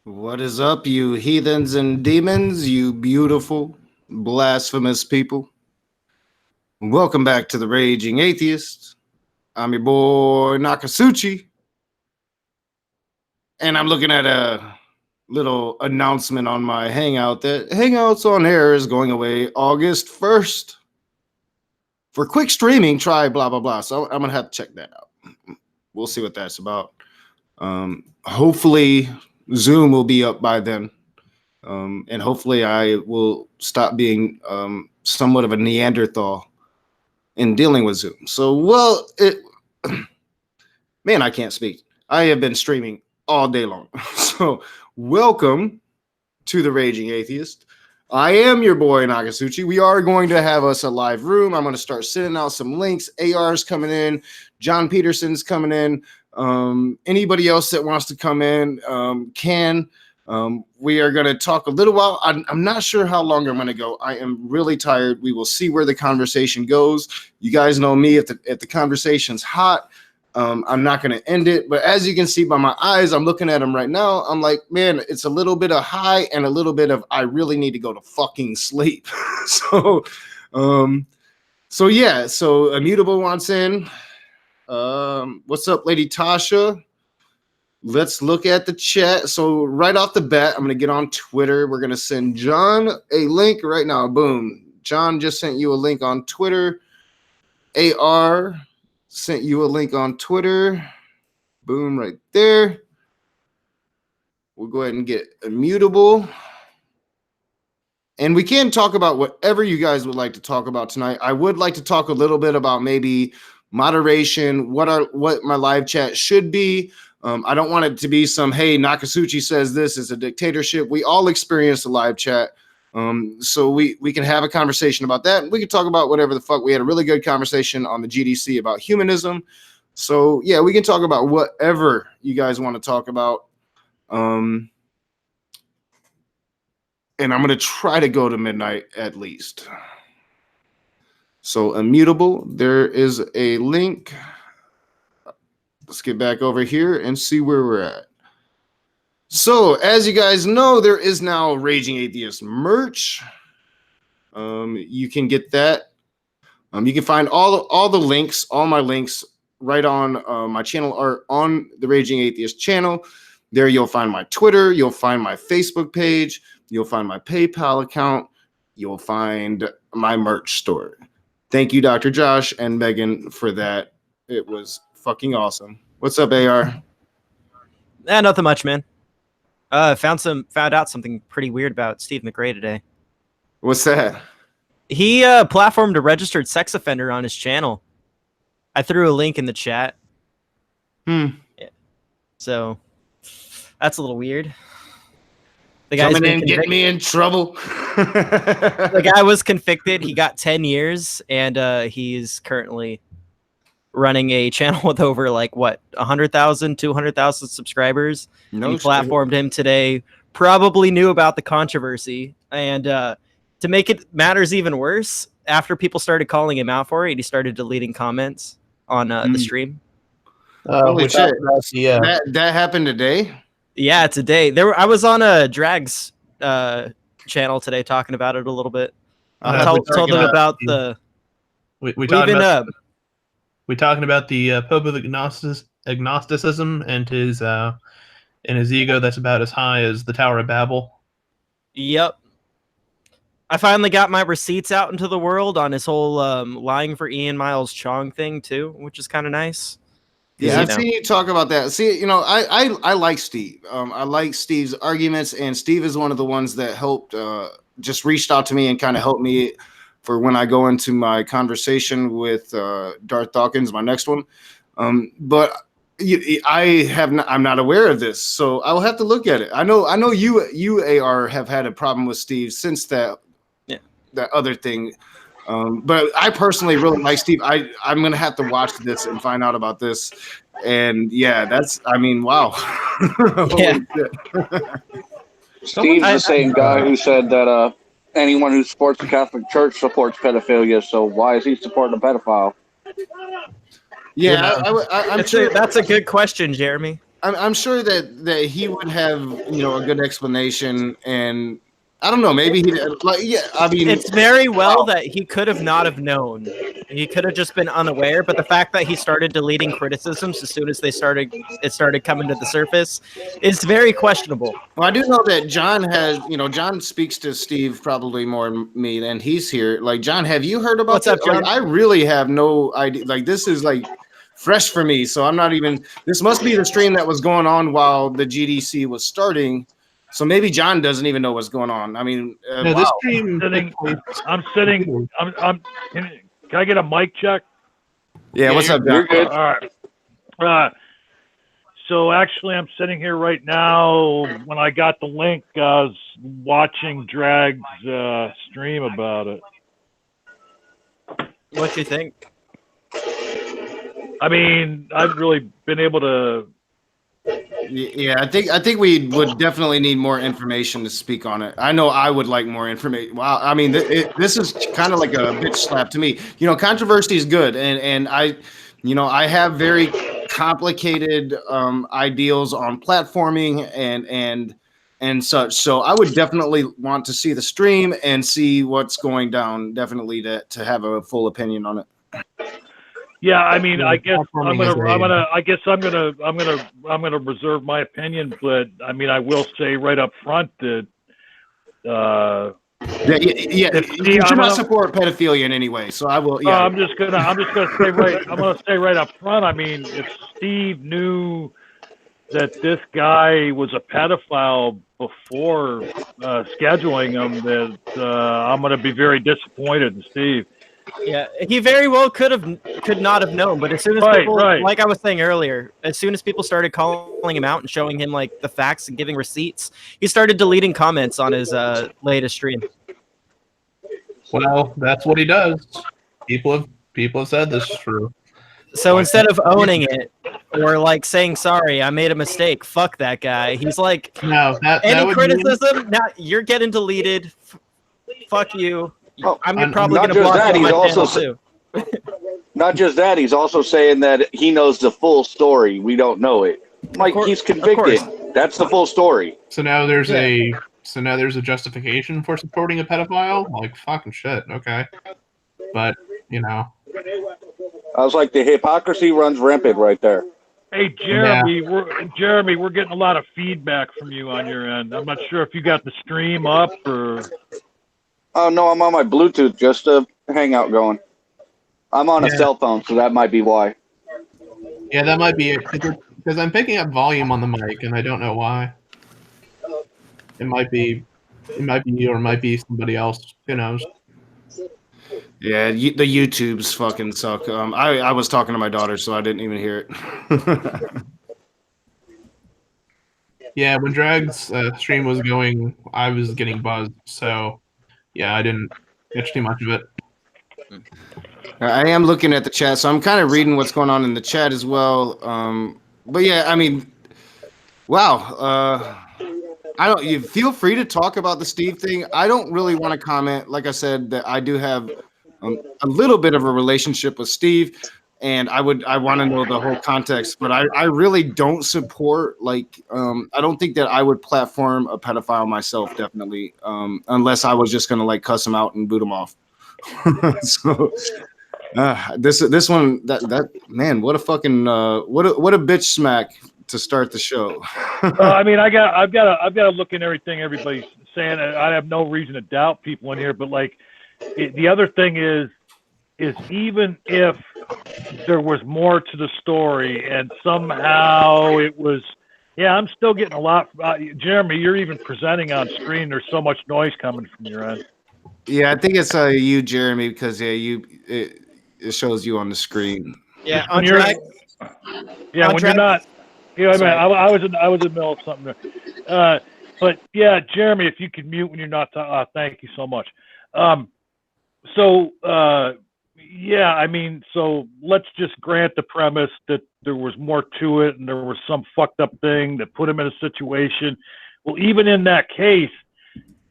What is up, you heathens and demons, you beautiful, blasphemous people? Welcome back to the Raging Atheist. I'm your boy Nakasuchi, and I'm looking at a little announcement on my Hangout that Hangouts on Air is going away August 1st. For quick streaming, try blah blah blah. So I'm gonna have to check that out. We'll see what that's about. Hopefully, Zoom will be up by then. And hopefully I will stop being somewhat of a Neanderthal in dealing with Zoom. So, man, I can't speak. I have been streaming all day long. So, welcome to the Raging Atheist. I am your boy Nakasuchi. We are going to have us a live room. I'm going to start sending out some links. AR's coming in. John Peterson's coming in. Anybody else that wants to come in can. We are going to talk a little while. I'm not sure how long I'm going to go. I am really tired. We will see where the conversation goes. You guys know me. If the conversation's hot, I'm not going to end it. But as you can see by my eyes, I'm looking at them right now. I'm like, man, it's a little bit of high and a little bit of I really need to go to fucking sleep. So yeah. So Immutable wants in. What's up, Lady Tasha? Let's look at the chat. So right off the bat, I'm going to get on Twitter. We're going to send John a link right now. Boom. John just sent you a link on Twitter. AR sent you a link on Twitter. Boom, right there. We'll go ahead and get Immutable. And we can talk about whatever you guys would like to talk about tonight. I would like to talk a little bit about maybe moderation, what my live chat should be. I don't want it to be some, hey, Nakasuchi says this is a dictatorship. We all experience a live chat. So we can have a conversation about that. We can talk about whatever the fuck. We had a really good conversation on the GDC about humanism. So yeah, we can talk about whatever you guys want to talk about. And I'm going to try to go to midnight at least. So Immutable, there is a link. Let's get back over here and see where we're at. So, as you guys know, there is now Raging Atheist merch. You can get that. You can find all the links, all my links, right on my channel or on the Raging Atheist channel. There you'll find my Twitter, you'll find my Facebook page, you'll find my PayPal account, you'll find my merch store. Thank you, Dr. Josh and Megan, for that. It was fucking awesome. What's up, AR? Nothing much, man. Found out something pretty weird about Steve McRae today. What's that? He platformed a registered sex offender on his channel. I threw a link in the chat. Yeah. So that's a little weird. The guy's coming in, get me in trouble. The guy was convicted. He got 10 years, and he's currently running a channel with over 100,000, 200,000 subscribers. No, he platformed him today. Probably knew about the controversy, and to make it matters even worse, after people started calling him out for it, he started deleting comments on the stream. Holy shit! That happened today. Yeah, today. I was on a Drags channel today talking about it a little bit. Told them about the. We talking about the Pope of agnosticism and his ego that's about as high as the Tower of Babel. Yep. I finally got my receipts out into the world on his whole lying for Ian Miles Chong thing too, which is kind of nice. Yeah, I've seen you talk about that. See, I like Steve. I like Steve's arguments, and Steve is one of the ones that helped, just reached out to me and kind of helped me for when I go into my conversation with Darth Dawkins, my next one. But I'm not aware of this, so I'll have to look at it. I know you AR have had a problem with Steve since that other thing. But I personally really like Steve. I'm gonna have to watch this and find out about this. And yeah, wow. Yeah. Steve's the same guy who said that anyone who supports the Catholic Church supports pedophilia. So why is he supporting a pedophile? Yeah, I'm sure that's a good question, Jeremy. I'm sure that he would have, a good explanation, and I don't know, maybe he like, yeah. I mean, it's very well that he could have not have known. He could have just been unaware. But the fact that he started deleting criticisms as soon as it started coming to the surface, is very questionable. Well, I do know that John has, John speaks to Steve probably more than me, and he's here. Like, John, have you heard about What's up, this? Like, John? I really have no idea. Like, this is like fresh for me, so I'm not even. This must be the stream that was going on while the GDC was starting. So maybe John doesn't even know what's going on. I mean, No, wow. this stream. I'm sitting. Can I get a mic check? Yeah, what's up, John? You're good. All right. So actually, I'm sitting here right now. When I got the link, I was watching Drag's stream about it. What do you think? I mean, I've really been able to. Yeah, I think we would definitely need more information to speak on it. I know I would like more information. Wow, I mean, this is kind of like a bitch slap to me. Controversy is good, and I have very complicated ideals on platforming and such. So I would definitely want to see the stream and see what's going down. Definitely to have a full opinion on it. Yeah, I mean, I guess I'm gonna reserve my opinion, but I mean, I will say right up front that. Yeah, you should not support pedophilia in any way. So I will. Yeah, I'm just gonna say right. I'm gonna say right up front. I mean, if Steve knew that this guy was a pedophile before scheduling him, that I'm gonna be very disappointed in Steve. Yeah, he very well could not have known. But as soon as people, like I was saying earlier, as soon as people started calling him out and showing him like the facts and giving receipts, he started deleting comments on his latest stream. Well, that's what he does. People have said this is true. So instead of owning it or like saying sorry, I made a mistake, fuck that guy. He's like, no, any criticism, now you're getting deleted. Fuck you. Oh, I'm probably going to block that, you on my also channel too. Not just that, he's also saying that he knows the full story. We don't know it. Like, he's convicted. That's the full story. So now there's a justification for supporting a pedophile? Like, fucking shit. Okay. But, I was like, the hypocrisy runs rampant right there. Hey, Jeremy, we're getting a lot of feedback from you on your end. I'm not sure if you got the stream up or. Oh, no, I'm on my Bluetooth, just a hangout going. I'm on a cell phone, so that might be why. Yeah, that might be it. Because I'm picking up volume on the mic, and I don't know why. It might be you, or it might be somebody else. Who knows? Yeah, the YouTubes fucking suck. I was talking to my daughter, so I didn't even hear it. Yeah, when Drag's stream was going, I was getting buzzed, so yeah, I didn't catch too much of it. I am looking at the chat, so I'm kind of reading what's going on in the chat as well. But yeah, I mean, wow. You feel free to talk about the Steve thing. I don't really want to comment. Like I said, that I do have a little bit of a relationship with Steve, and I want to know the whole context. But I really don't support, like, I don't think that I would platform a pedophile myself, definitely, unless I was just gonna like cuss him out and boot him off. So this one, that man, what a fucking what a bitch smack to start the show. I mean, I've got to look in everything everybody's saying. I have no reason to doubt people in here, but like the other thing is even if there was more to the story and somehow it was, I'm still getting a lot. Jeremy, you're even presenting on screen. There's so much noise coming from your end. Yeah, I think it's you, Jeremy, because it shows you on the screen. Yeah, on track. Yeah, when you're not. Yeah, I mean, I was in the middle of something there. But yeah, Jeremy, if you could mute when you're not. Thank you so much. Yeah, I mean, so let's just grant the premise that there was more to it, and there was some fucked up thing that put him in a situation. Well, even in that case,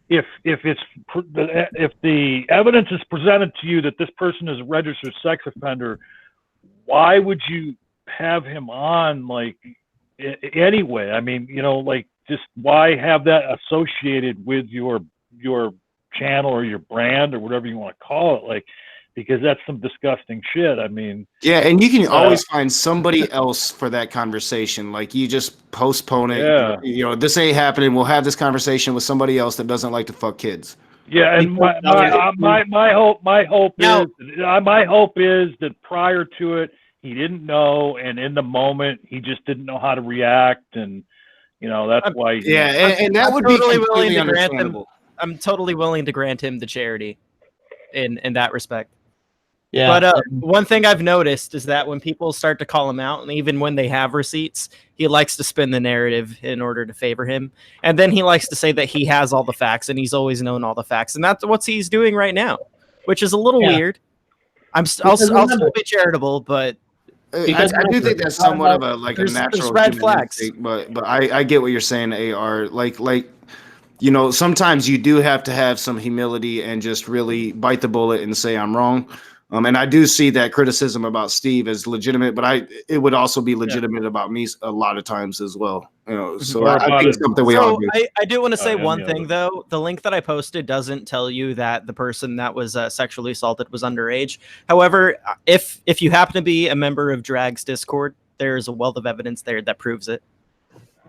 if the evidence is presented to you that this person is a registered sex offender, why would you have him on, like, anyway. I mean, like, just why have that associated with your channel or your brand or whatever you want to call it? Like, because that's some disgusting shit. I mean, yeah, and you can always find somebody else for that conversation. Like, you just postpone it. Yeah. This ain't happening. We'll have this conversation with somebody else that doesn't like to fuck kids. Yeah, and my hope is that prior to it, he didn't know, and in the moment, he just didn't know how to react, and that's why. And that would be completely understandable. I'm totally willing to grant him the charity in that respect. Yeah. But one thing I've noticed is that when people start to call him out, and even when they have receipts, he likes to spin the narrative in order to favor him. And then he likes to say that he has all the facts and he's always known all the facts. And that's what he's doing right now, which is a little weird. I'll still be charitable, but I do think that's somewhat of a natural red flags. Instinct, but I get what you're saying, AR. Sometimes you do have to have some humility and just really bite the bullet and say I'm wrong. And I do see that criticism about Steve as legitimate, but it would also be legitimate about me a lot of times as well. So I think it's something we all do. I do want to say one thing though. The link that I posted doesn't tell you that the person that was sexually assaulted was underage. However, if you happen to be a member of Drag's Discord, there's a wealth of evidence there that proves it.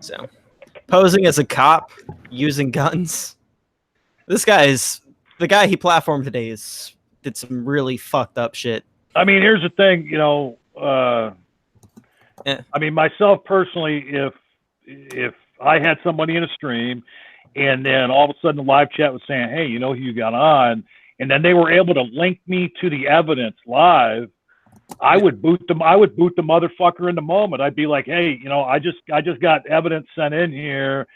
So, posing as a cop, using guns. The guy he platformed today did some really fucked up shit. I mean, here's the thing, I mean, myself personally, if I had somebody in a stream and then all of a sudden the live chat was saying, hey, who you got on, and then they were able to link me to the evidence live, I would boot them. I would boot the motherfucker in the moment. I'd be like, hey, I just got evidence sent in here.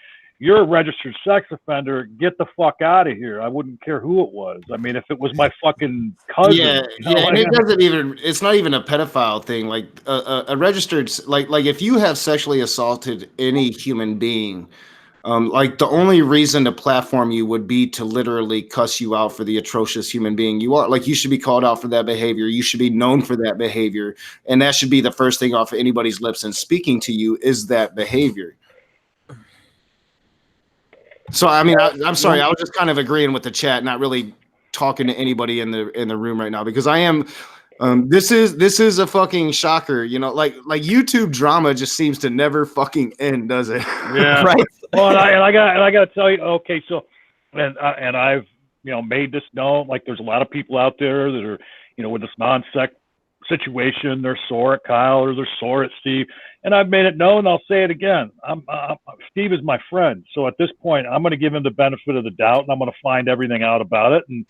You're a registered sex offender. Get the fuck out of here. I wouldn't care who it was. I mean, if it was my fucking cousin. And it's not even a pedophile thing. Like a registered, like if you have sexually assaulted any human being, like the only reason to platform you would be to literally cuss you out for the atrocious human being you are. Like, you should be called out for that behavior. You should be known for that behavior. And that should be the first thing off of anybody's lips. And speaking to you is that behavior. So, I mean, I'm sorry. I was just kind of agreeing with the chat, not really talking to anybody in the room right now, because I am. This is a fucking shocker, like YouTube drama just seems to never fucking end, does it? Yeah, right. Well, and I got to tell you, okay, so, and I've made this known. Like, there's a lot of people out there that are with this non-sec situation. They're sore at Kyle or they're sore at Steve, and I've made it known. I'll say it again. Steve is my friend, so at this point, I'm going to give him the benefit of the doubt, and I'm going to find everything out about it and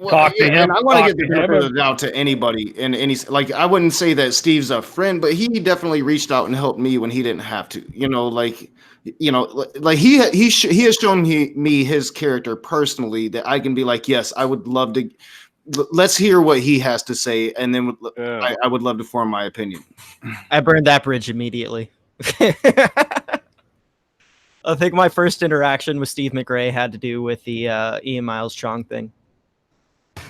talk to him. And I want to give the benefit of the doubt to anybody, and I wouldn't say that Steve's a friend, but he definitely reached out and helped me when he didn't have to. He has shown me his character personally that I can be like, yes, I would love to. Let's hear what he has to say, and then I would love to form my opinion. I burned that bridge immediately. I think my first interaction with Steve McRae had to do with the Ian Miles Chong thing.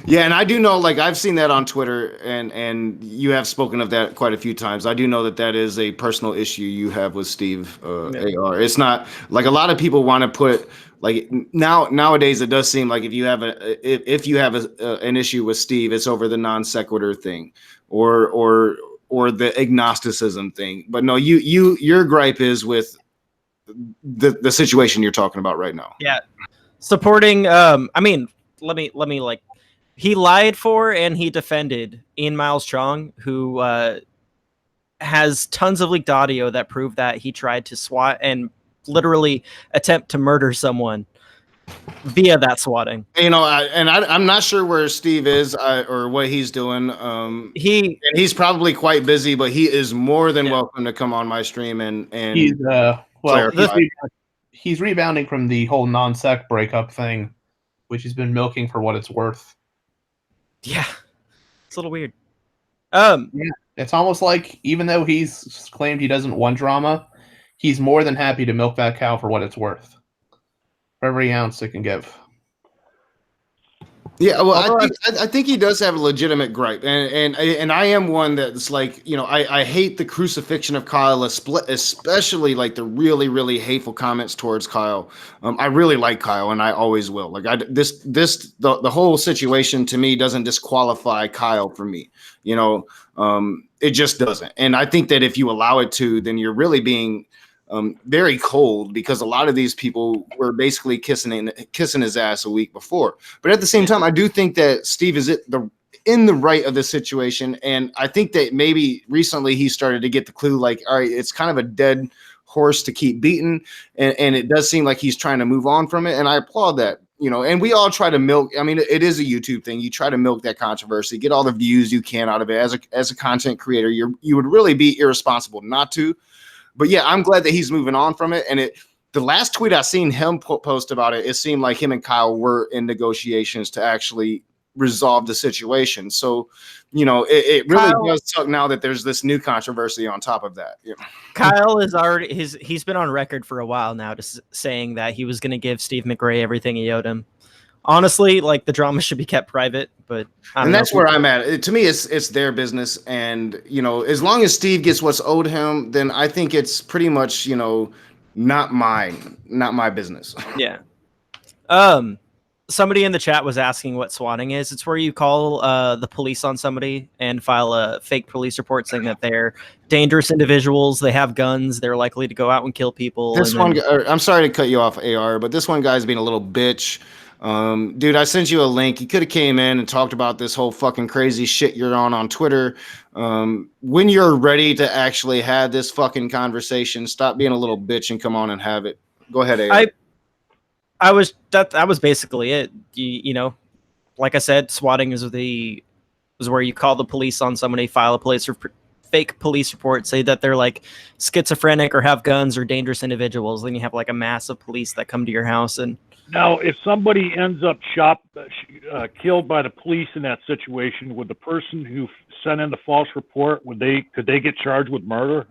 Yeah, and I do know, like, I've seen that on Twitter, and you have spoken of that quite a few times. I do know that is a personal issue you have with Steve AR. It's not like a lot of people want to put. Like, nowadays, it does seem like if you have an issue with Steve, it's over the non sequitur thing, or the agnosticism thing. But no, your gripe is with the situation you're talking about right now. Yeah, supporting. I mean, let me like. He lied for and he defended Ian Miles Chong, who has tons of leaked audio that prove that he tried to swat and literally attempt to murder someone via that swatting. I'm not sure where Steve is or what he's doing. He's probably quite busy, but he is more than welcome to come on my stream and he's rebounding from the whole non-sec breakup thing, which he's been milking for what it's worth. Yeah, it's a little weird. It's almost like, even though he's claimed he doesn't want drama, he's more than happy to milk that cow for what it's worth. For every ounce it can give. Yeah, well, Although I think he does have a legitimate gripe, and I am one that's like, you know, I hate the crucifixion of Kyle, especially like the really really hateful comments towards Kyle. I really like Kyle, and I always will. Like the whole situation to me doesn't disqualify Kyle for me. You know, it just doesn't, and I think that if you allow it to, then you're really being very cold, because a lot of these people were basically kissing his ass a week before. But at the same time, I do think that Steve is in the right of the situation, and I think that maybe recently he started to get the clue, like, all right, it's kind of a dead horse to keep beating, and it does seem like he's trying to move on from it, and I applaud that. You know, and we all try to milk. I mean, it is a YouTube thing. You try to milk that controversy, get all the views you can out of it. As a content creator, you would really be irresponsible not to. But yeah, I'm glad that he's moving on from it. And the last tweet I seen him post about it, it seemed like him and Kyle were in negotiations to actually resolve the situation. So, you know, it really does suck now that there's this new controversy on top of that. Yeah. Kyle is already he's been on record for a while now, saying that he was going to give Steve McRae everything he owed him. Honestly, like, the drama should be kept private, but that's where I'm at. To me, it's their business, and you know, as long as Steve gets what's owed him, then I think it's pretty much, you know, not my business. Yeah. Somebody in the chat was asking what swatting is. It's where you call the police on somebody and file a fake police report saying that they're dangerous individuals, they have guns, they're likely to go out and kill people. I'm sorry to cut you off, AR, but this one guy's being a little bitch. Dude, I sent you a link. You could have came in and talked about this whole fucking crazy shit you're on Twitter. When you're ready to actually have this fucking conversation, stop being a little bitch and come on and have it. Go ahead, AR. That was basically it. You know, like I said, swatting is where you call the police on somebody, file a fake police report, say that they're like schizophrenic or have guns or dangerous individuals. Then you have like a mass of police that come to your house. And now, if somebody ends up killed by the police in that situation, would the person who sent in the false report, could they get charged with murder?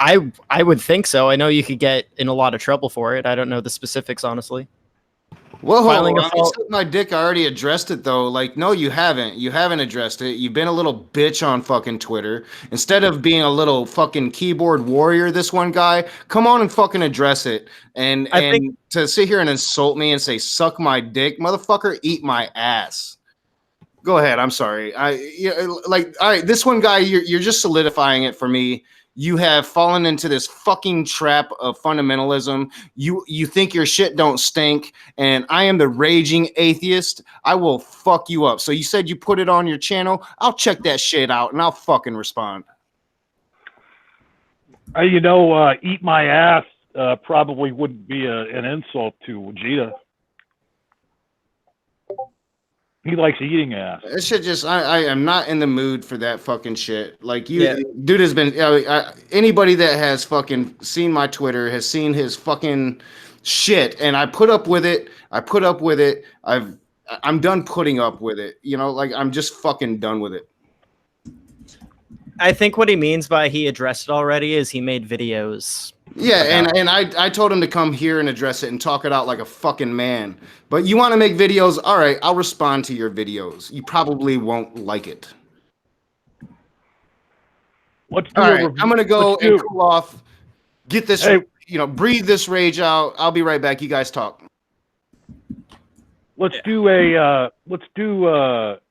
I would think so. I know you could get in a lot of trouble for it. I don't know the specifics, honestly. Well, my dick, I already addressed it, though. Like, no, you haven't. You haven't addressed it. You've been a little bitch on fucking Twitter. Instead of being a little fucking keyboard warrior, this one guy, come on and fucking address it. And to sit here and insult me and say, suck my dick, motherfucker, eat my ass. Go ahead. I'm sorry. All right, this one guy, you're just solidifying it for me. You have fallen into this fucking trap of fundamentalism. You think your shit don't stink, and I am the raging atheist. I will fuck you up. So you said you put it on your channel. I'll check that shit out, and I'll fucking respond. Eat my ass probably wouldn't be an insult to Vegeta. He likes eating ass. It should just. I am not in the mood for that fucking shit. Like dude has been. Anybody that has fucking seen my Twitter has seen his fucking shit, and I put up with it. I'm done putting up with it. You know, like, I'm just fucking done with it. I think what he means by he addressed it already is he made videos. Yeah, and I told him to come here and address it and talk it out like a fucking man. But you want to make videos? All right, I'll respond to your videos. You probably won't like it. All right, I'm going to go and cool off. Get this, breathe this rage out. I'll be right back. You guys talk. Let's do a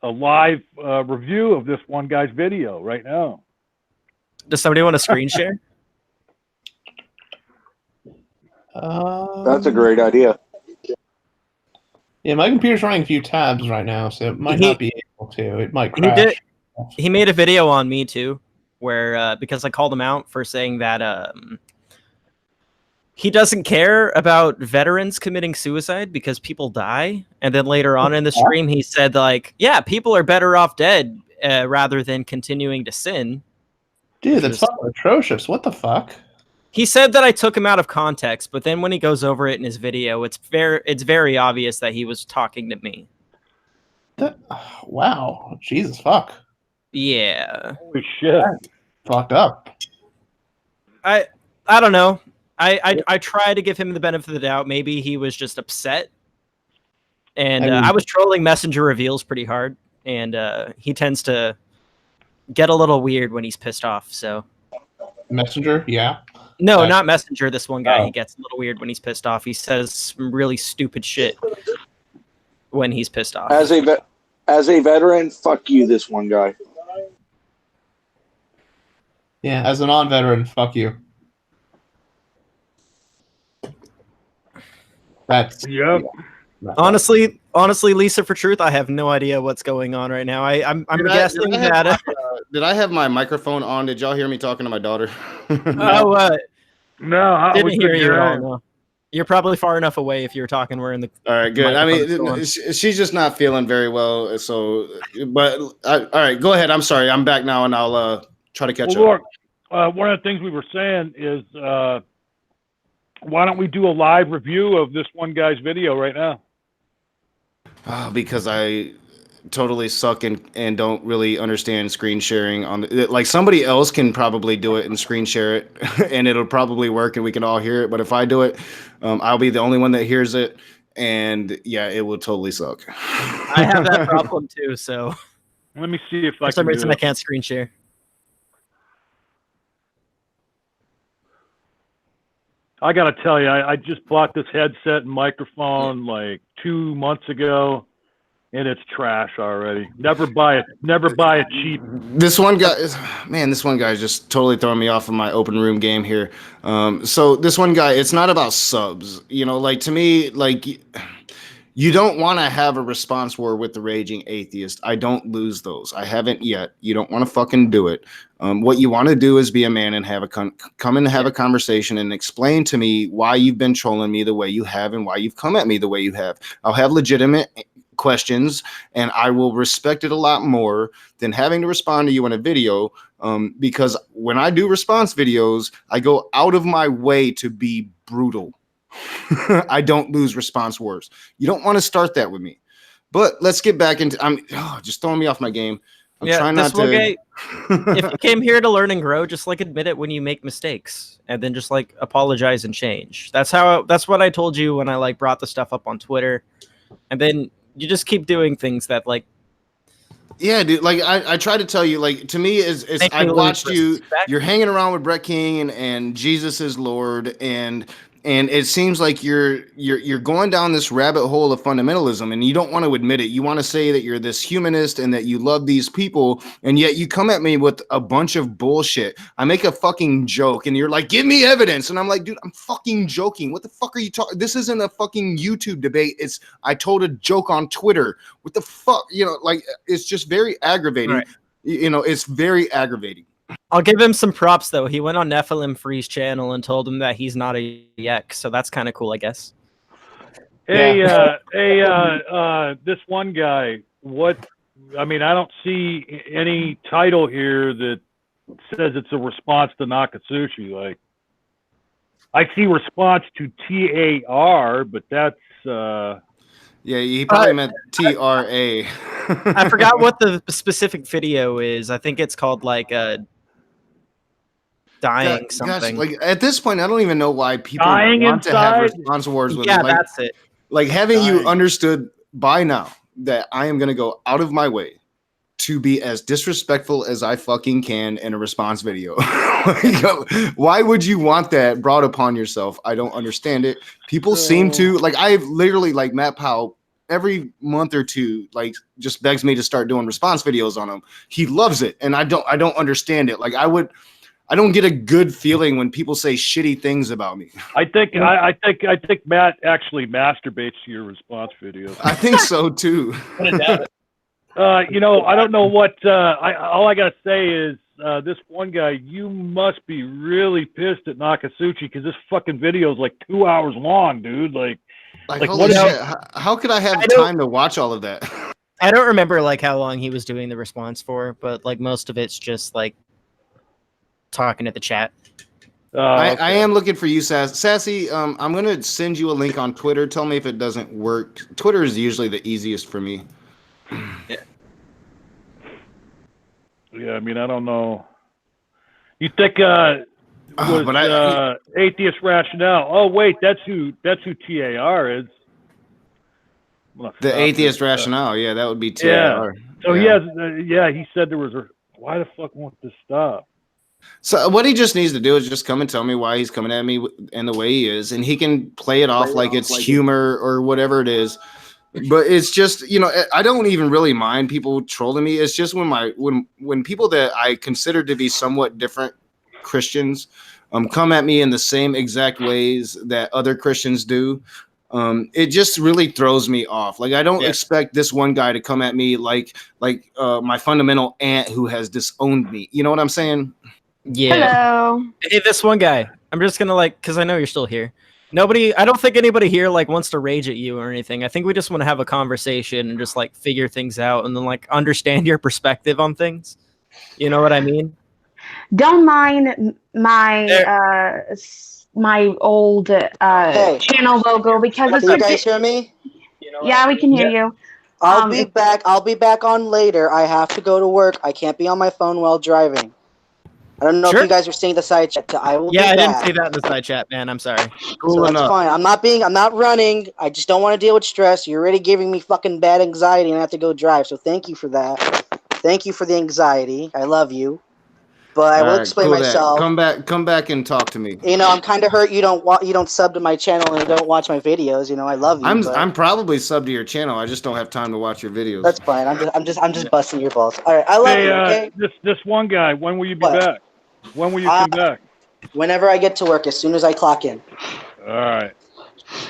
live review of this one guy's video right now. Does somebody want to screen share? That's a great idea. Yeah, my computer's running a few tabs right now, so it might not be able to. It might crash. He made a video on me too, where because I called him out for saying that he doesn't care about veterans committing suicide because people die, and then later on in the stream he said, like, yeah, people are better off dead rather than continuing to sin. Dude, that's fucking atrocious. What the fuck? He said that I took him out of context, but then when he goes over it in his video, it's very obvious that he was talking to me. Wow. Jesus fuck. Yeah. Holy shit. Fucked up. I don't know. I try to give him the benefit of the doubt. Maybe he was just upset And I mean- I was trolling Messenger reveals pretty hard, and he tends to get a little weird when he's pissed off. So Messenger, yeah. no, not Messenger. This one guy, Oh. he gets a little weird when he's pissed off. He says some really stupid shit when he's pissed off. As a veteran, fuck you, this one guy. Yeah, as a non-veteran, fuck you. That's Yep. Honestly, Lisa, for truth, I have no idea what's going on right now. I'm guessing that. Did I have my microphone on? Did y'all hear me talking to my daughter? Oh, No, didn't we hear couldn't you at all. him. No. You're probably far enough away if you're talking. We're in the. All right, good. I Microphone's mean, going. she's just not feeling very well. So, but all right, go ahead. I'm sorry. I'm back now, and I'll try to catch Well, up. look, one of the things we were saying is, why don't we do a live review of this one guy's video right now? Because I totally suck and don't really understand screen sharing on like somebody else can probably do it and screen share it and it'll probably work and we can all hear it. But if I do it, I'll be the only one that hears it. And yeah, it will totally suck. I have that problem too. So Let me see if I for some can reason do I it. can't screen share. I got to tell you, I just bought this headset and microphone like 2 months ago, and it's trash already. Never buy it cheap. This one guy is just totally throwing me off of my open room game here. So this one guy, it's not about subs. You know, like to me, like you don't want to have a response war with the Raging Atheist. I don't lose those. I haven't yet. You don't want to fucking do it. What you want to do is be a man and have a come and have a conversation and explain to me why you've been trolling me the way you have and why you've come at me the way you have. I'll have legitimate questions and I will respect it a lot more than having to respond to you in a video, because when I do response videos, I go out of my way to be brutal. I don't lose response wars. You don't want to start that with me. But let's get back into just throwing me off my game. I'm trying not to Guy, if you came here to learn and grow, just like admit it when you make mistakes and then just like apologize and change. That's what I told you when I like brought the stuff up on Twitter. And then you just keep doing things that like yeah, dude. Like I try to tell you, like to me is I watched you. You're hanging around with Brett King and Jesus is Lord, and it seems like you're going down this rabbit hole of fundamentalism, and you don't want to admit it. You want to say that you're this humanist and that you love these people, and yet you come at me with a bunch of bullshit. I make a fucking joke, and you're like, "Give me evidence," and I'm like, "Dude, I'm fucking joking. What the fuck are you talking? This isn't a fucking YouTube debate. I told a joke on Twitter. What the fuck? You know, like it's just very aggravating. Right. You know, it's very aggravating." I'll give him some props though. He went on Nephilim Free's channel and told him that he's not a Yek, so that's kind of cool, I guess. Hey, this one guy, I don't see any title here that says it's a response to Nakatsuchi. Like, I see response to TAR, but that's, yeah, he probably meant TRA. I forgot what the specific video is. I think it's called like dying something. Gosh, like at this point, I don't even know why people Dying want to have inside? response wars with Yeah, me. Like, that's it. like having you Dying. understood by now that I am going to go out of my way to be as disrespectful as I fucking can in a response video. Why would you want that brought upon yourself? I don't understand it. People seem to like. I've literally like Matt Powell every month or two, like just begs me to start doing response videos on him. He loves it, and I don't understand it. Like I don't get a good feeling when people say shitty things about me. I think Matt actually masturbates to your response videos. I think so too. I don't know what. All I gotta say is this one guy. You must be really pissed at Nakatsuchi because this fucking video is like 2 hours long, dude. Like Holy what shit. How could I have time to watch all of that? I don't remember like how long he was doing the response for, but like most of it's just like talking to the chat. I okay. am looking for you, Sassy. I'm gonna send you a link on Twitter. Tell me if it doesn't work. Twitter is usually the easiest for me. Yeah, I don't know. You think Atheist Rationale? Oh wait, that's who TAR is. The atheist rationale. Yeah, that would be TIR. So he has. He said there was. Why the fuck won't this stop? So what he just needs to do is just come and tell me why he's coming at me in the way he is, and he can play it off like it's humor or whatever it is. But it's just, I don't even really mind people trolling me. It's just when people that I consider to be somewhat different Christians come at me in the same exact ways that other Christians do. It just really throws me off. Like I don't expect this one guy to come at me like my fundamental aunt who has disowned me. You know what I'm saying? Yeah. Hello. Hey, this one guy. I'm just gonna because I know you're still here. I don't think anybody here wants to rage at you or anything. I think we just want to have a conversation and just figure things out and then understand your perspective on things. You know what I mean? Don't mind my my old channel logo because can you guys hear me? Yeah, we can hear you. I'll be back. I'll be back on later. I have to go to work. I can't be on my phone while driving. I don't know if you guys are seeing the side chat. I will. Yeah, I didn't see that in the side chat, man. I'm sorry. So that's fine. I'm not running. I just don't want to deal with stress. You're already giving me fucking bad anxiety, and I have to go drive. So thank you for that. Thank you for the anxiety. I love you. But I will explain myself. Come back and talk to me. I'm kind of hurt you don't sub to my channel and you don't watch my videos. I love you. I'm probably sub to your channel. I just don't have time to watch your videos. That's fine. I'm just busting your balls. All right, I love you. Okay. This one guy. When will you be back? When will you come back? Whenever I get to work, as soon as I clock in. All right.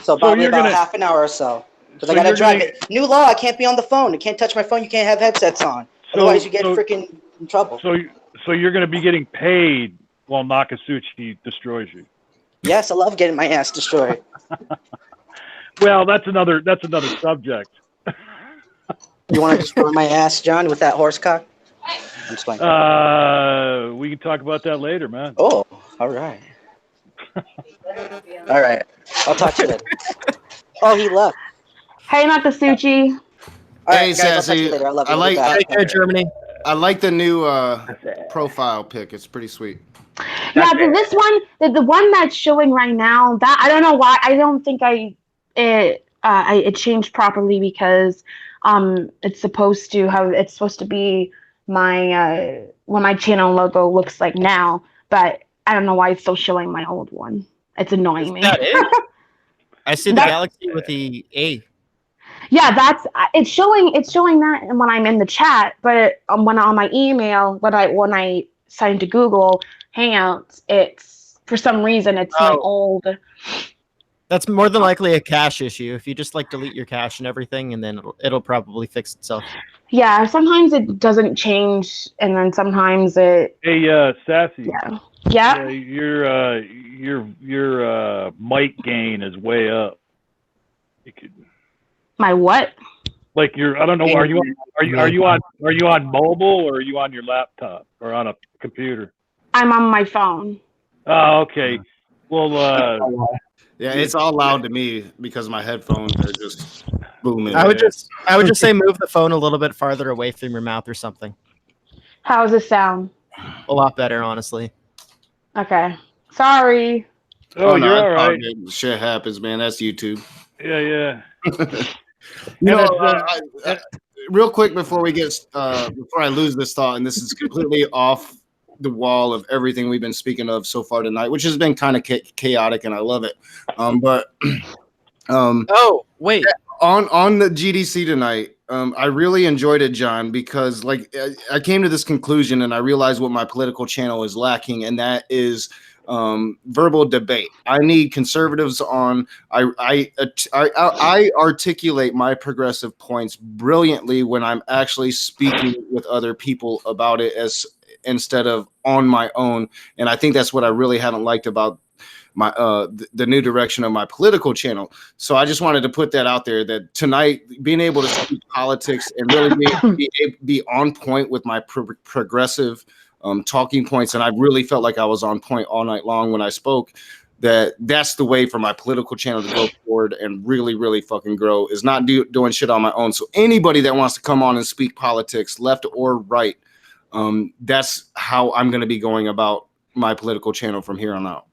So probably about half an hour or so. Because I gotta drive it. New law, I can't be on the phone. You can't touch my phone. You can't have headsets on. Otherwise, you get freaking in trouble. So you're gonna be getting paid while Nakasuchi destroys you. Yes, I love getting my ass destroyed. Well, that's another subject. You want to destroy my ass, John, with that horse cock? We can talk about that later, man. Oh, all right. All right. I'll talk to you later. Oh, he left. Hey, Nakasuchi. Hey, Sassy. I like Take care, Germany. I like the new profile pic. It's pretty sweet. Yeah, but this one, the one that's showing right now, that I don't know why. I don't think it changed properly because it's supposed to be my what my channel logo looks like now, but I don't know why it's still showing my old one. It's annoying me. That it? I see the galaxy with the A. Yeah, it's showing that when I'm in the chat, but when on my email, when I sign into Google Hangouts, it's for some reason it's my old. That's more than likely a cache issue. If you just delete your cache and everything, and then it'll probably fix itself. Yeah, sometimes it doesn't change, and then sometimes it. Hey, Sassy. Yeah. Your mic gain is way up. You could. My what? I don't know. Are you on mobile or are you on your laptop or on a computer? I'm on my phone. Oh, okay. Well, yeah, it's all loud to me because my headphones are just booming. I would just say move the phone a little bit farther away from your mouth or something. How does it sound? A lot better, honestly. Okay. Sorry. Oh, you're all right. Shit happens, man. That's YouTube. Yeah. Real quick before I lose this thought, and this is completely off the wall of everything we've been speaking of so far tonight, which has been kind of chaotic, and I love it. Oh wait, on the GDC tonight, I really enjoyed it, John, because I came to this conclusion, and I realized what my political channel is lacking, and that is verbal debate. I need conservatives on. I articulate my progressive points brilliantly when I'm actually speaking with other people about it instead of on my own. And I think that's what I really haven't liked about my the new direction of my political channel. So I just wanted to put that out there, that tonight being able to speak politics and really be on point with my progressive talking points, and I really felt like I was on point all night long when I spoke. That's the way for my political channel to go forward and really, really fucking grow, is not doing shit on my own. So anybody that wants to come on and speak politics, left or right, that's how I'm going to be going about my political channel from here on out.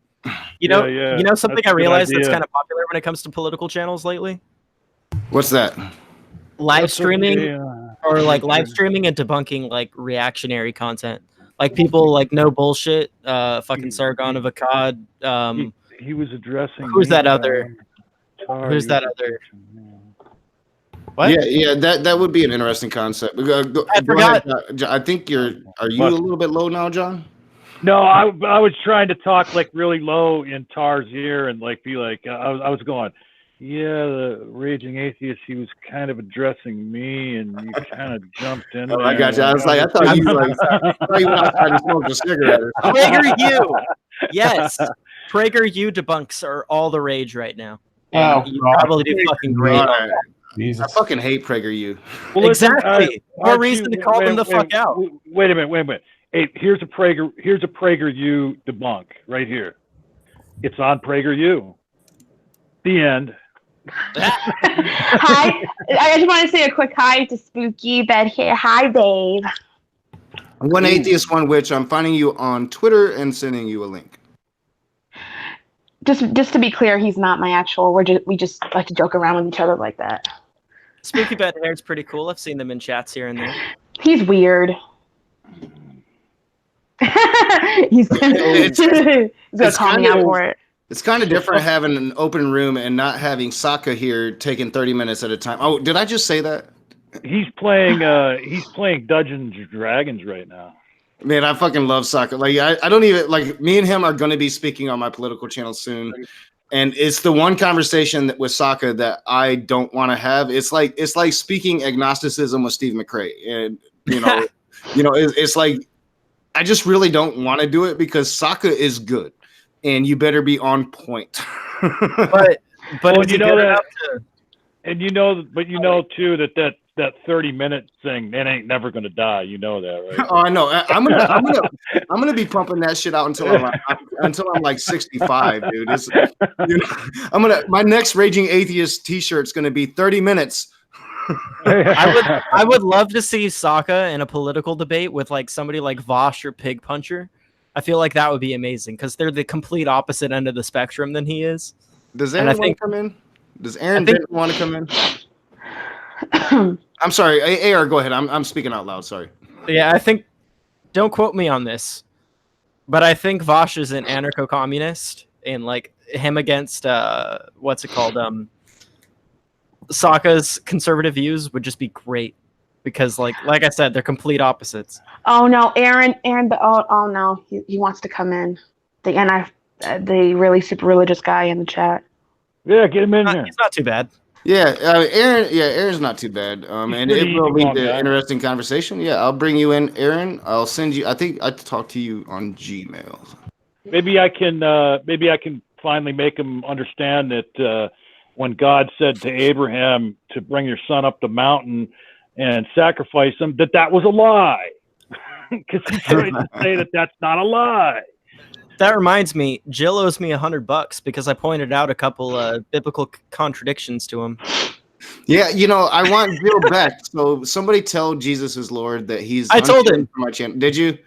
You know something I realized that's kind of popular when it comes to political channels lately? What's that? live streaming or like Yeah. live streaming and debunking like reactionary content. Like people like no bullshit, fucking Sargon of Akkad. He was addressing. Who's me, that other? Tar, Who's he that was other? addressing, What? Yeah, that would be an interesting concept. I forgot. I think are you a little bit low now, John? No, I was trying to talk like really low in Tar's ear and like be like I was going, yeah, the raging atheist. He was kind of addressing me, and you kind of jumped in. Oh, I got you. I was like, I thought you went outside and smoked a cigarette. Or something. PragerU. Yes, PragerU debunks are all the rage right now. Oh, You God. probably do fucking great. All right. I Jesus. fucking hate PragerU. Well, listen, Exactly. More aren't reason you- to call them the fuck out. Wait a minute. Hey, here's a PragerU debunk right here. It's on PragerU. The end. Hi, I just want to say a quick hi to Spooky Bed here. Hi, babe. One atheist, one witch. I'm finding you on Twitter and sending you a link. Just to be clear, he's not my actual. We just like to joke around with each other like that. Spooky Bed Hair is pretty cool. I've seen them in chats here and there. He's weird. he's gonna call me out for it. It's kind of different having an open room and not having Sokka here taking 30 minutes at a time. Oh, did I just say that? He's playing Dungeons and Dragons right now. Man, I fucking love Sokka. Like, I don't even like. Me and him are going to be speaking on my political channel soon, and it's the one conversation with Sokka that I don't want to have. It's like speaking agnosticism with Steve McRae, and it's like I just really don't want to do it because Sokka is good, and you better be on point. But Well, is you he know good that- enough to- And too that 30-minute thing, that ain't never gonna die. You know that, right? Oh, I know. I'm gonna be pumping that shit out until I'm like 65, dude. My next Raging Atheist T-shirt's gonna be 30 minutes. I would love to see Sokka in a political debate with like somebody like Vosh or Pig Puncher. I feel like that would be amazing because they're the complete opposite end of the spectrum than he is. Does And I Aaron want to think- come in? Does Aaron think- want to come in? I'm sorry, AR, go ahead. I'm speaking out loud. Sorry. Yeah, I think. Don't quote me on this, but I think Vosh is an anarcho-communist, and like him against what's it called? Sokka's conservative views would just be great because, like I said, they're complete opposites. Oh no, Aaron. Oh no, he wants to come in. The really super religious guy in the chat. Yeah, get him in here. He's not too bad. Yeah, Aaron. Yeah, Aaron's not too bad. And it will lead to guy. interesting conversation. Yeah, I'll bring you in, Aaron. I'll send you. I think I talk to you on Gmail. Maybe I can finally make him understand that when God said to Abraham to bring your son up the mountain and sacrifice him, that was a lie. Because he's trying to say that that's not a lie. That reminds me, Jill owes me $100 because I pointed out a couple biblical contradictions to him. Yeah, I want Jill back. So somebody tell Jesus is Lord that he's. I told him. For my channel. Did you?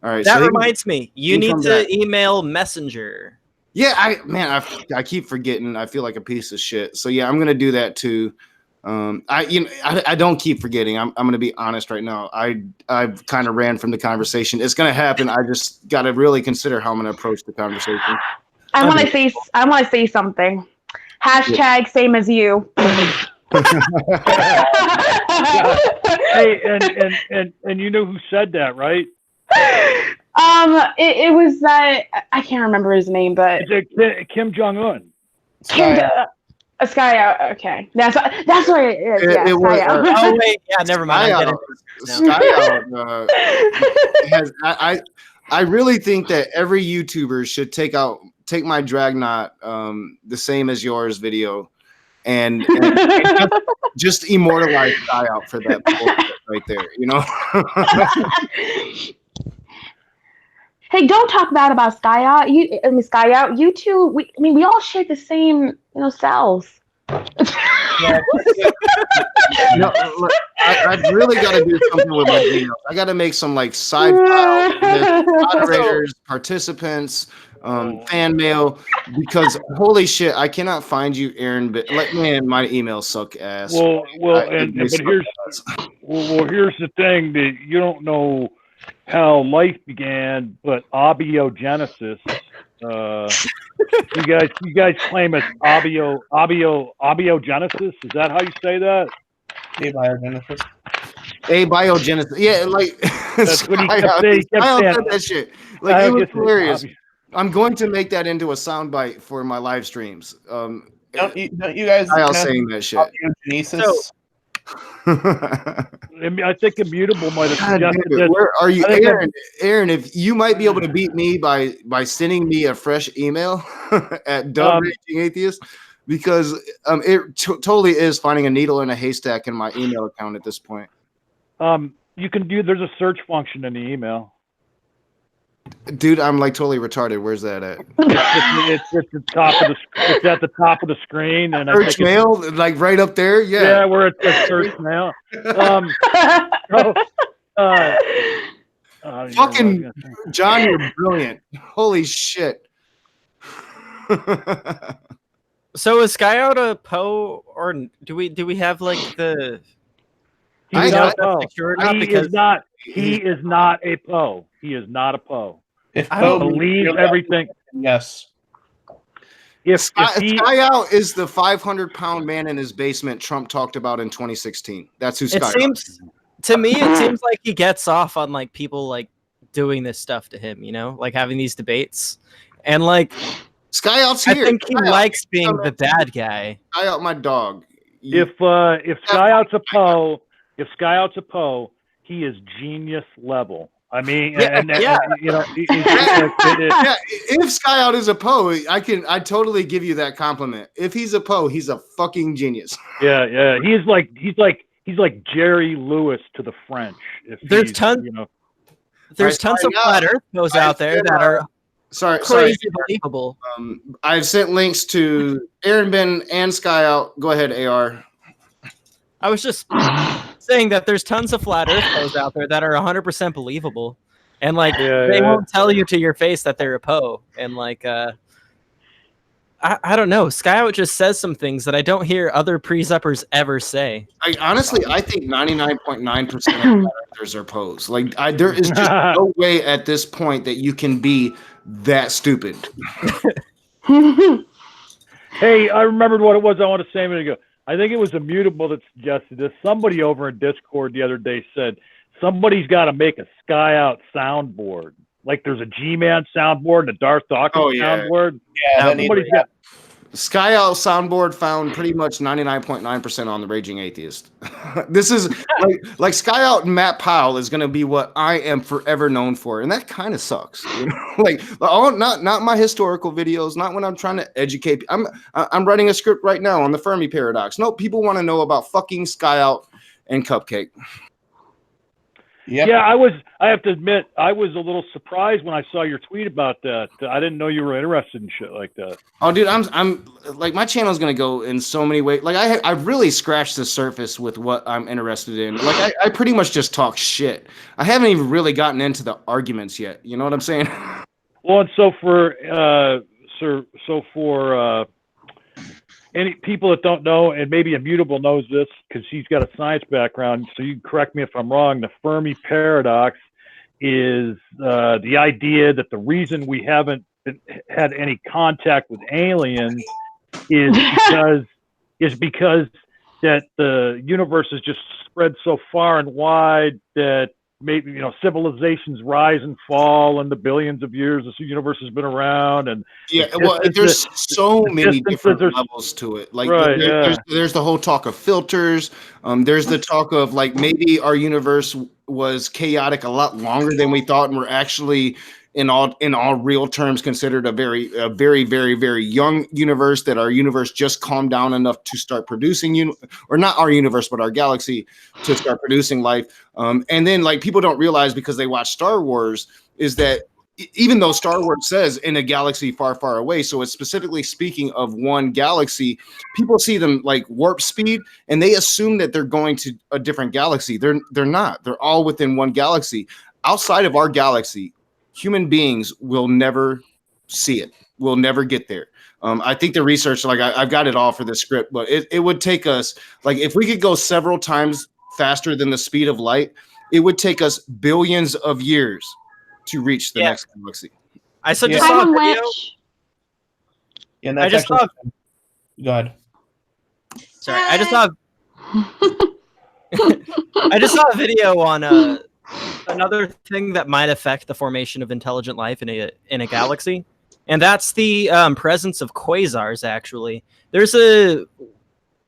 All right. That so reminds me, you he need comes to back. email Messenger. Yeah, I keep forgetting. I feel like a piece of shit. So yeah, I'm gonna do that too. I don't keep forgetting. I'm gonna be honest right now. I've kind of ran from the conversation. It's gonna happen. I just gotta really consider how I'm gonna approach the conversation. I want to say something. Hashtag same as you. Hey, and you know who said that, right? It was that I can't remember his name, but It's Kim Jong Un. a sky out. Okay, that's what it is. Yeah, It was, sky out. Oh wait, yeah, never mind. I'm getting has I really think that every YouTuber should take my Dragnot the same as yours video and just immortalize Sky Out for that bullshit right there, Hey, don't talk bad about Sky Out. Sky Out. You two. We all share the same, cells. No, look, I've really got to do something with my videos. I got to make some like side files with moderators, participants, fan mail, because holy shit, I cannot find you, Aaron. But like, man, my emails suck ass. Well, They but suck here's ass. here's the thing that you don't know how life began, but abiogenesis. You guys claim it's abiogenesis. Is that how you say that? Abiogenesis. Abiogenesis. Yeah, like That's what he kept saying. He kept saying that shit. Like, it was hilarious. I'm going to make that into a soundbite for my live streams. Don't you guys Kyle know saying that shit. abiogenesis? I think Immutable might have God suggested damn it. that. Where are you, I think Aaron? Aaron, if you might be able to beat me by sending me a fresh email at Dub Raging Atheist, because it totally is finding a needle in a haystack in my email account at this point. You can do. There's a search function in the email. Dude, I'm like totally retarded. Where's that at? It's at the top of the. It's at the top of the screen, and Search mail, like right up there. Yeah, yeah, we're at the search mail. Fucking John, you're brilliant. Holy shit. So is Sky out a Poe, or do we have like the? He's not a Poe. He is not a Poe. He is not a Poe. If I Poe believe everything. Yes. If Sky Out is the 500-pound man in his basement Trump talked about in 2016. That's who Sky Out is. To me, it seems like he gets off on like people like doing this stuff to him, you know, like having these debates, and like Sky Out's here. I think he Sky likes Out. being the bad guy. Sky Out, my dog. If Sky Out's a Poe, he is genius level. I mean, Yeah, yeah. you know, Yeah, if Sky Out is a Poe, I totally give you that compliment. If he's a Poe, he's a fucking genius. yeah. He's like Jerry Lewis to the French. There's tons of flat Earth Poes out there that are crazy believable. I've sent links to Aaron Ben and Sky Out. Go ahead, AR. I was just saying that there's tons of flat Earth Poes out there that are 100% believable, and like they won't tell you to your face that they're a Poe, and like I don't know. Sky Out just says some things that I don't hear other pre-suppers ever say. I think 99.9% of flat earthers are Poes. Like there is just no way at this point that you can be that stupid. Hey, I remembered what it was I want to say a minute ago. I think it was Immutable that suggested this. Somebody over in Discord the other day said somebody's got to make a Sky Out soundboard. Like there's a G-Man soundboard and a Darth Dawkins soundboard. Yeah, somebody's got. Sky Out soundboard found pretty much 99.9% on the Raging Atheist. This is like Sky Out and Matt Powell is going to be what I am forever known for, and that kind of sucks. You know? Like, not my historical videos, not when I'm trying to educate. I'm writing a script right now on the Fermi paradox. No, people want to know about fucking Sky Out and Cupcake. Yep. Yeah, I have to admit, I was a little surprised when I saw your tweet about that. I didn't know you were interested in shit like that. Oh, dude, I'm like, my channel is gonna go in so many ways. Like, I've really scratched the surface with what I'm interested in. Like, I pretty much just talk shit. I haven't even really gotten into the arguments yet. You know what I'm saying? Well, and so for any people that don't know, and maybe Immutable knows this because he's got a science background, so you can correct me if I'm wrong, the Fermi paradox is the idea that the reason we haven't had any contact with aliens is because that the universe is just spread so far and wide that maybe, you know, civilizations rise and fall in the billions of years this universe has been around, and there's so many different levels to it. Like, there's the whole talk of filters. There's the talk of like maybe our universe was chaotic a lot longer than we thought, and we're actually in all real terms considered a very, very, very young universe, that our universe just calmed down enough to start producing or not our universe, but our galaxy to start producing life. And then like people don't realize because they watch Star Wars is that even though Star Wars says in a galaxy far, far away, so it's specifically speaking of one galaxy, people see them like warp speed and they assume that they're going to a different galaxy. They're not. They're all within one galaxy. Outside of our galaxy, human beings will never see it. We'll never get there. I think the research, like I've got it all for the script, but it would take us, like if we could go several times faster than the speed of light, it would take us billions of years to reach the next galaxy. I just saw a video. And I just saw. Go ahead. Sorry, I just saw. I just saw a video on another thing that might affect the formation of intelligent life in a galaxy, and that's the presence of quasars. Actually, there's a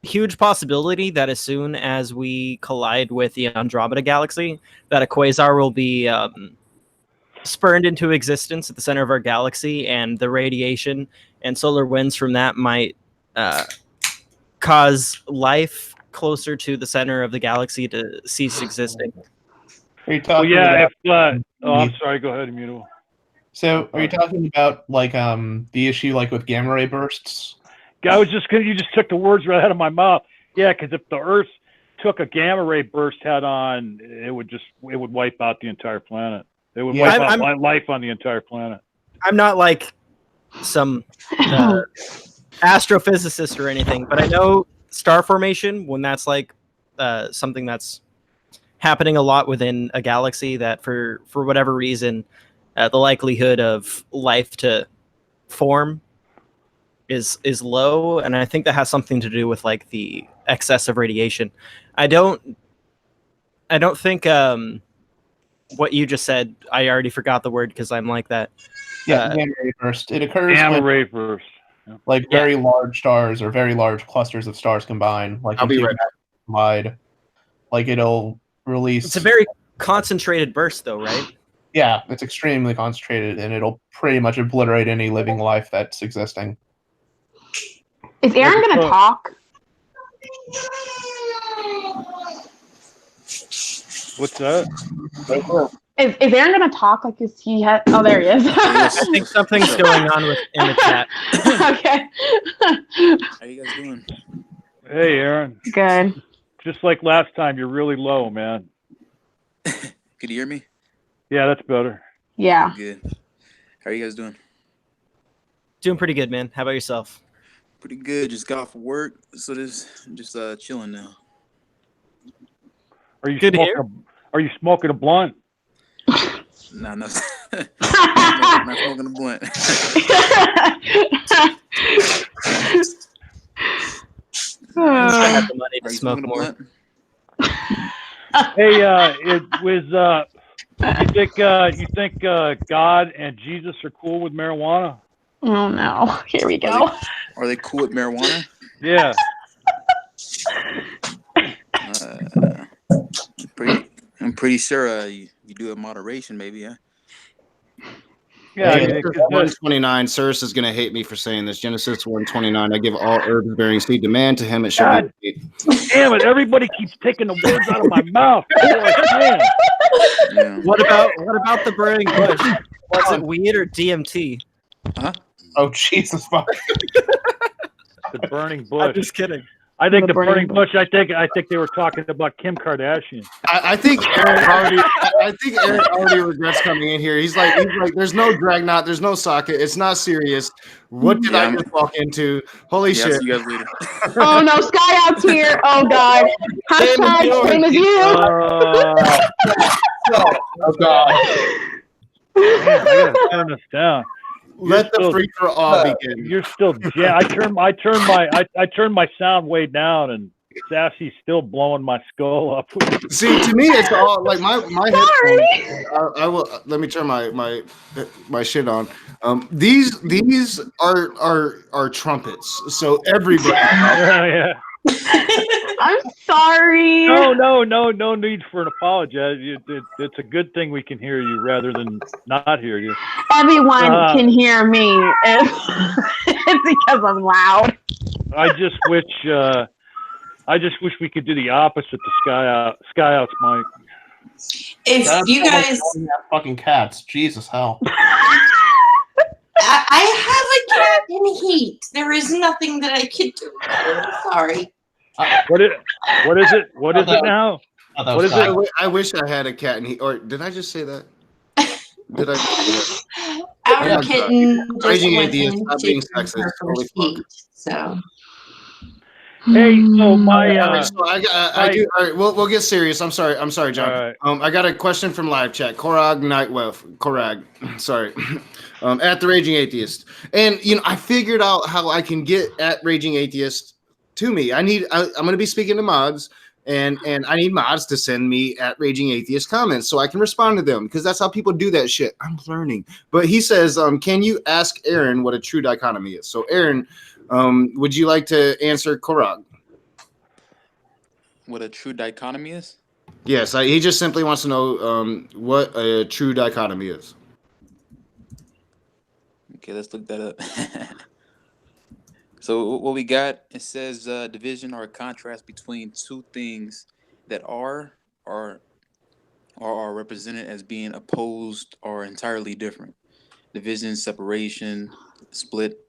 huge possibility that as soon as we collide with the Andromeda galaxy, that a quasar will be spurned into existence at the center of our galaxy, and the radiation and solar winds from that might cause life closer to the center of the galaxy to cease existing. Are you talking I'm sorry. Go ahead, Immutable. So, are you talking about like the issue like with gamma ray bursts? I was just you just took the words right out of my mouth. Yeah, because if the Earth took a gamma ray burst head on, it would wipe out the entire planet. It would wipe out life on the entire planet. I'm not like some astrophysicist or anything, but I know star formation, when that's like something that's happening a lot within a galaxy, that for whatever reason, the likelihood of life to form is low, and I think that has something to do with like the excess of radiation. I don't think what you just said, I already forgot the word because I'm like that. Yeah, gamma ray burst. It occurs Gamma when, ray burst. like very large stars or very large clusters of stars combine. Like I'll be right back. Collide. Like it'll release. It's a very concentrated burst, though, right? Yeah, it's extremely concentrated, and it'll pretty much obliterate any living life that's existing. Is Aaron going to talk? What's that? Is Aaron going to talk? Like, is he? Oh, there he is. I think something's going on in the chat. Okay. How you guys doing? Hey, Aaron. Good. Just like last time, you're really low, man. Could you hear me? Yeah, that's better. Yeah. Good. How are you guys doing? Doing pretty good, man. How about yourself? Pretty good. Just got off work, so just chilling now. Are you Good to smoking? hear. Are you smoking a blunt? Nah, no. Not smoking a blunt. I have the money Are to you smoke smoking a more. blunt? Hey, it was. You think God and Jesus are cool with marijuana? Oh no! Here we go. Are they cool with marijuana? Yeah. I'm pretty sure you do it in moderation, maybe, yeah. Yeah. Genesis 129. Cyrus is going to hate me for saying this. Genesis 129. I give all herbs bearing seed to man. To him it shall God be. damn it! Everybody keeps taking the words out of my mouth. Yeah. What about the burning bush? Was it weed or DMT? Huh? Oh Jesus fuck! The burning I'm bush. just kidding. I think the burning burning bush. I think they were talking about Kim Kardashian. I think Aaron already regrets coming in here. He's like, there's no drag knot, there's no socket. It's not serious. What did I just walk into? Holy Yeah, shit! see you guys later. Oh no! Sky Out's here. Oh god. Hashtag same as you. Oh god! Man, I gotta turn this down. Let the free for all begin. You're still. Yeah, I turned my sound way down, and Sassy's still blowing my skull up. See, to me, it's all like my headphones. I will let me turn my shit on. These are trumpets, so everybody. Yeah. I'm sorry. No need for an apology. It's a good thing we can hear you rather than not hear you. Everyone can hear me. It's because I'm loud. I just wish we could do the opposite to Sky Out's mic. If That's you guys, fucking cats, Jesus hell! I have a cat in heat. There is nothing that I can do. I'm sorry. What is it? What is it now? What is it? I wish I had a cat, or did I just say that? Did I? Outer Oh my Kitten just Raging went Atheist, stop being into sexist. her Holy first fuck. heat, so. Hey, so All my right, so I do. All right, we'll get serious. I'm sorry, John. All right. I got a question from live chat. Korag Korag, sorry. At the Raging Atheist, and I figured out how I can get at Raging Atheist to me. I'm going to be speaking to mods, and I need mods to send me at Raging Atheist comments so I can respond to them because that's how people do that shit. I'm learning. But he says, can you ask Aaron what a true dichotomy is? So Aaron. Would you like to answer Korag? What a true dichotomy is? Yes, he just simply wants to know what a true dichotomy is. Okay, let's look that up. So what we got, it says division or a contrast between two things that are represented as being opposed or entirely different. Division, separation, split.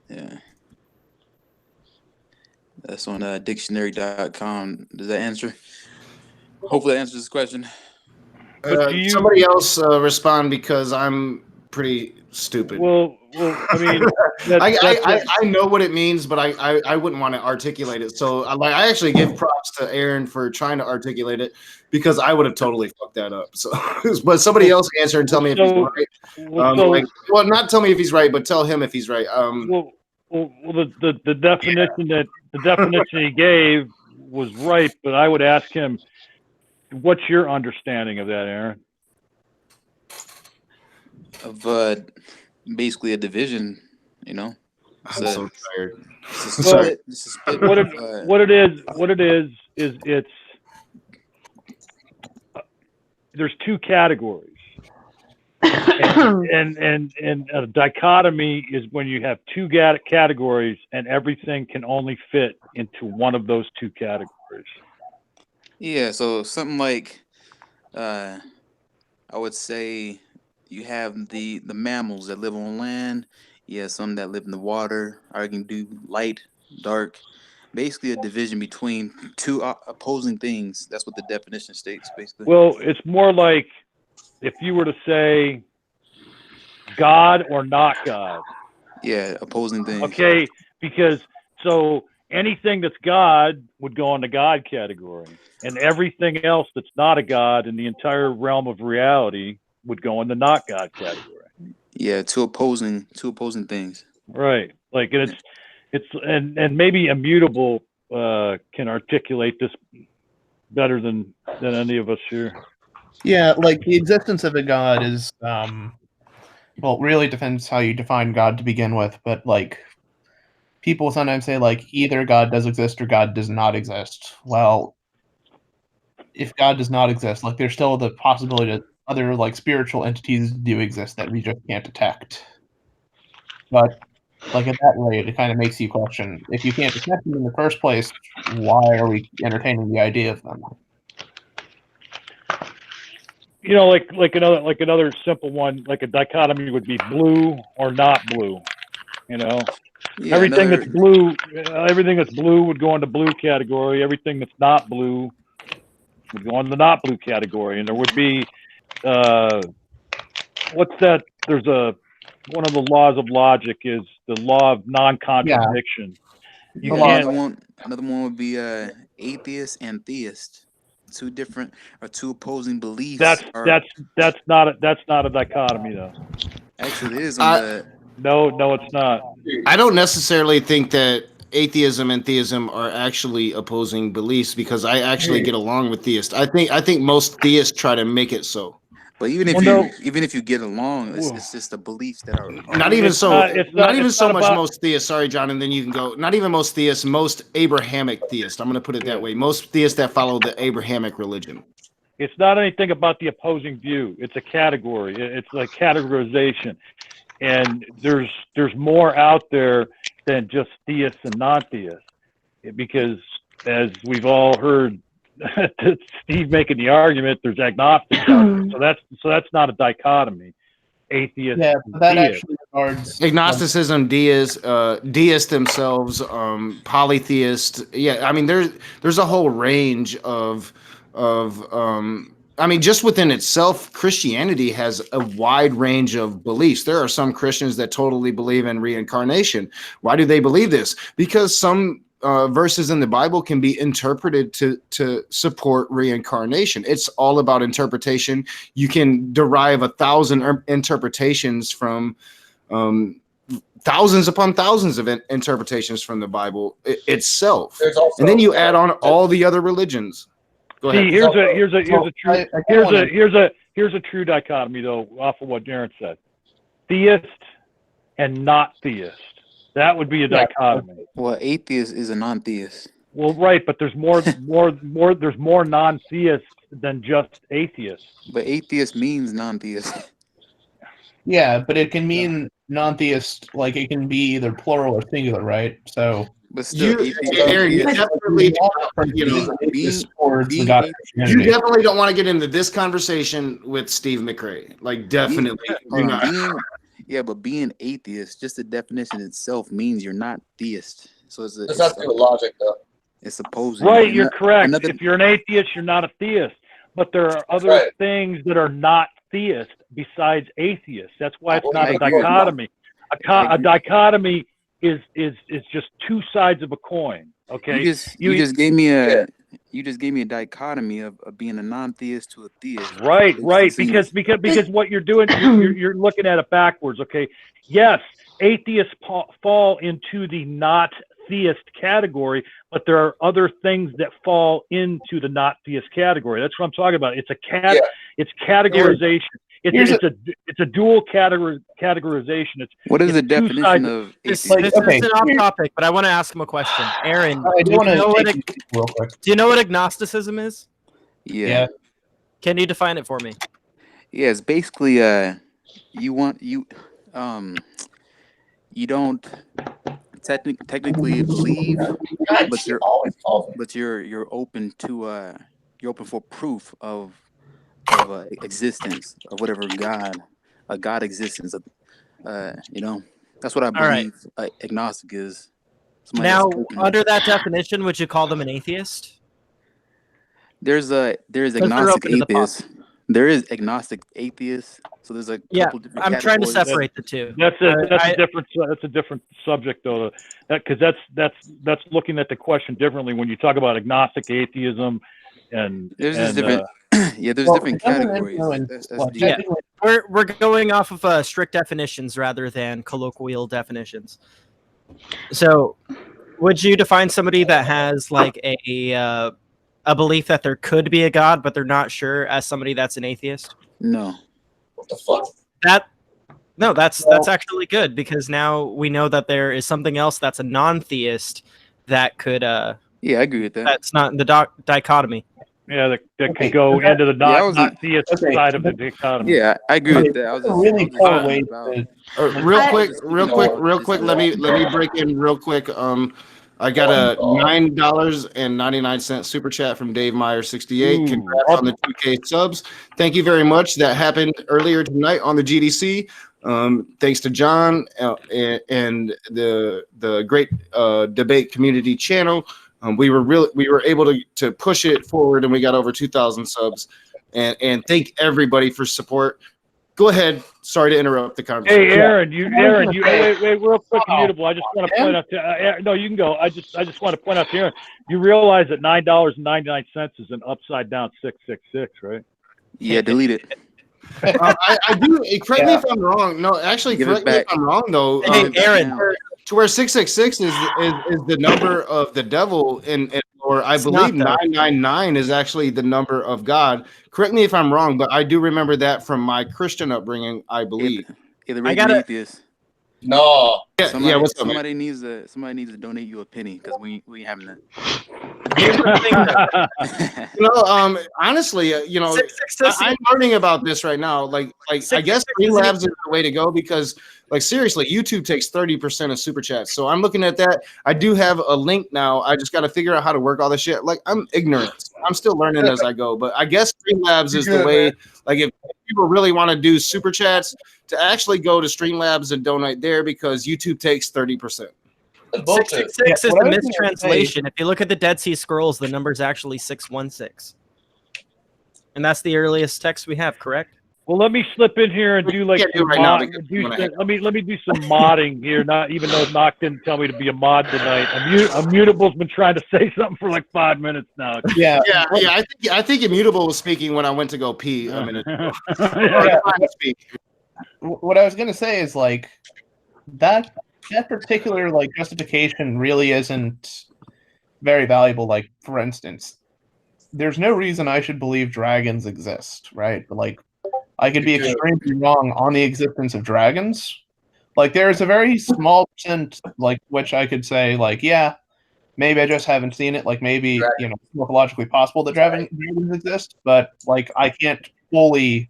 Yeah. That's on dictionary.com. Does that answer? Hopefully that answers this question. Somebody else respond because I'm pretty stupid. Well, I mean, I know what it means, but I wouldn't want to articulate it. So I actually give props to Aaron for trying to articulate it because I would have totally fucked that up. So, but somebody else answer and tell me if he's right. Well, not tell me if he's right, but tell him if he's right. The definition he gave was right, but I would ask him, what's your understanding of that, Aaron? Of basically a division, I'm so tired. What it is it's there's two categories. and a dichotomy is when you have two categories and everything can only fit into one of those two categories. Yeah, so something like I would say you have the mammals that live on land. Yeah, some that live in the water. I can do light, dark. Basically a division between two opposing things. That's what the definition states, basically. Well, it's more like if you were to say God or not God. Yeah, opposing things. Okay, because so anything that's God would go in the God category, and everything else that's not a God in the entire realm of reality would go in the not God category. Yeah, two opposing things. Right. Like and maybe Immutable can articulate this better than any of us here. Yeah, like the existence of a god is well, it really depends how you define God to begin with, but like people sometimes say like either God does exist or God does not exist. Well, if God does not exist, like there's still the possibility that other like spiritual entities do exist that we just can't detect. But like at that rate, it kind of makes you question if you can't detect them in the first place, why are we entertaining the idea of them? You know, like another simple one, like a dichotomy would be blue or not blue. You know, Yeah, everything that's blue would go into blue category. Everything that's not blue would go into the not blue category. And there would be, what's that? There's one of the laws of logic is the law of non-contradiction. Yeah. Another one would be atheist and theist. Two different or two opposing beliefs. That's not a dichotomy though. Actually, it is on the. No, it's not. I don't necessarily think that atheism and theism are actually opposing beliefs because I actually get along with theists. I think most theists try to make it so. But even if you get along, it's just the beliefs that are not even so. Not even so much about, most theists. Sorry, John, and then you can go. Not even most theists. Most Abrahamic theists. I'm going to put it that way. Most theists that follow the Abrahamic religion. It's not anything about the opposing view. It's a category. It's like categorization, and there's more out there than just theists and non-theists, because as we've all heard. Steve making the argument there's agnostics so that's not a dichotomy. Atheist, yeah, that actually regards agnosticism, deists themselves, polytheist. Yeah, I mean there's a whole range of I mean, just within itself, Christianity has a wide range of beliefs. There are some Christians that totally believe in reincarnation. Why do they believe this? Because some verses in the Bible can be interpreted to support reincarnation. It's all about interpretation. You can derive 1,000 interpretations from thousands upon thousands of interpretations from the Bible itself, and then you add on all the other religions. Go ahead. See, here's a true dichotomy though, off of what Darren said. Theist and not theist. That would be a dichotomy. Well, atheist is a non-theist. Well, right, but there's more non-theists than just atheists. But atheist means non-theist. Yeah, but it can mean non-theist, like it can be either plural or singular, right? So, but still, you definitely, you definitely don't want to get into this conversation with Steve McRae. Like, definitely, yeah, but being atheist, just the definition itself means you're not theist. So it's That's not good logic, though. It's supposed. Right, you're correct. If you're an atheist, you're not a theist. But there are other things that are not theist besides atheists. That's why it's not a dichotomy. A dichotomy is just two sides of a coin. Okay, you just gave me a dichotomy of being a non-theist to a theist. Right, because what you're doing, you're looking at it backwards. Okay, yes, atheists fall into the not theist category, but there are other things that fall into the not theist category. That's what I'm talking about. It's it's categorization. It's a dual categorization. What is the definition of atheist? This is an off topic, but I want to ask him a question. Aaron, do you know what agnosticism is? Yeah. Can you define it for me? Yeah, it's basically you don't technically believe, but you're open to you're open for proof of existence of whatever God existence of that's what I believe. Agnostic is. Now, under that definition, would you call them an atheist? There's agnostic atheist. There is agnostic atheist. So there's a couple different I'm trying to separate the two. That's a different subject though. Because that's looking at the question differently when you talk about agnostic atheism and there's different. Yeah, there's different categories. We're going off of strict definitions rather than colloquial definitions. So, would you define somebody that has like a belief that there could be a God, but they're not sure, as somebody that's an atheist? No. What the fuck? That's actually good, because now we know that there is something else that's a non-theist that could. Yeah, I agree with that. That's not in the dichotomy. Yeah, that could go into the not theist side of the dichotomy. Yeah, I agree with that. I was just really far away. Real quick. Let me break in real quick. I got a $9.99 super chat from Dave Meyer 68. Congrats on the 2K subs. Thank you very much. That happened earlier tonight on the GDC. Thanks to John and the great debate community channel. We were able to push it forward, and we got over 2,000 subs. And thank everybody for support. Go ahead. Sorry to interrupt the conversation. Hey, Aaron, wait, real quick, immutable. I just want to point out to no, you can go. I just want to point out to Aaron. You realize that $9.99 is an upside down 666, right? Yeah, delete it. I do. Correct me if I'm wrong. No, actually, correct me if I'm wrong though. Hey, Aaron. To where 666 is the number of the devil, or I believe 999 is actually the number of God. Correct me if I'm wrong, but I do remember that from my Christian upbringing. I believe. I got atheist. No. Yeah. What's up? Somebody needs to donate you a penny, because we ain't having that. Honestly, I'm learning about this right now. Like I guess Streamlabs is the way to go, because, like, seriously, YouTube takes 30% of super chats. So I'm looking at that. I do have a link now. I just got to figure out how to work all this shit. Like, I'm ignorant. I'm still learning as I go. But I guess Streamlabs is the way. Like, if people really want to do super chats, to actually go to Streamlabs and donate there, because YouTube takes 30%. 666 is the mistranslation. If you look at the Dead Sea Scrolls, the number is actually 616. And that's the earliest text we have, correct? Well, let me slip in here and do like can't do some it right now mod. because you wanna hang Let me do some modding here. Not even though Knock didn't tell me to be a mod tonight. Immutable's been trying to say something for like 5 minutes now. Yeah. I think Immutable was speaking when I went to go pee a minute ago. Yeah. What I was gonna say is like that particular like justification really isn't very valuable. Like, for instance, there's no reason I should believe dragons exist, right? But, like, I could be extremely wrong on the existence of dragons. Like, there's a very small percent, like, which I could say, like, yeah, maybe I just haven't seen it. Like, maybe, you know, it's morphologically possible that dragons exist, but, like, I can't fully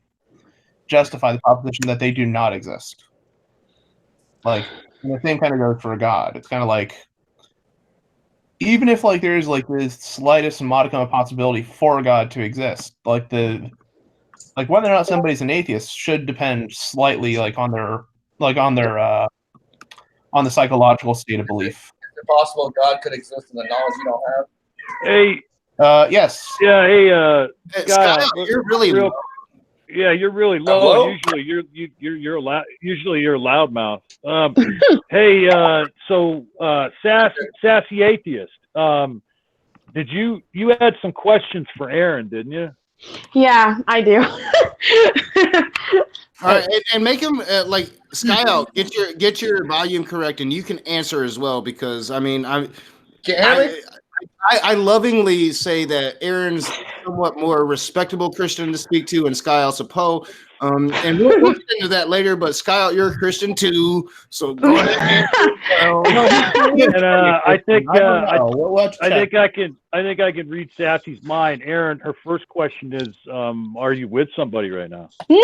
justify the proposition that they do not exist. Like, and the same kind of goes for a god. It's kind of like, even if like there's like this slightest modicum of possibility for a god to exist, like whether or not somebody's an atheist should depend slightly like on their on the psychological state of belief. Is it possible God could exist in the knowledge you don't have? Hey. Yes. Yeah. Hey. Scott, you're really low. Yeah, you're really low. Usually you're a loud. Usually you're a loudmouth. Hey, so sassy atheist. Did you had some questions for Aaron, didn't you? Yeah, I do. All right, and make him like Sky Out. Get your volume correct, and you can answer as well because I mean I lovingly say that Aaron's somewhat more respectable Christian to speak to, and Sky Out's a Poe. And we'll get into that later. But Sky Out, you're a Christian too, so go ahead. And I think I can read Sassy's mind. Aaron, her first question is, are you with somebody right now? No,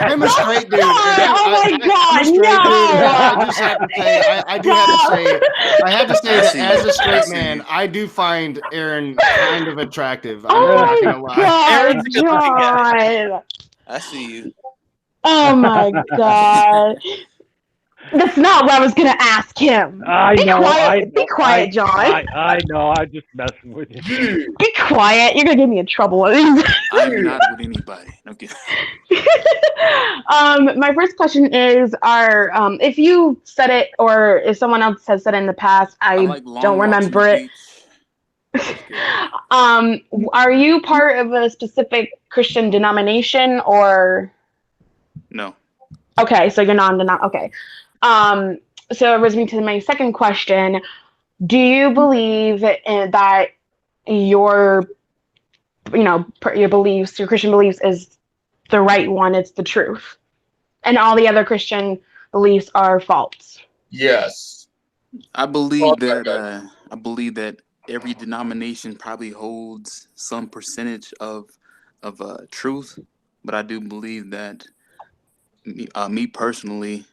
I'm a straight dude. Oh my God, I just have to say, I have to say that as a straight man, I do find Aaron kind of attractive. I'm not gonna lie. Aaron's a good looking guy. I see you. Oh my God. That's not what I was gonna ask him. Be quiet, John. I know. I'm just messing with you. Be quiet. You're gonna get me in trouble. I'm not with anybody. Okay. My first question is: if you said it, or if someone else has said it in the past, I like don't remember it. Are you part of a specific Christian denomination, or? No. Okay, so you're non-denominational. Okay. So it brings me to my second question. Do you believe that your beliefs, your Christian beliefs is the right one, it's the truth, and all the other Christian beliefs are false? Yes. I believe that every denomination probably holds some percentage of truth, but I do believe that me personally,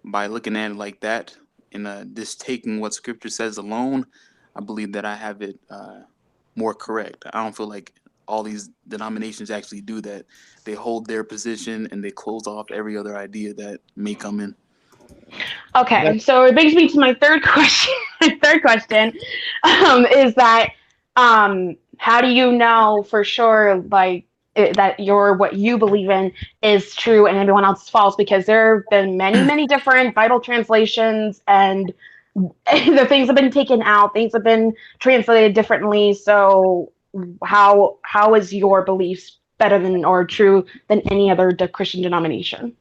by looking at it like that and just taking what Scripture says alone, I believe that I have it more correct. I don't feel like all these denominations actually do that. They hold their position and they close off every other idea that may come in. Okay, so it brings me to my third question. My third question is that how do you know for sure, like, that what you believe in is true and everyone else is false? Because there have been many different Bible translations, and the things have been taken out, things have been translated differently. So how is your beliefs better than or true than any other Christian denomination?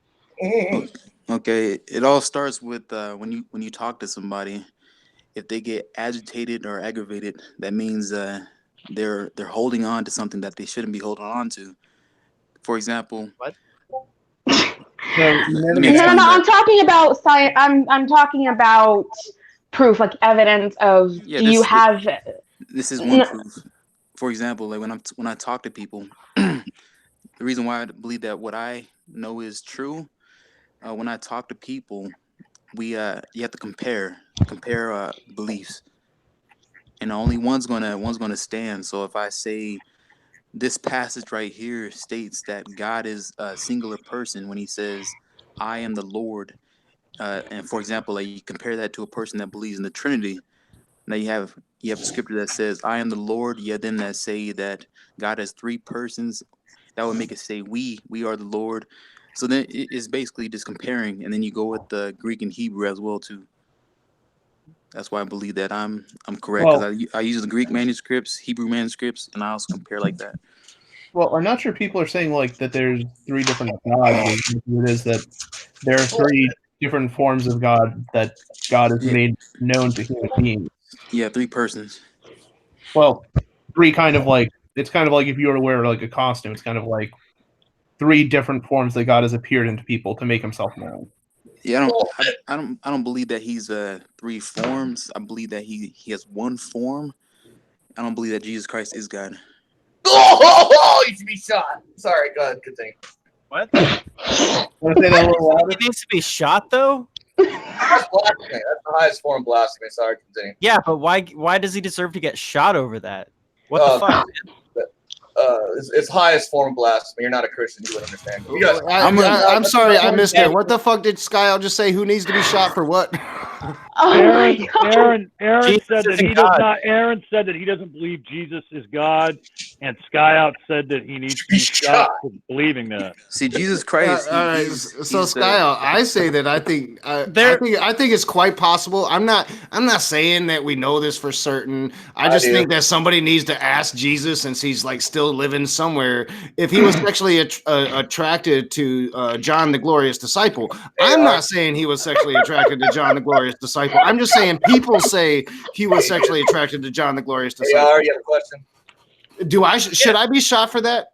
Okay, it all starts with when you talk to somebody. If they get agitated or aggravated, that means they're holding on to something that they shouldn't be holding on to. For example, what? No. I'm talking about science. I'm talking about proof, like evidence of. You have? This is one proof. For example, like when I talk to people, the reason why I believe that what I know is true. When I talk to people, you have to compare beliefs, and only one's gonna stand. So if I say this passage right here states that God is a singular person when He says, "I am the Lord," and for example, like you compare that to a person that believes in the Trinity, Now you have a scripture that says, "I am the Lord." You have them that say that God has three persons. That would make it say, "We are the Lord." So then it's basically just comparing, and then you go with the Greek and Hebrew as well too. That's why I believe that I'm correct, because I use the Greek manuscripts, Hebrew manuscripts, and I also compare like that. Well, I'm not sure people are saying like that there's three different gods. It is that there are three different forms of God that God has made known to human beings. Yeah, three persons. Well, three kind of like, it's kind of like if you were to wear like a costume, it's kind of like three different forms that God has appeared into people to make himself known. Yeah, I don't believe that he's three forms. I believe that he has one form. I don't believe that Jesus Christ is God. Oh, you should be shot. Sorry, go ahead, continue. What? Want to say that a little louder? He needs to be shot, though. That's blasphemy. That's the highest form of blasphemy. Sorry, continue. Yeah, but why does he deserve to get shot over that? What the fuck? It's highest form of blasphemy. You're not a Christian. You would understand. I'm sorry, I missed it. What the fuck did Skyle just say? Who needs to be shot for what? Aaron Jesus said that isn't he God. does not. Aaron said that he doesn't believe Jesus is God, and Sky Out said that he needs to be shot for believing that. See, Jesus Christ. All right, so Skyle, I say that I think it's quite possible. I'm not saying that we know this for certain. I just think that somebody needs to ask Jesus, since he's like still living somewhere, if he was sexually attracted to John the Glorious Disciple. I'm not saying he was sexually attracted to John the Glorious Disciple. I'm just saying people say he was sexually attracted to John the Glorious Disciple. AR, you have a question? Should I be shot for that?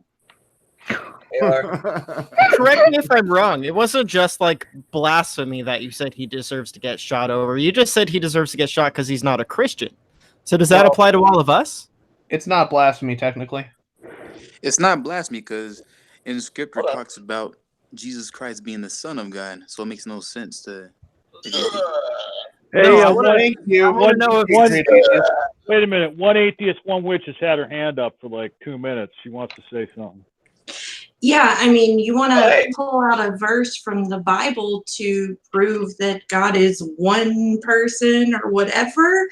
AR. Correct me if I'm wrong. It wasn't just like blasphemy that you said he deserves to get shot over. You just said he deserves to get shot because he's not a Christian. So does that apply to all of us? It's not blasphemy, technically. It's not blasphemy because in Scripture it talks about Jesus Christ being the Son of God, so it makes no sense to. Hey, thank you. Wait a minute. One atheist, one witch has had her hand up for like 2 minutes. She wants to say something. Yeah, I mean, you want to pull out a verse from the Bible to prove that God is one person or whatever.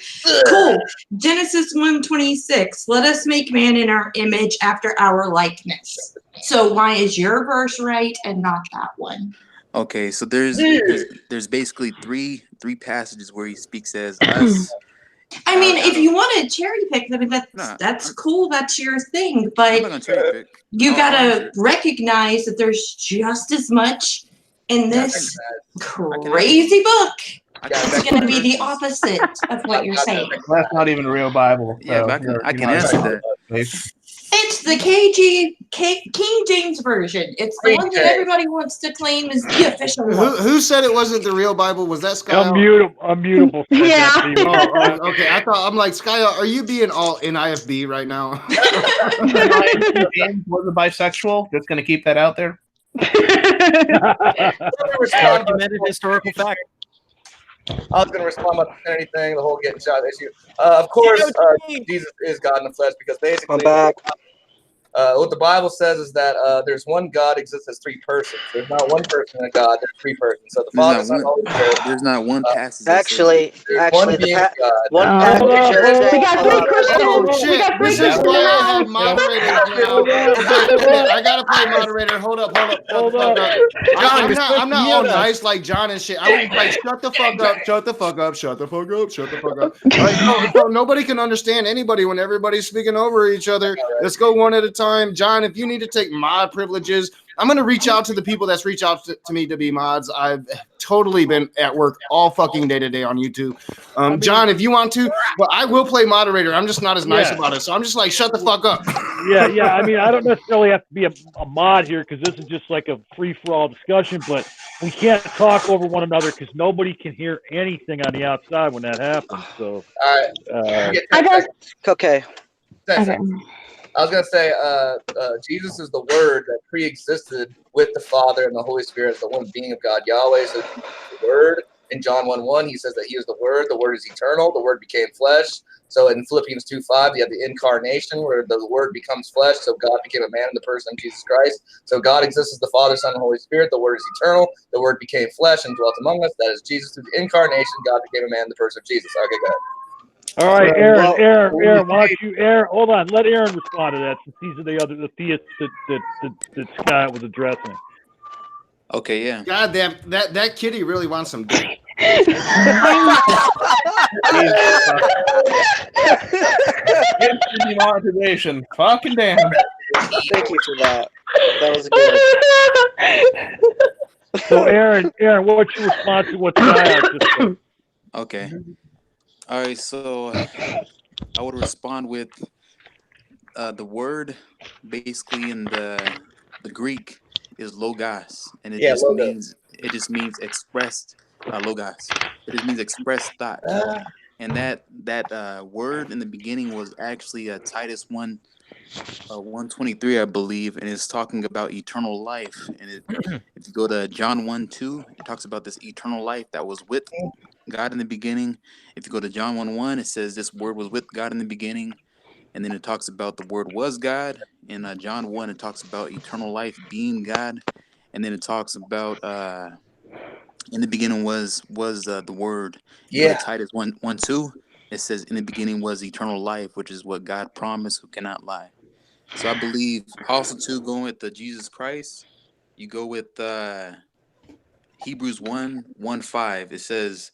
Cool. Genesis 1:26. Let us make man in our image after our likeness. So why is your verse right and not that one? Okay, so there's basically three passages where he speaks as us. I mean, if you want to cherry pick them, that's cool. That's your thing. But you gotta recognize that there's just as much in this crazy book. It's going to be the opposite of what you're saying. That's not even a real Bible. So Yeah, but I can answer that. It's the King James version. It's the one that everybody wants to claim is the official one. Who said it wasn't the real Bible? Was that Sky? Unmutable. Yeah. Oh, okay. I'm like, Sky, are you being all NIFB right now? James was bisexual. Just going to keep that out there. Documented historical fact. I was going to respond about the Trinity thing, the whole getting shot issue. Of course, Jesus is God in the flesh because basically, I'm back. What the Bible says is that there's one God exists as three persons. There's not one person in God. There's three persons. So the Father, Son, Holy Spirit. There's not one passage. Actually, one being God. one passage says We got three Christians. Oh We shit! got three This is Christians in why the I have house. moderators now. I gotta play moderator. Hold up. I'm not all nice like John and shit. I won't like shut the fuck up. Like, so nobody can understand anybody when everybody's speaking over each other. Let's go one at a time. John, if you need to take mod privileges, I'm going to reach out to the people that's reached out to me to be mods. I've totally been at work all fucking day today on YouTube. John, if you want to, but I will play moderator. I'm just not as nice about it. So I'm just like, shut the fuck up. Yeah. I mean, I don't necessarily have to be a mod here because this is just like a free-for-all discussion, but we can't talk over one another because nobody can hear anything on the outside when that happens. So, okay. I was going to say, Jesus is the Word that pre-existed with the Father and the Holy Spirit as the one being of God. Yahweh says the Word. In John 1:1, he says that he is the Word. The Word is eternal. The Word became flesh. So in Philippians 2:5, you have the incarnation where the Word becomes flesh. So God became a man in the person of Jesus Christ. So God exists as the Father, Son, and Holy Spirit. The Word is eternal. The Word became flesh and dwelt among us. That is Jesus. Through the incarnation, God became a man in the person of Jesus. Okay, go ahead. All right, Well, Aaron, why don't you, hold on, let Aaron respond to that since these are the theists that Scott was addressing. Okay, yeah. God damn, that kitty really wants some dick. Demonetization. Fucking damn. Thank you for that. That was good. So Aaron, what's your response to what Scott just said? Okay. All right. So I would respond with the word basically in the Greek is logos, and it just means expressed logos. It just means expressed thought. And that word in the beginning was actually Titus 1:23, I believe, and it's talking about eternal life. And if you go to John 1:2, it talks about this eternal life that was with God in the beginning. If you go to John 1:1, it says this word was with God in the beginning. And then it talks about the word was God. In John 1, it talks about eternal life being God. And then it talks about in the beginning was the word. You go to Titus 1:2, it says in the beginning was eternal life, which is what God promised, who cannot lie. So I believe also too, going with the Jesus Christ, you go with Hebrews 1:5. It says,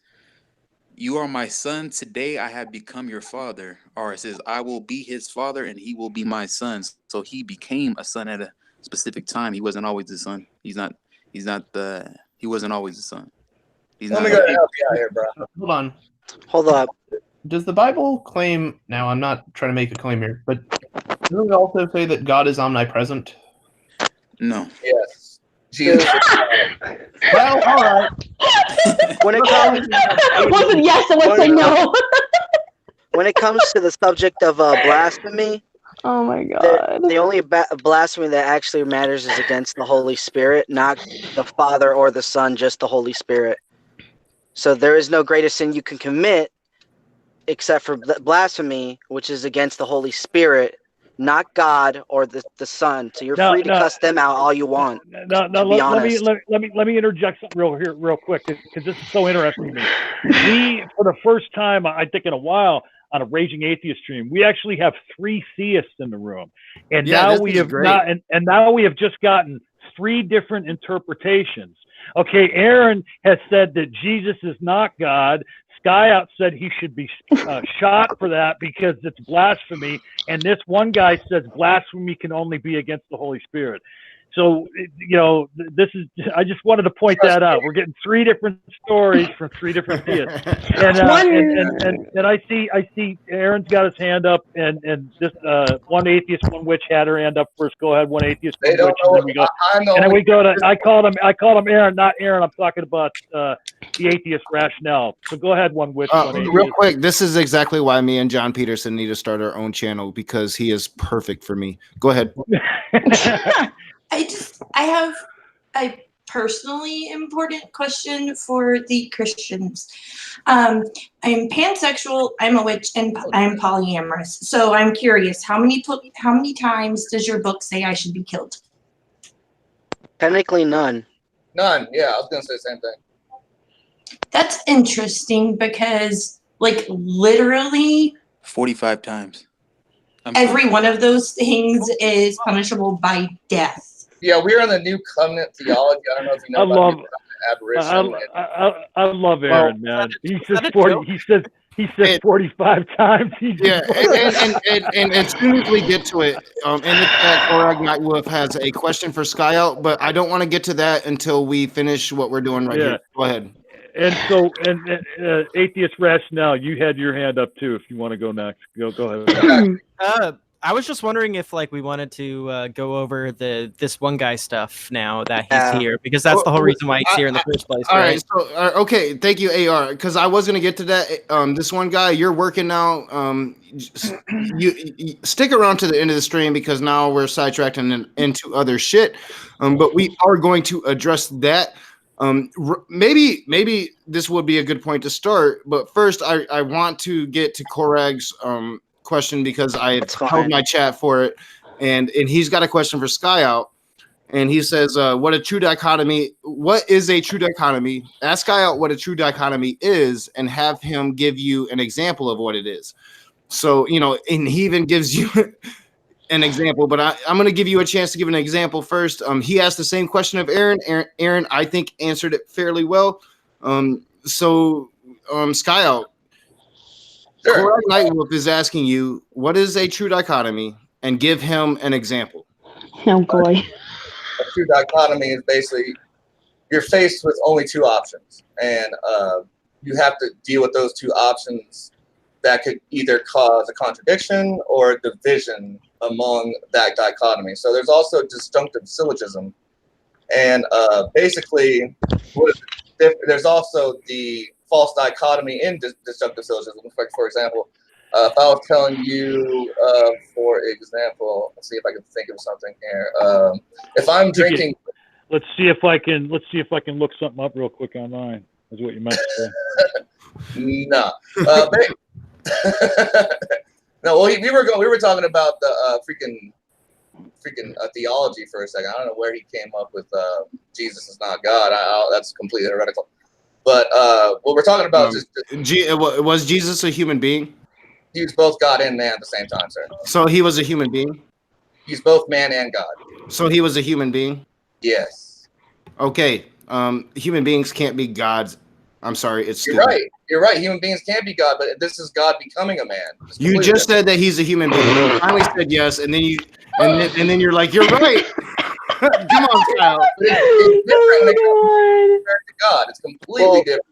"You are my son, today I have become your father." Or it says, "I will be his father and he will be my son." So he became a son at a specific time. He wasn't always the son. He wasn't always the son. Let me go help you out here, bro. Hold on. Hold up. Does the Bible claim? Now, I'm not trying to make a claim here, but doesn't it also say that God is omnipresent? No. Yes. Jesus. Well, all right. When it comes, It wasn't yes, I would say no. when it comes to the subject of blasphemy, Oh my god. the only blasphemy that actually matters is against the Holy Spirit, not the Father or the Son, just the Holy Spirit. So there is no greater sin you can commit except for blasphemy, which is against the Holy Spirit, not God or the Son. So you're free to cuss them out all you want. No, let me interject something real quick because this is so interesting to me. We, for the first time, I think in a while, on a Raging Atheist stream, we actually have 3 theists in the room, and now we have now we have just gotten 3 different interpretations. Okay, Aaron has said that Jesus is not God. Skyout said he should be shot for that because it's blasphemy. And this one guy says blasphemy can only be against the Holy Spirit. So, I just wanted to point that out. We're getting 3 different stories from 3 different theists. And I see Aaron's got his hand up, and this one atheist, one witch had her hand up first. Go ahead, one atheist, one witch, and then we go. And then we go to. I called him Aaron, not Aaron. I'm talking about the atheist rationale. So go ahead, one witch, one atheist. Real quick, this is exactly why me and John Peterson need to start our own channel, because he is perfect for me. Go ahead. I have a personally important question for the Christians. I'm pansexual, I'm a witch, and I'm polyamorous. So I'm curious, how many times does your book say I should be killed? Technically none. None. Yeah, I was gonna say the same thing. That's interesting because, like, literally 45 times. Every one of those things is punishable by death. Yeah, we're in the New Covenant theology. I don't know if you know about New Covenant aberration. I love Aaron, man. He says 40. He says 45 times. Yeah, and as soon as we get to it, in the chat, Korag Wolf has a question for Skyout, but I don't want to get to that until we finish what we're doing here. Go ahead. And so, atheist rationale, you had your hand up too. If you want to go next, go ahead. I was just wondering if we wanted to go over this one guy stuff now that he's here, because that's the whole reason why he's here in the first place. All right. So okay, thank you, AR, because I was gonna get to that. This one guy, you're working now. You stick around to the end of the stream, because now we're sidetracked into other shit. But we are going to address that. Maybe this would be a good point to start. But first, I want to get to Korag's question, because I held my chat for it, and he's got a question for Skyout, and he says, what is a true dichotomy? Ask Guy out what a true dichotomy is and have him give you an example of what it is. So, and he even gives you an example, but I'm going to give you a chance to give an example first. He asked the same question of Aaron. Aaron, I think, answered it fairly well. Sky Out. Sure. Nightwolf is asking you, what is a true dichotomy? And give him an example. Oh, boy. A true dichotomy is basically you're faced with only two options, and you have to deal with those two options that could either cause a contradiction or a division among that dichotomy. So there's also disjunctive syllogism, and basically there's also the false dichotomy in disjunctive syllogism. For example, if I was telling you, for example, let's see if I can think of something here. If I'm drinking, let's see if I can look something up real quick online. Is what you meant to say? No. No. Well, we were talking about the freaking theology for a second. I don't know where he came up with Jesus is not God. That's completely heretical. But what we're talking about is was Jesus a human being? He was both God and man at the same time, sir. So he was a human being? He's both man and God. So he was a human being? Yes. Okay. Human beings can't be gods. I'm sorry, it's stupid. You're right. You're right. Human beings can't be God, but this is God becoming a man. You just said that he's a human being. You finally said yes, and then you're like, you're right. Come on, Kyle. It's different when it comes to God. It's completely different.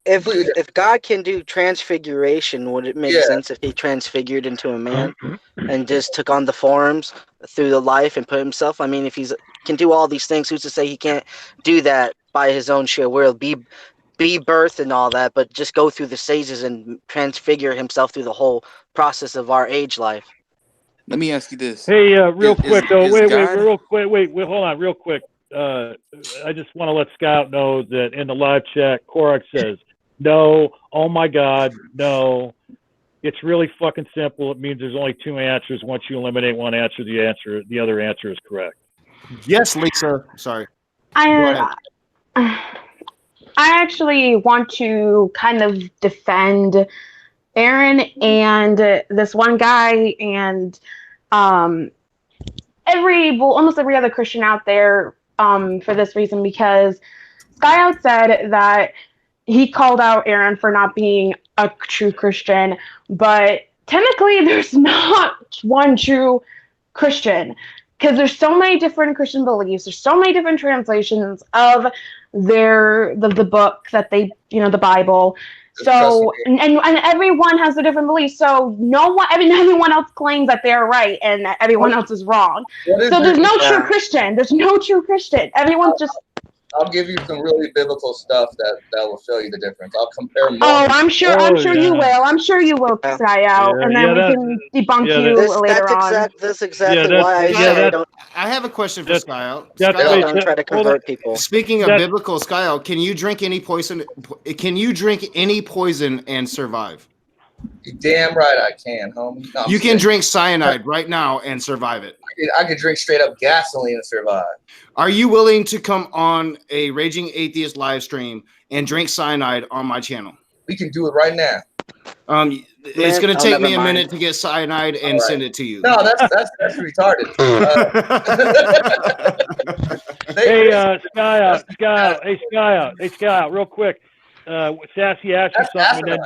If God can do transfiguration, would it make sense if he transfigured into a man and just took on the forms through the life and put himself? I mean, if he can do all these things, who's to say he can't do that by his own sheer will, be birth and all that, but just go through the stages and transfigure himself through the whole process of our age life? Let me ask you this. Hey, real quick, hold on, real quick. I just want to let Scout know that in the live chat, Korak says, no, oh my God, no. It's really fucking simple. It means there's only two answers. Once you eliminate one answer, the other answer is correct. Yes, Lisa. Sorry. I actually want to kind of defend Aaron and this one guy and almost every other Christian out there for this reason, because Sky said that he called out Aaron for not being a true Christian, but technically there's not one true Christian, because there's so many different Christian beliefs. There's so many different translations of the book that they, the Bible. So and everyone has a different belief. So everyone else claims that they're right and that everyone else is wrong. So there's no true Christian. There's no true Christian. Everyone's just. I'll give you some really biblical stuff that will show you the difference. I'll compare more. Oh, I'm sure you will. I'm sure you will, Sky Out, and then we can debunk you later on. That's exactly why I don't. I have a question for Sky Out. Don't try to convert people. Speaking of biblical, Sky Out, can you drink any poison? Can you drink any poison and survive? You're damn right I can, homie. No, you can drink cyanide right now and survive it. I could drink straight up gasoline and survive. Are you willing to come on a Raging Atheist live stream and drink cyanide on my channel? We can do it right now. It's going to take me a minute to get cyanide and send it to you. No, that's retarded. Hey, Sky Out, real quick. Sassy asked you something,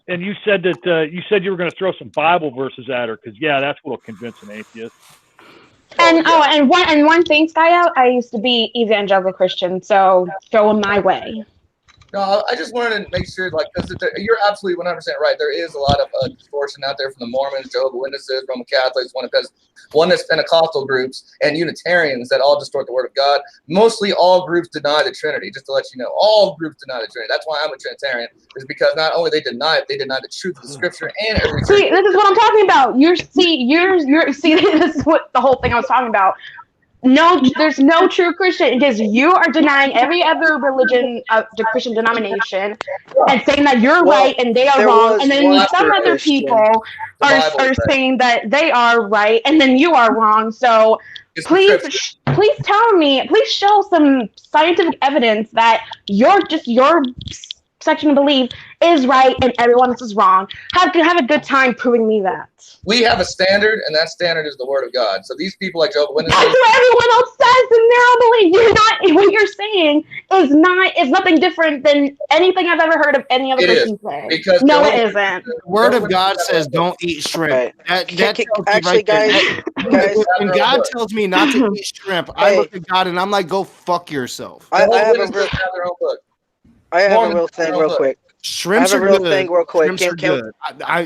and you said that you were going to throw some Bible verses at her, because that's what'll convince an atheist. And one thing, Sky Out, I used to be evangelical Christian, so throw them my way. No, I just wanted to make sure, because you're absolutely 100% right. There is a lot of distortion out there from the Mormons, Jehovah's Witnesses, Roman Catholics, Oneness Pentecostal groups, and Unitarians that all distort the Word of God. Mostly all groups deny the Trinity, just to let you know. All groups deny the Trinity. That's why I'm a Trinitarian, is because not only they deny it, they deny the truth of the Scripture and everything. See, this is what I'm talking about. This is what the whole thing I was talking about. No, there's no true Christian, because you are denying every other religion, the Christian denomination, and saying that you're right and they are wrong. And then some other people are saying that they are right and then you are wrong. So It's please, encrypted. please tell me, please show some scientific evidence that your section of belief is right and everyone else is wrong. Have a good time proving me that. We have a standard, and that standard is the word of God. So these people like Jehovah's Witnesses. That's what everyone else says in their own belief. You're not, what you're saying is nothing different than anything I've ever heard of any other person say. Because no, it isn't. The word of God says don't eat shrimp. That tells you actually, right there. guys, When God tells me not to eat shrimp, I look at God and I'm like, go fuck yourself. I have a Witnesses have their own book. I have a Mormons real have their thing own real book. quick. Shrimps I have are a real good. thing real quick. Shrimps are good.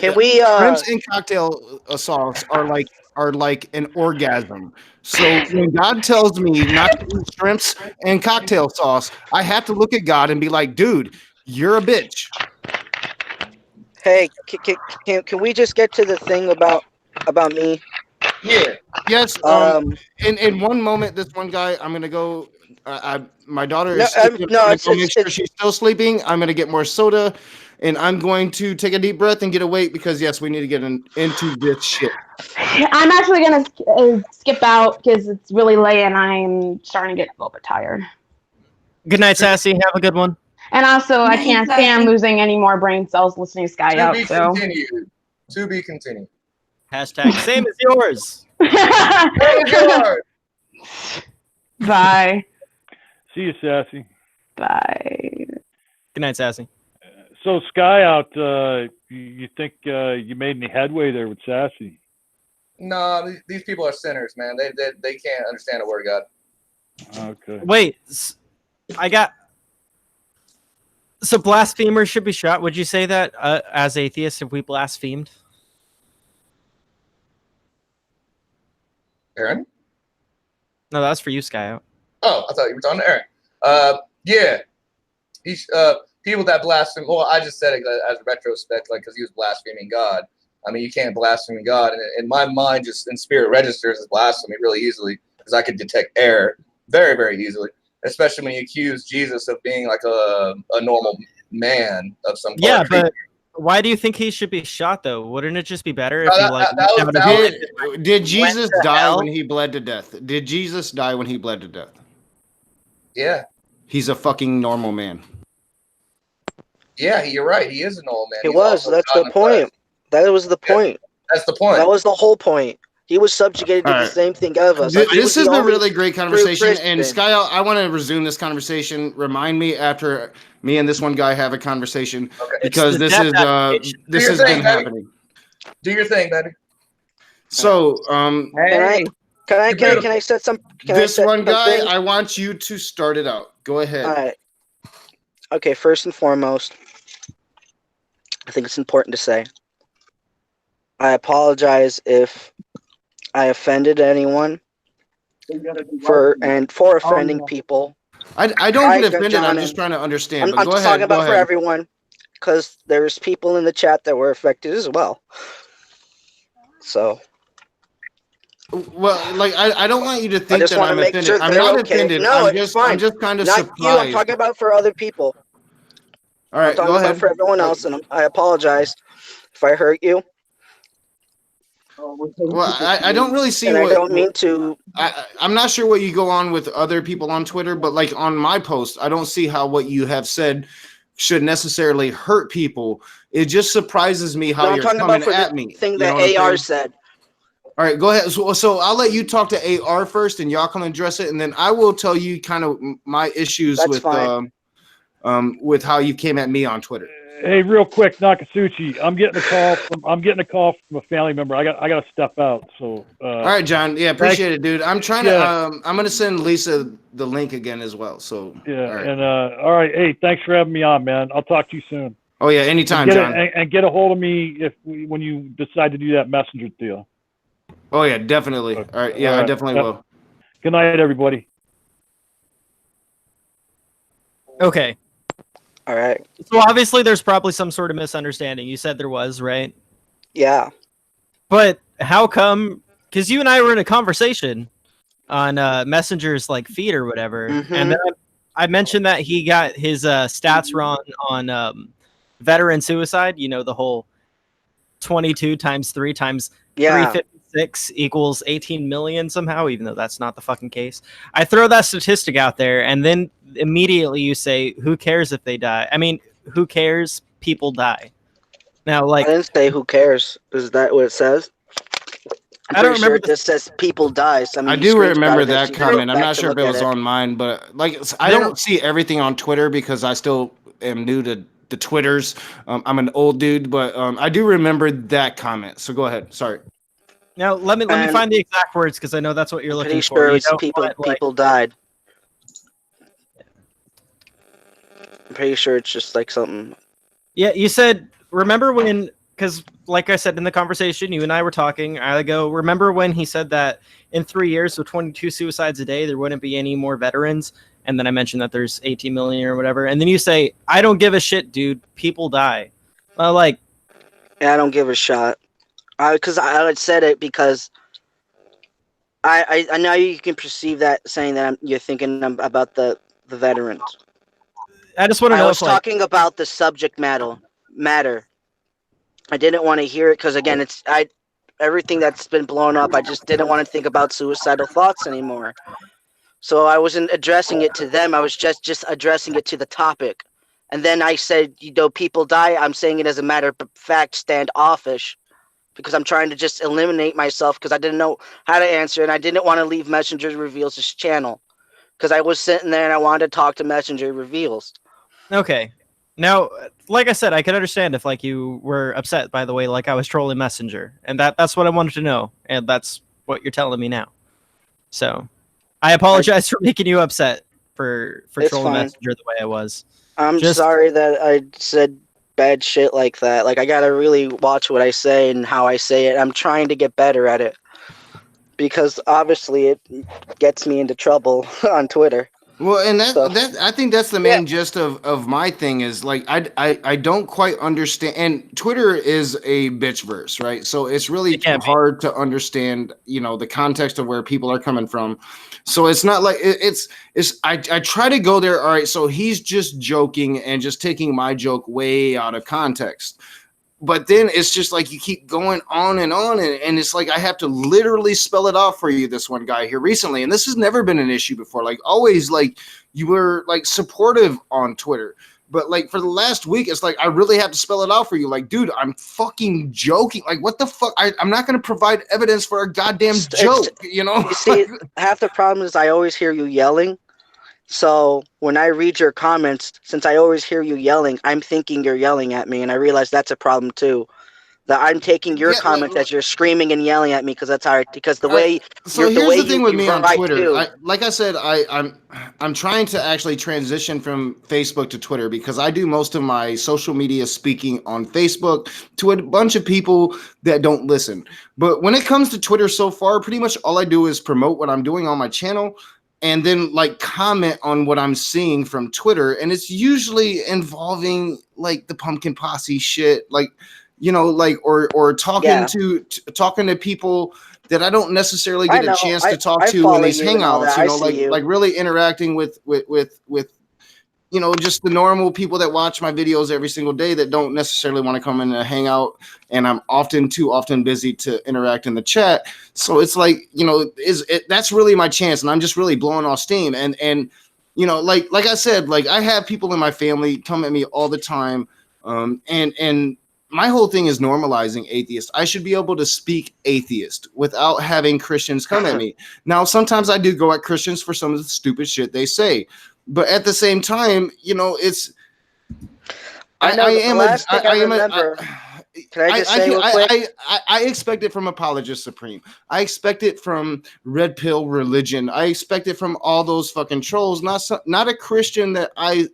Can we shrimps and cocktail sauce are like an orgasm. So when God tells me not to eat shrimps and cocktail sauce, I have to look at God and be like, dude, you're a bitch. Hey, can we just get to the thing about me? Yeah. Yes. In one moment, this one guy, I'm gonna go. My daughter is sleeping. I'm gonna make sure she's still sleeping. I'm gonna get more soda, and I'm going to take a deep breath and get awake because yes, we need to get into this shit. I'm actually gonna skip out because it's really late and I'm starting to get a little bit tired. Good night, Sassy. Have a good one. And also, I can't stand losing any more brain cells listening to Sky out. So. To be continued. Hashtag same as yours. Bye. See you, Sassy. Bye. Good night, Sassy. So Sky out, you think you made any headway there with Sassy? No, these people are sinners, man. They can't understand the word of God. Okay. Wait, so blasphemers should be shot. Would you say that as atheists if we blasphemed? Aaron? No, that's for you, Sky out. Oh, I thought you were talking to Aaron. Yeah. He's people that blaspheme. Well, I just said it as a retrospect, like because he was blaspheming God. I mean, you can't blaspheme God, and in my mind, just in spirit registers as blasphemy really easily because I could detect error very, very easily. Especially when you accuse Jesus of being like a normal man of some. Yeah, but why do you think he should be shot though? Wouldn't it just be better if he did Jesus die when he bled to death? Did Jesus die when he bled to death? Yeah. He's a fucking normal man. Yeah, you're right. He is a normal man. He was. That's the point. That was the point. That's the point. That was the whole point. He was subjugated to the same thing of us. This is a really great conversation. And Sky, I want to resume this conversation. Remind me after me and this one guy have a conversation because this has been happening. Do your thing, baby. So, Can I set some? This one guy, I want you to start it out. Go ahead. All right. Okay. First and foremost, I think it's important to say I apologize if I offended anyone for offending people. I don't get offended. I'm just trying to understand. I'm just talking about for everyone because there's people in the chat that were affected as well. So. Well, like I don't want you to think that I'm offended. Sure I'm not okay. offended. No, I'm just kind of not surprised. you. I'm talking about for other people. All right, I'm talking about for everyone else, and I apologize if I hurt you. Well, I don't really see. And I don't mean to. I'm not sure what you go on with other people on Twitter, but like on my post, I don't see how what you have said should necessarily hurt people. It just surprises me how you're coming at me. Thing that AR said. All right, go ahead. So I'll let you talk to AR first, and y'all can address it, and then I will tell you kind of my issues with how you came at me on Twitter. Hey, real quick, Nakasuchi, I'm getting a call from a family member. I got to step out. So. All right, John. Yeah, appreciate it, dude. I'm trying to. I'm gonna send Lisa the link again as well. So. Yeah. All right. And all right. Hey, thanks for having me on, man. I'll talk to you soon. Oh yeah, anytime, John. And get a hold of me when you decide to do that messenger deal. Oh yeah, definitely. All right, yeah, I definitely will. Good night, everybody. Okay. All right. So obviously there's probably some sort of misunderstanding. You said there was, right? Yeah. But how come? Because you and I were in a conversation on Messenger's like feed or whatever, and then I mentioned that he got his stats wrong on veteran suicide. You know, the whole 22 times 3 times 356 6 equals 18 million somehow, even though that's not the fucking case. I throw that statistic out there, and then immediately you say, who cares if they die? I mean, who cares? People die. Now, like, I didn't say who cares. Is that what it says? I don't remember It just says people die. So, I do remember that comment. I'm not sure if it was on mine, but like I don't see everything on Twitter because I still am new to the Twitters. I'm an old dude, but I do remember that comment. So go ahead. Sorry. Now let me find the exact words because I know that's what you're looking Pretty for. sure You it's don't people. want, like- People died. I'm pretty sure it's just like something. Yeah, you said, remember when, because like I said in the conversation, you and I were talking, I go, remember when he said that in 3 years with 22 suicides a day, there wouldn't be any more veterans? And then I mentioned that there's 18 million or whatever. And then you say, I don't give a shit, dude. People die. Well, like, Yeah, I don't give a shot. Because I had said it because I know you can perceive that saying that you're thinking about the veterans. I just want to know I was if, like, talking about the subject matter. I didn't want to hear it because again, everything that's been blown up. I just didn't want to think about suicidal thoughts anymore. So I wasn't addressing it to them. I was just addressing it to the topic. And then I said, people die. I'm saying it as a matter of fact, standoffish, because I'm trying to just eliminate myself because I didn't know how to answer, and I didn't want to leave Messenger Reveals' channel because I was sitting there and I wanted to talk to Messenger Reveals. okay. Now, like I said, I could understand if like you were upset by the way like I was trolling Messenger, and that's what I wanted to know, and that's what you're telling me now. So, I apologize for making you upset for It's trolling fine. Messenger the way I was. I'm Just- sorry that I said bad shit like that. Like, I gotta really watch what I say and how I say it. I'm trying to get better at it because obviously it gets me into trouble on Twitter. Well, and So- that I think that's the main gist of my thing is like I don't quite understand, and Twitter is a bitchverse, right? So it's really hard to understand, the context of where people are coming from. So it's not like it's I try to go there. All right, so he's just joking and just taking my joke way out of context. But then it's just like you keep going on, and it's like I have to literally spell it out for you, this one guy here recently. And this has never been an issue before. Like always, like you were like supportive on Twitter. But like for the last week, it's like I really have to spell it out for you. Like, dude, I'm fucking joking. Like, what the fuck? I'm not going to provide evidence for a goddamn joke, You see, half the problem is I always hear you yelling. So when I read your comments, since I always hear you yelling, I'm thinking you're yelling at me, and I realize that's a problem too. That I'm taking your comments as you're screaming and yelling at me because that's hard. Because the way So here's the thing with me on write Twitter. too. Like I said, I'm trying to actually transition from Facebook to Twitter because I do most of my social media speaking on Facebook to a bunch of people that don't listen. But when it comes to Twitter so far, pretty much all I do is promote what I'm doing on my channel and then like comment on what I'm seeing from Twitter. And it's usually involving like the pumpkin posse shit, like, like or talking talking to people that I don't necessarily get a chance to talk to in these hangouts, like really interacting with just the normal people that watch my videos every single day that don't necessarily want to come in and hang out. And I'm too often busy to interact in the chat. So it's like, that's really my chance. And I'm just really blowing off steam. And like I said, like I have people in my family come at me all the time. And my whole thing is normalizing atheist. I should be able to speak atheist without having Christians come at me. Now, sometimes I do go at Christians for some of the stupid shit they say. But at the same time, it's. I expect it from Apologist Supreme. I expect it from Red Pill Religion. I expect it from all those fucking trolls. Not a Christian that I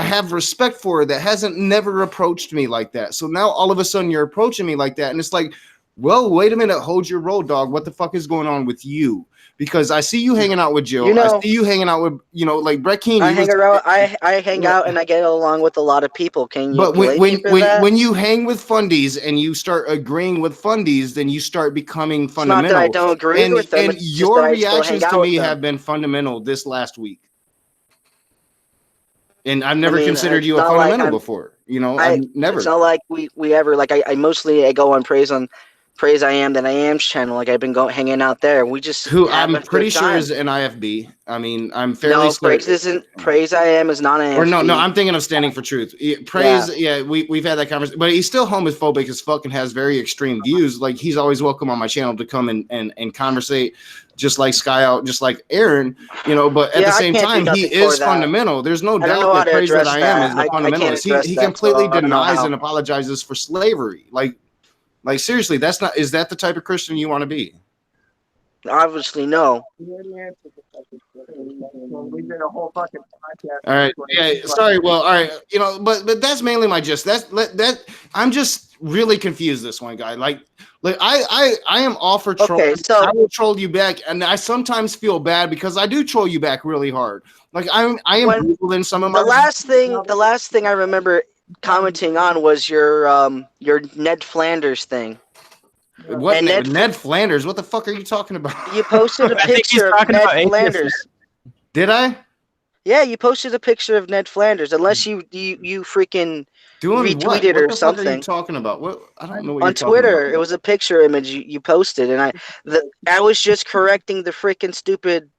have respect for that hasn't never approached me like that. So now all of a sudden you're approaching me like that, and it's like, well, wait a minute, hold your roll, dog. What the fuck is going on with you? Because I see you hanging out with Jill. I see you hanging out with, like Brett King. I hang out and I get along with a lot of people. Can you? But when you hang with fundies and you start agreeing with fundies, then you start becoming fundamental. It's not that I don't agree with them. And your reactions to me have been fundamental this last week. And I've never considered you a fundamental before. I've never. It's not like we ever like. I mostly go on praise on Praise I Am That I Am's channel. Like I've been hanging out there. We just Who have I'm a good pretty sure time. is an IFB. I mean, I'm fairly No, certain. Praise isn't. Praise I Am is not an Or no, IFB. I'm thinking of Standing for Truth. Praise, we've had that conversation, but he's still homophobic as fuck and has very extreme views. Like he's always welcome on my channel to come and conversate, just like Sky Out, just like Aaron, you know. But at the same time, he is fundamental. There's no doubt that Praise That I Am is the fundamentalist. He completely denies and apologizes for slavery. Like seriously, that's not. Is that the type of Christian you want to be? Obviously, no. We did a whole fucking podcast. All right. Yeah. Sorry. Well. All right. You know. But that's mainly my gist. That I'm just really confused. This one guy. Like I am all for trolling. Okay, so I will troll you back, and I sometimes feel bad because I do troll you back really hard. Like I am brutal in some of my. The last thing I remember commenting on was your Ned Flanders thing. What Ned Flanders? What the fuck are you talking about? You posted a picture of Ned Flanders. Did I? Yeah, you posted a picture of Ned Flanders. Unless you freaking doing retweeted what or the something. Fuck are you talking about? What? I don't know what on you're talking Twitter. about. It was a picture image you posted, and I was just correcting the freaking stupid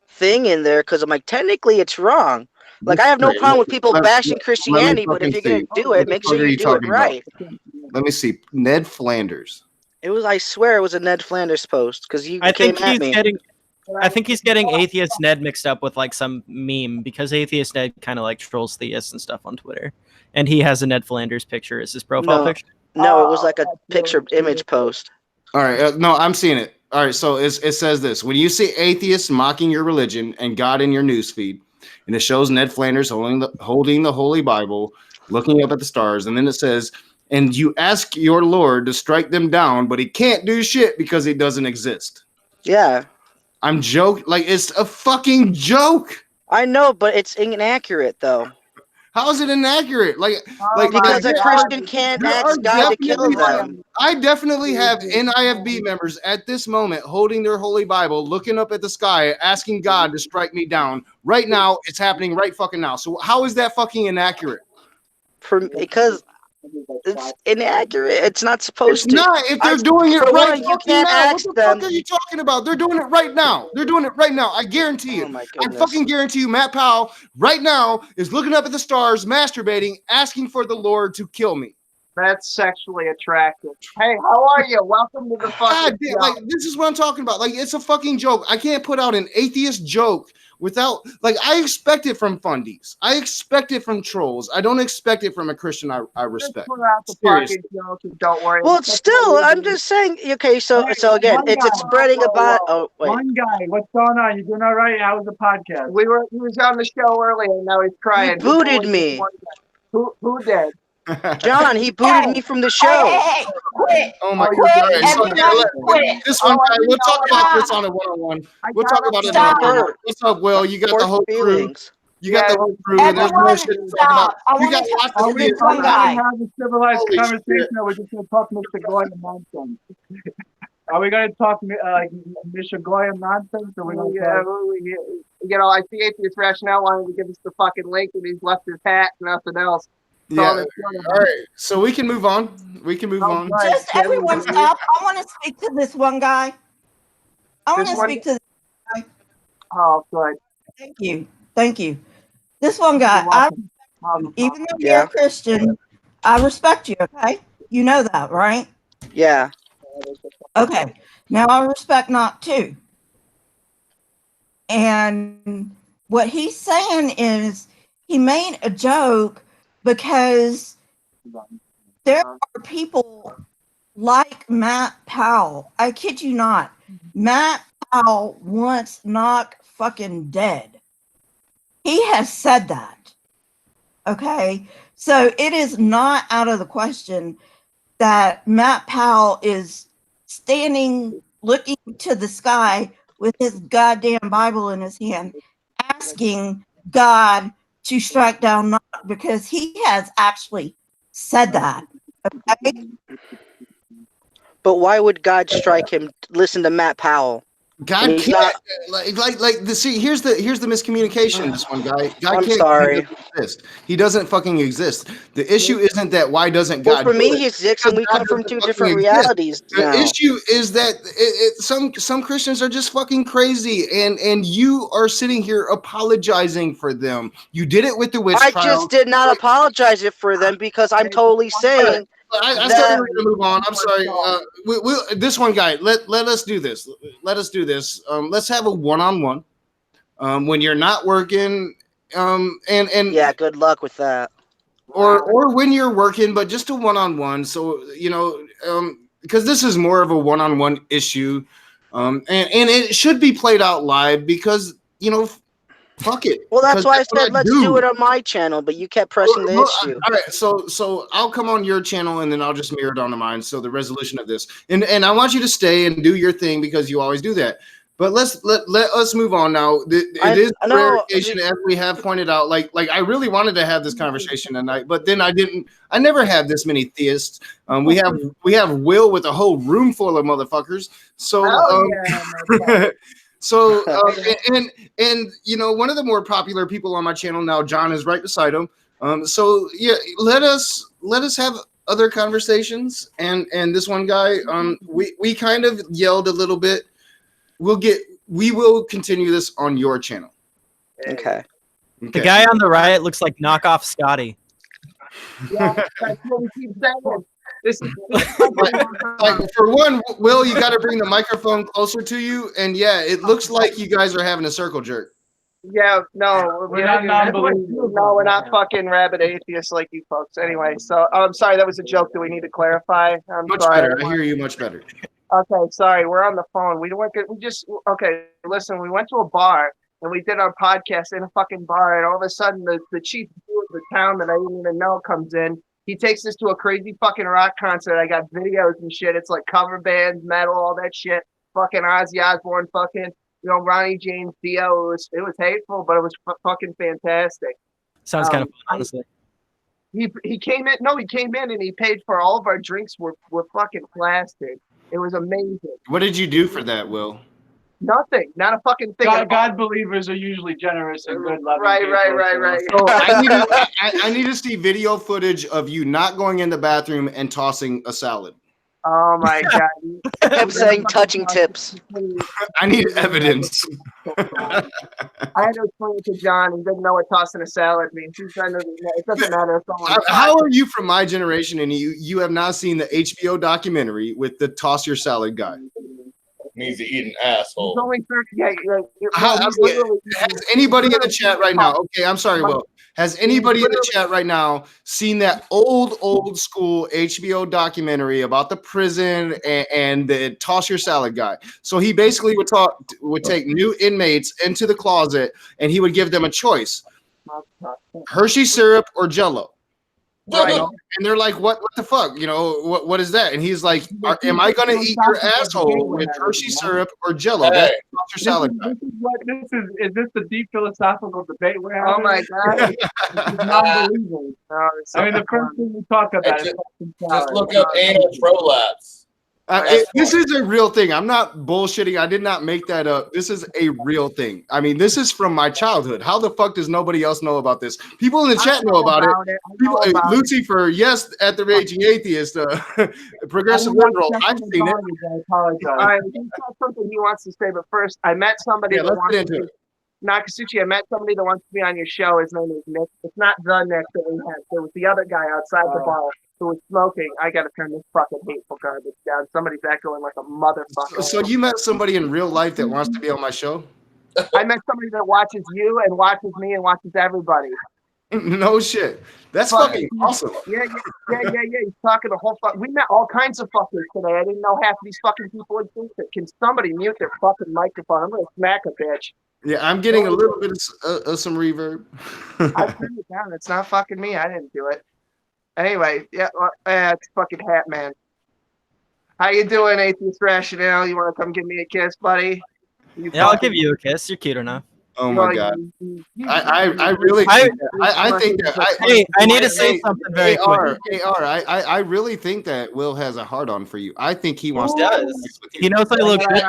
thing in there because I'm like, technically it's wrong. Like I have no problem with people bashing Christianity, but if you're gonna do it, make sure you do it right. Let me see. Ned Flanders. It was. I swear it was a Ned Flanders post because you came at me. I think he's getting atheist Ned mixed up with like some meme because atheist Ned kind of like trolls theists and stuff on Twitter, and he has a Ned Flanders picture as his profile picture. No, it was like a picture image post. All right, no, I'm seeing it. All right, so it says this: when you see atheists mocking your religion and God in your newsfeed, and it shows Ned Flanders holding the Holy Bible, looking up at the stars, and then it says, and you ask your Lord to strike them down, but he can't do shit because he doesn't exist. Yeah. I'm joking. Like, it's a fucking joke. I know, but it's inaccurate, though. How is it inaccurate? Because a Christian can't ask God to kill them. I definitely have NIFB members at this moment holding their Holy Bible, looking up at the sky, asking God to strike me down. Right now, it's happening right fucking now. So how is that fucking inaccurate? Because it's inaccurate. It's not supposed to. It's not. If they're doing it right, you can't ask what the fuck are you talking about? They're doing it right now. They're doing it right now. I guarantee you. I fucking guarantee you, Matt Powell right now is looking up at the stars, masturbating, asking for the Lord to kill me. That's sexually attractive. Hey, how are you? Welcome to the fucking show. Like, this is what I'm talking about. Like, it's a fucking joke. I can't put out an atheist joke without, like, I expect it from fundies. I expect it from trolls. I don't expect it from a Christian I respect. Just put out the fucking joke and don't worry. Well, still, I'm just saying. Okay, so again, it's spreading about. Oh wait. One guy, what's going on? You doing all right? How was the podcast? He was on the show earlier, and now he's crying. He booted me. Who did? John, he booted me from the show. Hey, quit. Oh my God. God. This one guy, we'll talk about this on a one-on-one. We'll talk about it on a one-on-one. What's up, Will? You got the whole crew. You got the whole crew. And there's more shit to talk about. You got lots of this one guy. Have a civilized conversation, or we're just going to talk Mr. Goyim nonsense? Are we going to talk Mr. Goyim nonsense? Or you know, I see Atheist Rationale wanted to give us the fucking link, and he's left his hat and nothing else. Yeah. All right. So we can move on. Just everyone stop. I want to speak to this one guy. I want to speak to this guy. Oh, good. Thank you. This one guy, even though you're a Christian, I respect you, okay? You know that, right? Yeah. Okay. Now I respect Knock too. And what he's saying is he made a joke because there are people like Matt Powell. I kid you not. Matt Powell wants Knock fucking dead. He has said that. Okay? So it is not out of the question that Matt Powell is standing, looking to the sky with his goddamn Bible in his hand, asking God to strike down Knock, because he has actually said that. Okay? But why would God strike him? Listen to Matt Powell. God He's can't not- see. Here's the miscommunication. This one guy. God I'm can't. sorry. He doesn't exist. He doesn't fucking exist. The issue isn't that why doesn't Well, God? for do me, it? he exists, and we God come from doesn't two fucking different exist. realities The now. issue is that some Christians are just fucking crazy, and you are sitting here apologizing for them. You did it with the witch I trial. just did not apologize it for them because I'm totally saying I that. said we were gonna move on. I'm sorry. This one guy. Let us do this. Let us do this. Let's have a one-on-one. When you're not working. And Yeah, good luck with that. Or when you're working, but just a one-on-one. So because this is more of a one-on-one issue, and it should be played out live because fuck it. Well, that's why I said let's do it it. on my channel, but you kept pressing the issue. All right, so I'll come on your channel and then I'll just mirror it onto mine. So the resolution of this, and I want you to stay and do your thing because you always do that. But let us move on now. It is clarification, as we have pointed out. Like I really wanted to have this conversation tonight, but then I didn't. I never have this many theists. We have Will with a whole room full of motherfuckers. So so and one of the more popular people on my channel now, John, is right beside him. So yeah, let us have other conversations. And this one guy, we kind of yelled a little bit. We will continue this on your channel. Okay. The guy on the right looks like knockoff Scotty. Yeah, that's what we keep saying. This is like for one, Will, you got to bring the microphone closer to you, and yeah, it looks like you guys are having a circle jerk. Yeah, no, we're not non-believers. No, we're not fucking rabid atheists like you folks. Anyway, so I'm sorry, that was a joke. Do we need to clarify? I'm Much sorry. better. I hear you much better. Okay, sorry, we're on the phone. Listen, we went to a bar and we did our podcast in a fucking bar, and all of a sudden the chief of the town that I didn't even know comes in. He takes us to a crazy fucking rock concert. I got videos and shit. It's like cover bands, metal, all that shit. Fucking Ozzy Osbourne, fucking, Ronnie James Dio. It was hateful, but it was fucking fantastic. Sounds kind of fun, honestly. He came in. No, he came in and he paid for all of our drinks. Were fucking plastic. It was amazing. What did you do for that, Will? Nothing. Not a fucking thing. God believers are usually generous and good loving. Right. So I need to see video footage of you not going in the bathroom and tossing a salad. Oh my god! I'm saying touching tips. I need evidence. I had to explain it to John. He didn't know what tossing a salad means. He's trying to. It doesn't matter. How are you from my generation and you have not seen the HBO documentary with the toss your salad guy? Means to eat an asshole. He's only 30. Has anybody in the chat right now? Okay, I'm sorry, Will. Has anybody in the chat right now seen that old school HBO documentary about the prison and the toss your salad guy? So he basically would take new inmates into the closet and he would give them a choice: Hershey syrup or Jell-O. Right. And they're like, what the fuck? What is that? And he's like, am I going to eat your asshole with Hershey syrup or Jell-O? That's your salad guy. Is this the deep philosophical debate we're having? Oh my god. Non-believers. I mean, the first thing we talk about is just look up anal prolapse. This is a real thing. I'm not bullshitting. I did not make that up. This is a real thing. I mean, this is from my childhood. How the fuck does nobody else know about this? People in the chat know about it. Lucifer, yes, at the Raging Atheist, progressive liberal. I've seen it. I apologize. All right, he's got something he wants to say, but first, I met somebody that wants to. Nakasuchi, I met somebody that wants to be on your show. His name is Nick. It's not the Nick that we had. There was the other guy outside the bar who was smoking. I got to turn this fucking hateful garbage down. Somebody's echoing like a motherfucker. So you met somebody in real life that wants to be on my show? I met somebody that watches you and watches me and watches everybody. No shit. That's fucking awesome. Yeah. He's talking the whole fuck. We met all kinds of fuckers today. I didn't know half of these fucking people existed. Can somebody mute their fucking microphone? I'm gonna smack a bitch. Yeah, I'm getting a little bit of some reverb. I turned it down. It's not fucking me. I didn't do it. Anyway, it's fucking Hat Man. How you doing, Atheist Rationale? You want to come give me a kiss, buddy? I'll give you a kiss. You're cute enough. Oh my God. I really I- think that, I think that Hey, I need to say something very quick. I really think that Will has a hard on for you. I think he wants He to does. He knows I look good.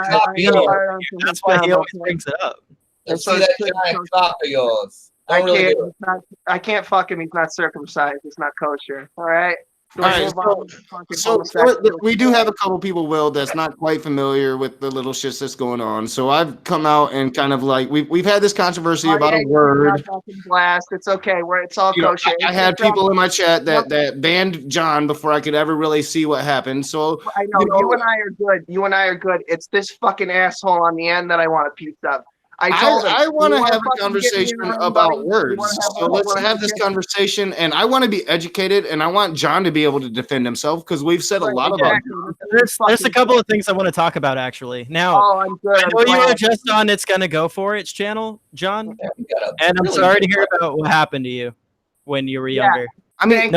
That's why he always brings it up. Let's see that giant cock of yours. Don't really do it. I can't fuck him. He's not circumcised. It's not kosher. All right. All right, so we do have a couple people, Will, that's not quite familiar with the little shits that's going on. So I've come out and kind of like we've had this controversy about a word. Blast. It's okay. It's all You know, kosher. I had people in my chat that banned John before I could ever really see what happened. So I know you and I are good. You and I are good. It's this fucking asshole on the end that I want a piece of. I want to have a conversation about words. So let's have this conversation, and I want to be educated, and I want John to be able to defend himself because we've said a lot about. There's a couple of things I want to talk about actually. Now, I know you were just on It's Gonna Go For It's channel, John, and I'm sorry to hear about what happened to you when you were younger. I mean,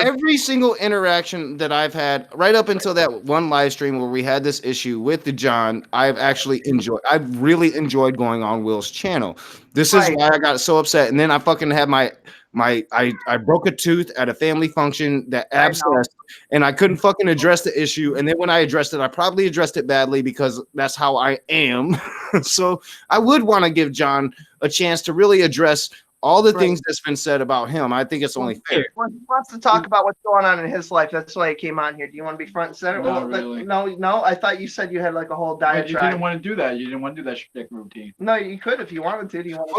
every single interaction that I've had right up until that one live stream where we had this issue with the John, I've really enjoyed going on Will's channel. This is why I got so upset. And then I fucking had I broke a tooth at a family function that abscessed, and I couldn't fucking address the issue. And then when I addressed it, I probably addressed it badly because that's how I am. So I would want to give John a chance to really address all the things that's been said about him. I think it's only fair. He wants to talk about what's going on in his life. That's why he came on here. Do you want to be front and center? No. I thought you said you had like a whole diatribe. You didn't want to do that. You didn't want to do that shtick routine. No, you could if you wanted to. Do you want to?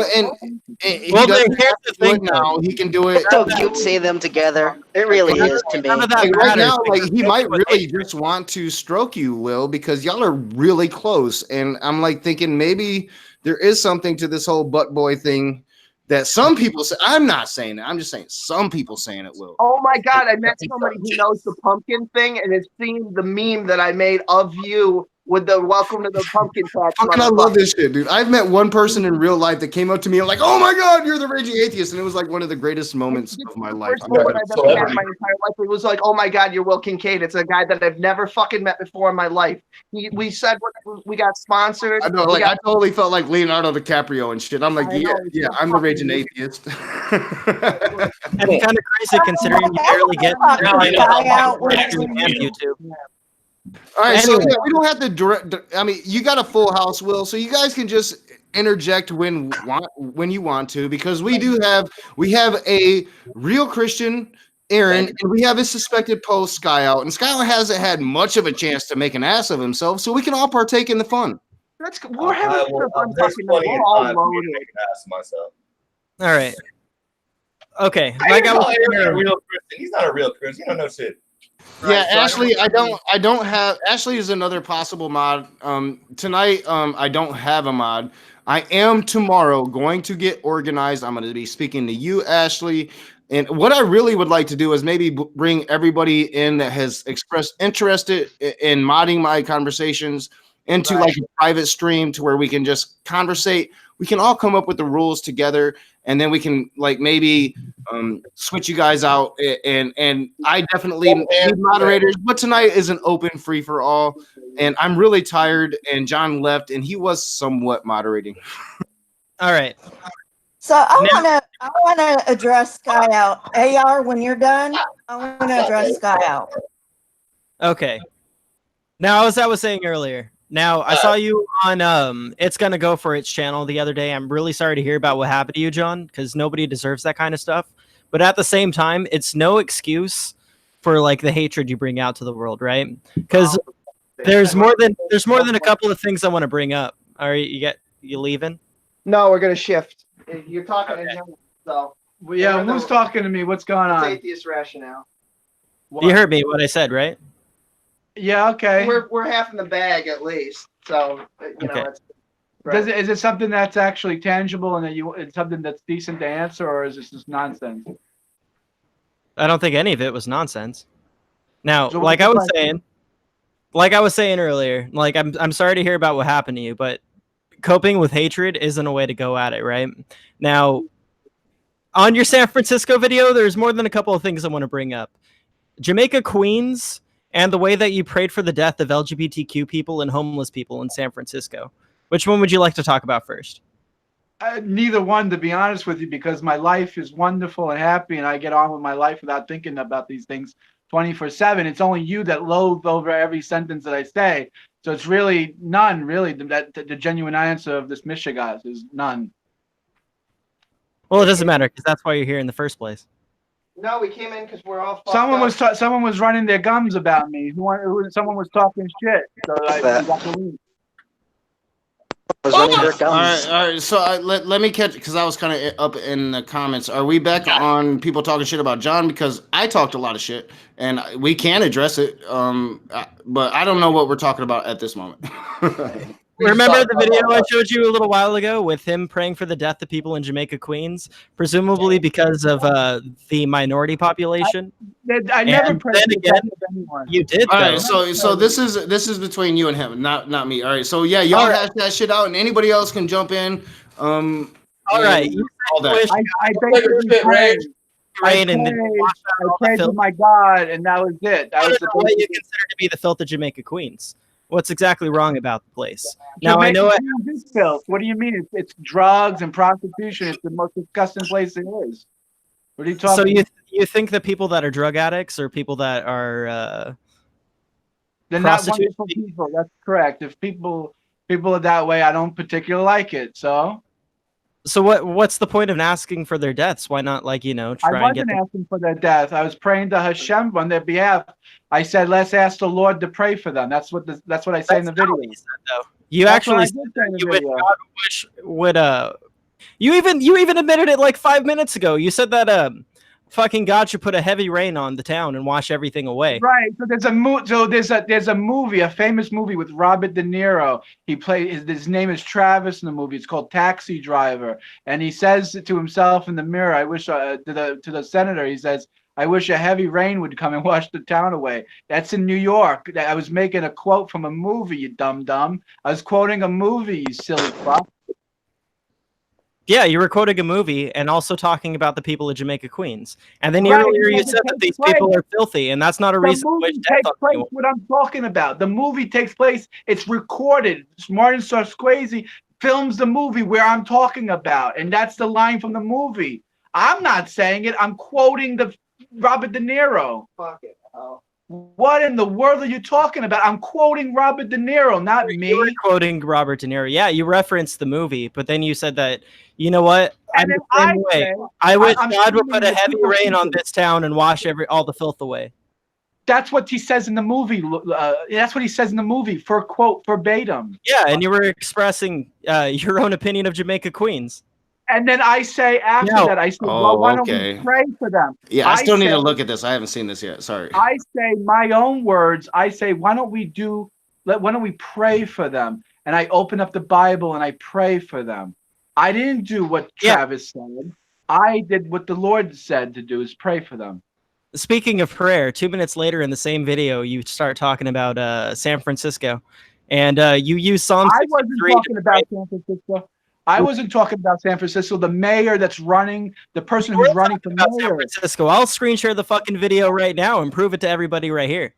Well, then here's the thing. Now he can do it. It's so cute, say them together. It really is to me. Like right now, like he might really just want to stroke you, Will, because y'all are really close. And I'm like thinking maybe there is something to this whole butt boy thing. That some people say, I'm not saying it. I'm just saying some people saying it will. Oh my God, I met somebody who knows the pumpkin thing and has seen the meme that I made of you with the welcome to the pumpkin patch. Fucking I love this shit, dude. I've met one person in real life that came up to me and like, oh my God, you're the Raging Atheist. And it was like one of the greatest moments of my life. First one I've ever met in my entire life. It was like, oh my God, you're Will Kincaid. It's a guy that I've never fucking met before in my life. We said we got sponsored. I know, like I totally felt like Leonardo DiCaprio and shit. I'm like, yeah, I'm the Raging Atheist. And kind of crazy considering you barely get YouTube. All right, so yeah, we don't have to direct. I mean, you got a full house, Will, so you guys can just interject when you want to, because we have a real Christian, Aaron, and we have a suspected post, Sky Out, and Sky Out hasn't had much of a chance to make an ass of himself, so we can all partake in the fun. We're having fun talking. We're all loaded. All right. Okay. Like I was saying, a real Christian. He's not a real Christian. You don't know shit. Yeah, so Ashley, I don't have Ashley is another possible mod. Tonight, I don't have a mod. I am tomorrow going to get organized. I'm going to be speaking to you, Ashley. And what I really would like to do is maybe bring everybody in that has expressed interest in modding my conversations into like a private stream to where we can just conversate. We can all come up with the rules together, and then we can like maybe switch you guys out. And I definitely need moderators, but tonight is an open free for all. And I'm really tired. And John left, and he was somewhat moderating. All right. So I wanna address Sky Out. AR, when you're done, I wanna address Sky Out. Okay. Now, as I was saying earlier, now I saw you on It's Gonna Go For Its channel the other day. I'm really sorry to hear about what happened to you, John, because nobody deserves that kind of stuff. But at the same time, it's no excuse for like the hatred you bring out to the world, right? Because there's more than a couple of things I want to bring up. All right, you leaving? No, we're gonna shift. You're talking to him, so. Well, yeah, who's talking to me? What's going on? Atheist rationale. You heard me what I said, right? Yeah, okay. We're half in the bag at least, so you know. It's, right. Is it something that's actually tangible and that it's something that's decent to answer, or is this just nonsense? I don't think any of it was nonsense. Now, so like I was saying earlier, like I'm sorry to hear about what happened to you, but coping with hatred isn't a way to go at it, right? Now, on your San Francisco video, there's more than a couple of things I want to bring up. Jamaica Queens and the way that you prayed for the death of LGBTQ people and homeless people in San Francisco. Which one would you like to talk about first? Neither one, to be honest with you, because my life is wonderful and happy, and I get on with my life without thinking about these things 24/7. It's only you that loathe over every sentence that I say. So it's really none. Really, the genuine answer of this Mishigas is none. Well, it doesn't matter because that's why you're here in the first place. No, we came in because we're all. fucked Someone was running their gums about me. Someone was talking shit. So I got to leave. All right. So let me catch, because I was kind of up in the comments. Are we back on people talking shit about John? Because I talked a lot of shit, and we can address it. But I don't know what we're talking about at this moment. Remember the video I showed you a little while ago with him praying for the death of people in Jamaica, Queens, presumably because of the minority population? I never prayed for the death of anyone. You did. All right, so this is between you and him, not me. All right, so yeah, y'all hash that shit out, and anybody else can jump in. All right, all that. I basically prayed. I prayed to my God, and that was it. That was the what you consider to be the filth of Jamaica, Queens. What's exactly wrong about the place? Now I know it. Filth. What do you mean? It's drugs and prostitution. It's the most disgusting place it is. What are you talking? So you think the people that are drug addicts or people that are they're not wonderful people? That's correct. If people are that way, I don't particularly like it. So what's the point of asking for their deaths? Why not, like, try and get them? I wasn't asking for their death. I was praying to Hashem on their behalf. I said, let's ask the Lord to pray for them. That's what I say in the video. You actually said you would you even admitted it like 5 minutes ago. You said that fucking God should put a heavy rain on the town and wash everything away. Right. So there's a movie, a famous movie with Robert De Niro. His name is Travis in the movie. It's called Taxi Driver, and he says to himself in the mirror, "I wish to the senator." He says, "I wish a heavy rain would come and wash the town away." That's in New York. I was making a quote from a movie, you dumb. I was quoting a movie, you silly fuck. Yeah, you were quoting a movie and also talking about the people of Jamaica, Queens. And then earlier you said that these people are filthy, and that's not a reason to wish death on anyone. What I'm talking about. The movie takes place, it's recorded. Martin Scorsese films the movie where I'm talking about, and that's the line from the movie. I'm not saying it. I'm quoting the Robert De Niro. Fuck it. Oh. What in the world are you talking about? I'm quoting Robert De Niro, not me. You were quoting Robert De Niro. Yeah, you referenced the movie, but then you said that, you know what? I'm the same way. I wish God would put a heavy rain on this town and wash all the filth away. That's what he says in the movie. That's what he says in the movie, for quote, verbatim. Yeah, and you were expressing your own opinion of Jamaica, Queens. And then I say after that, I say, well, why don't we pray for them? Yeah, I still need to look at this. I haven't seen this yet. Sorry. I say my own words. I say, why don't we pray for them? And I open up the Bible and I pray for them. I didn't do what Travis said. I did what the Lord said to do, is pray for them. Speaking of prayer, 2 minutes later in the same video, you start talking about San Francisco. And you use Psalm 63. I wasn't talking about San Francisco. I wasn't talking about San Francisco. The mayor that's running, the person who's running for mayor. San Francisco. I'll screen share the fucking video right now and prove it to everybody right here.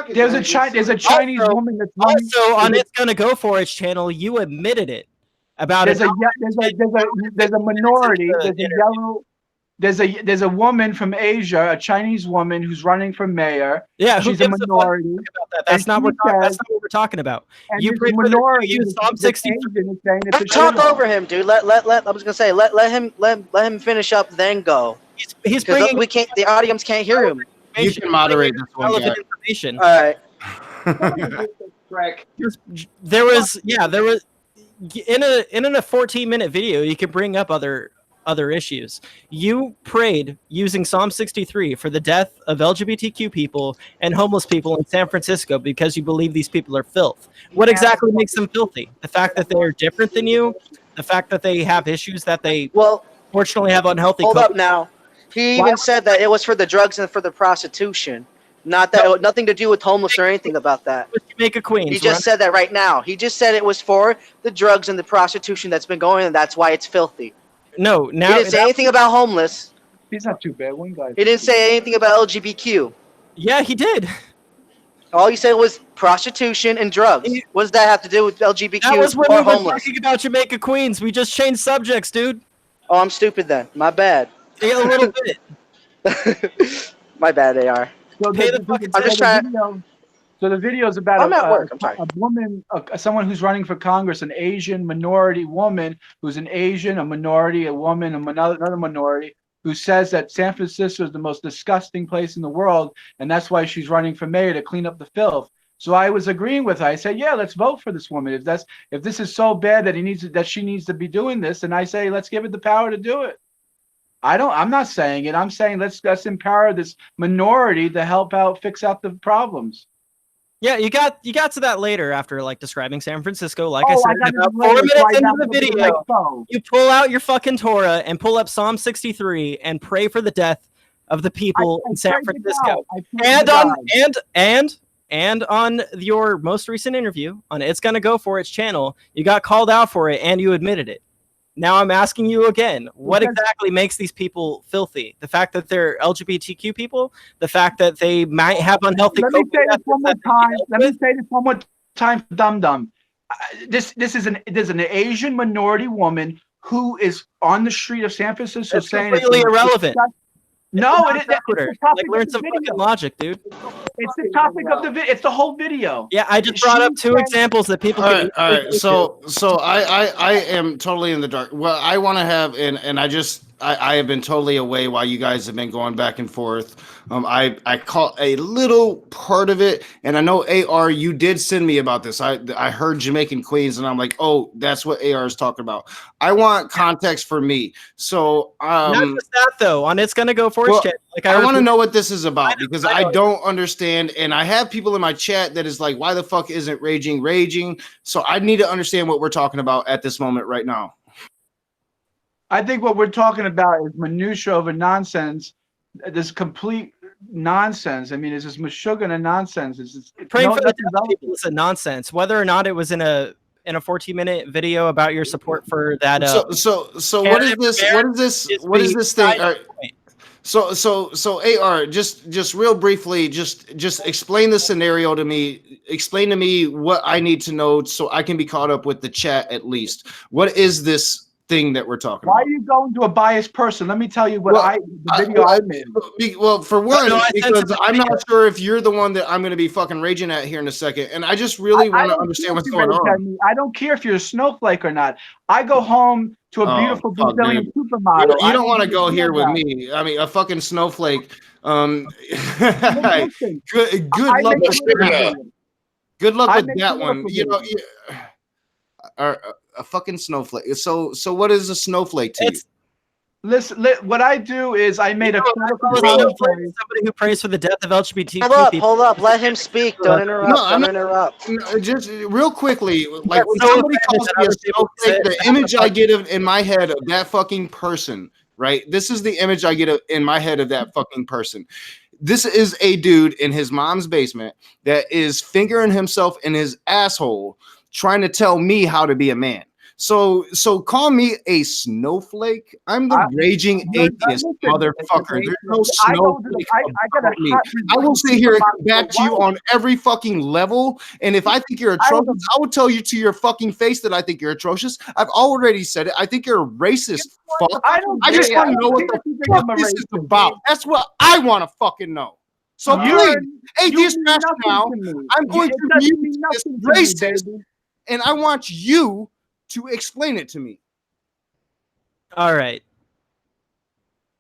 There's a Chinese woman that's running. Also, on It's Gonna Go For It channel, you admitted it. There's a minority. There's a woman from Asia, a Chinese woman who's running for mayor. Yeah, she's a minority. That's not what we're talking about. You use Psalm 63. Don't talk over him, dude. I was gonna say, let him finish up, then go. He's bringing. We can't. The audience can't hear him. You can moderate this one. Information. All right. There was in a 14-minute video. You can bring up other issues. You prayed using Psalm 63 for the death of LGBTQ people and homeless people in San Francisco because you believe these people are filth. What exactly makes them filthy? The fact that they're different than you? The fact that they have issues that they fortunately have unhealthy Hold up now. He even said that it was for the drugs and for the prostitution. Nothing to do with homeless or anything about that. Jamaica, Queens. He just said that right now. He just said it was for the drugs and the prostitution that's been going on, and that's why it's filthy. No, now he didn't say anything about homeless. He's not too bad. One guy. He didn't say anything about LGBTQ. Yeah, he did. All you said was prostitution and drugs. What does that have to do with LGBTQ That was when or we were homeless? talking about Jamaica Queens. We just changed subjects, dude. Oh, I'm stupid then. My bad. Yeah, a little bit. My bad, they are. So I'm just trying. So the video is about I'm at work. I'm sorry. a woman, someone who's running for Congress, an Asian minority woman who's an Asian, a minority, a woman, another minority, who says that San Francisco is the most disgusting place in the world, and that's why she's running for mayor to clean up the filth. So I was agreeing with her. I said, "Yeah, let's vote for this woman. If this is so bad that she needs to be doing this, and I say let's give it the power to do it." I'm not saying it. I'm saying let's empower this minority to help out, fix out the problems. Yeah, you got to that later after like describing San Francisco. Like I Oh, said, I got about it 4 later, minutes so I into got the the video, video. you pull out your fucking Torah and pull up Psalm 63 and pray for the death of the people in San Francisco. And on your most recent interview on It's Gonna Go For It's channel, you got called out for it and you admitted it. Now I'm asking you again, what exactly makes these people filthy? The fact that they're LGBTQ people? The fact that they might have unhealthy Let me coping say this methods one more that they time. deal Let me with? say this one more time, dum dum. This is an Asian minority woman who is on the street of San Francisco That's saying completely irrelevant. No, It's it's the like topic learn of the some video. fucking logic, dude. It's the topic of the video. It's the whole video. Yeah, I just brought up two examples that people All can right, all right. easily So I am totally in the dark. Well, I want to have and I have been totally away while you guys have been going back and forth. I caught a little part of it, and I know AR, you did send me about this. I heard Jamaican Queens, and I'm like, oh, that's what AR is talking about. I want context for me. So Not just that though. On It's Gonna Go For It's channel. Like I want to know what this is about because I don't understand, and I have people in my chat that is like, why the fuck isn't raging? So I need to understand what we're talking about at this moment right now. I think what we're talking about is minutia over nonsense. This complete nonsense. I mean, it's just meshuggah and nonsense. It's Praying for the deaf people is a nonsense. Whether or not it was in a 14-minute video about your support for that. So what is this? What is this thing? All right. So AR, just real briefly, just explain the scenario to me. Explain to me what I need to know so I can be caught up with the chat at least. What is this thing that we're talking Why about? are you going to a biased person? Let me tell you what the video I made. Well, for one, No, I sent because it I'm not sure if you're the one that I'm going to be fucking raging at here in a second, and I just really want to understand what's going on. I don't care if you're a snowflake or not. I go home to a beautiful fuck, Brazilian dude. supermodel. You don't want to go here with me. I mean, a fucking snowflake. Good luck with that. Good luck with that one. You know, a fucking snowflake. So what is a snowflake to you? Listen, what I do is I made a critical Somebody commentary. who prays for the death of LGBTQ people. Hold up. Let him speak. Don't interrupt. I'm Don't not- interrupt. Just real quickly, like when so somebody calls offended me a that other people snowflake, say the that. image I get in my head of that fucking person, right? This is the image I get in my head of that fucking person. This is a dude in his mom's basement that is fingering himself in his asshole, trying to tell me how to be a man. So call me a snowflake. I'm the raging atheist, motherfucker. There's no snowflake about me. I will sit here and combat you on every fucking level. And if I think you're atrocious, I will tell you to your fucking face that I think you're atrocious. I've already said it. I think you're a racist. Fuck. I just want to know what the fuck this is about. That's what I want to fucking know. So please, atheist trash now. I'm going to mute this racist, and I want you to explain it to me. All right.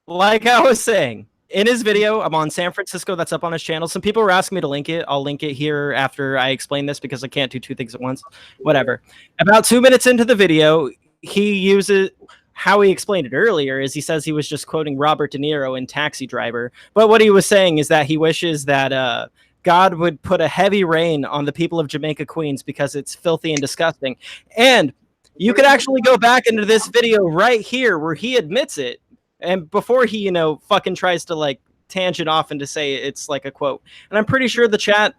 Like I was saying, in his video, I'm on San Francisco. That's up on his channel. Some people were asking me to link it. I'll link it here after I explain this because I can't do two things at once. Whatever. About 2 minutes into the video, he uses how he explained it earlier is he says he was just quoting Robert De Niro in Taxi Driver. But what he was saying is that he wishes that God would put a heavy rain on the people of Jamaica Queens because it's filthy and disgusting. And you could actually go back into this video right here where he admits it. And before he, fucking tries to like tangent off and to say it's like a quote. And I'm pretty sure the chat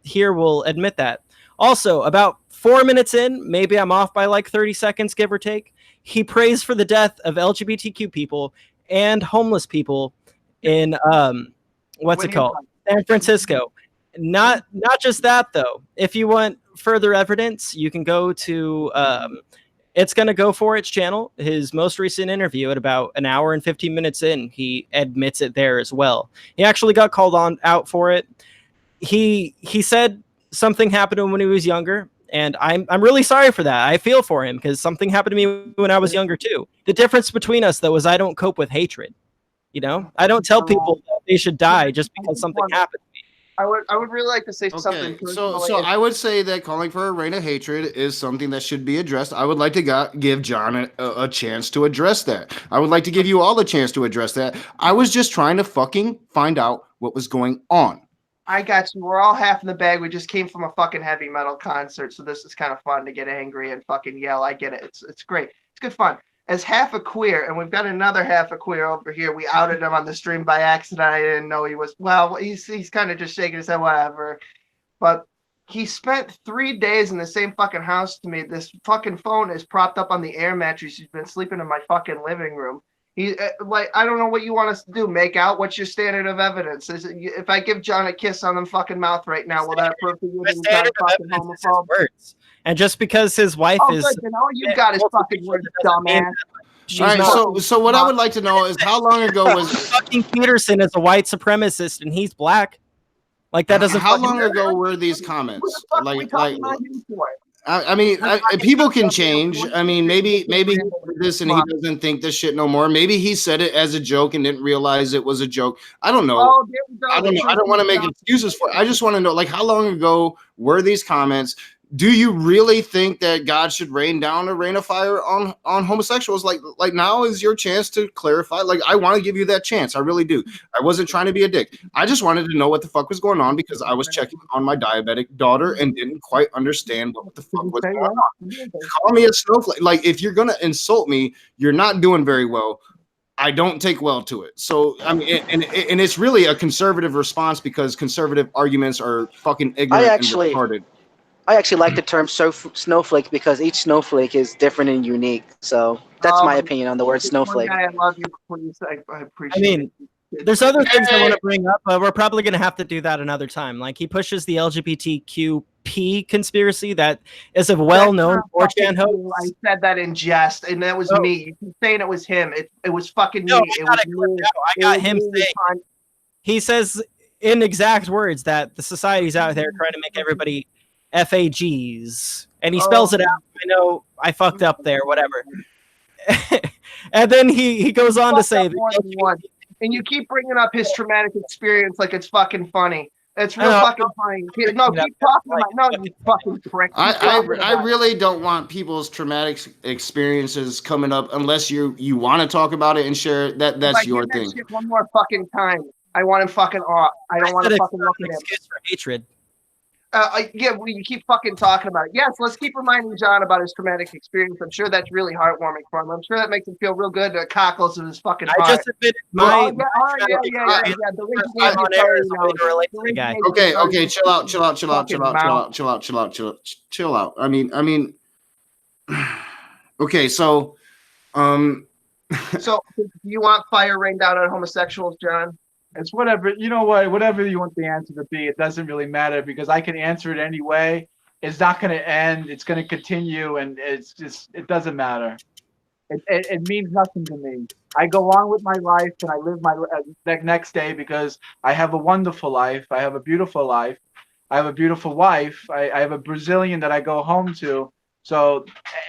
here will admit that. Also, about 4 minutes in, maybe I'm off by like 30 seconds, give or take, he prays for the death of LGBTQ people and homeless people in, San Francisco. Not just that though. If you want further evidence, you can go to It's Gonna Go For It's channel. His most recent interview, at about an hour and 15 minutes in, he admits it there as well. He actually got called out for it. He said something happened to him when he was younger, and I'm really sorry for that. I feel for him because something happened to me when I was younger too. The difference between us though is I don't cope with hatred. You know, I don't tell people that they should die just because something happened to me. I would really like to say something. So I would say that calling for a reign of hatred is something that should be addressed. I would like to give John a chance to address that. I would like to give you all a chance to address that. I was just trying to fucking find out what was going on. I got you. We're all half in the bag. We just came from a fucking heavy metal concert, so this is kind of fun to get angry and fucking yell. I get it. It's great. It's good fun. As half a queer, and we've got another half a queer over here. We outed him on the stream by accident. I didn't know he was. Well, he's kind of just shaking his head, whatever. But he spent 3 days in the same fucking house to me. This fucking phone is propped up on the air mattress. He's been sleeping in my fucking living room. He I don't know what you want us to do. Make out? What's your standard of evidence? Is it, if I give John a kiss on the fucking mouth right now, will that prove to you that he's not a fucking homophobe? Words. And just because his wife is, good, then all you got is fucking words, dumbass. All right, so what I would like to know is how long ago was fucking Peterson is a white supremacist and he's black? Like that doesn't. How long ago were these comments? I mean, people can change. I mean, maybe he did this and he doesn't think this shit no more. Maybe he said it as a joke and didn't realize it was a joke. I don't know. I don't want to make excuses for it. I just want to know, like, how long ago were these comments? Do you really think that God should rain down a rain of fire on homosexuals? Like now is your chance to clarify. Like, I want to give you that chance. I really do. I wasn't trying to be a dick. I just wanted to know what the fuck was going on because I was checking on my diabetic daughter and didn't quite understand what the fuck was going on. Call me a snowflake. Like, if you're gonna insult me, you're not doing very well. I don't take well to it. So I mean, and it's really a conservative response because conservative arguments are fucking ignorant and retarded. I actually like the term snowflake because each snowflake is different and unique. So that's my opinion on the word snowflake. I love you, please. I appreciate I mean, there's other things I want to bring up, but we're probably going to have to do that another time. Like, he pushes the LGBTQP conspiracy that is a well-known 4chan host. I said that in jest, and that was me. You keep saying it was him. It was fucking me. I got him saying. He says in exact words that the society's out there trying to make everybody FAGs, and he spells it out. I know I fucked up there, whatever. And then he goes on to say that, and you keep bringing up his traumatic experience like it's fucking funny. It's real fucking funny. No, keep talking about you fucking prick. I really don't want people's traumatic experiences coming up unless you want to talk about it and share it. That's your thing. Shit one more fucking time. I want him fucking off. I don't want to fucking look at him. For hatred. Yeah, you keep fucking talking about it. Yes, let's keep reminding John about his traumatic experience. I'm sure that's really heartwarming for him. I'm sure that makes him feel real good. The cockles in his fucking heart. I just admitted my. Okay, chill out. I mean. Okay, so, So, do you want fire rained down on homosexuals, John? It's whatever, you know what, whatever you want the answer to be, it doesn't really matter because I can answer it anyway. It's not going to end. It's going to continue, and it doesn't matter. It means nothing to me. I go on with my life, and I live my next day because I have a wonderful life. I have a beautiful life. I have a beautiful wife. I have a Brazilian that I go home to. So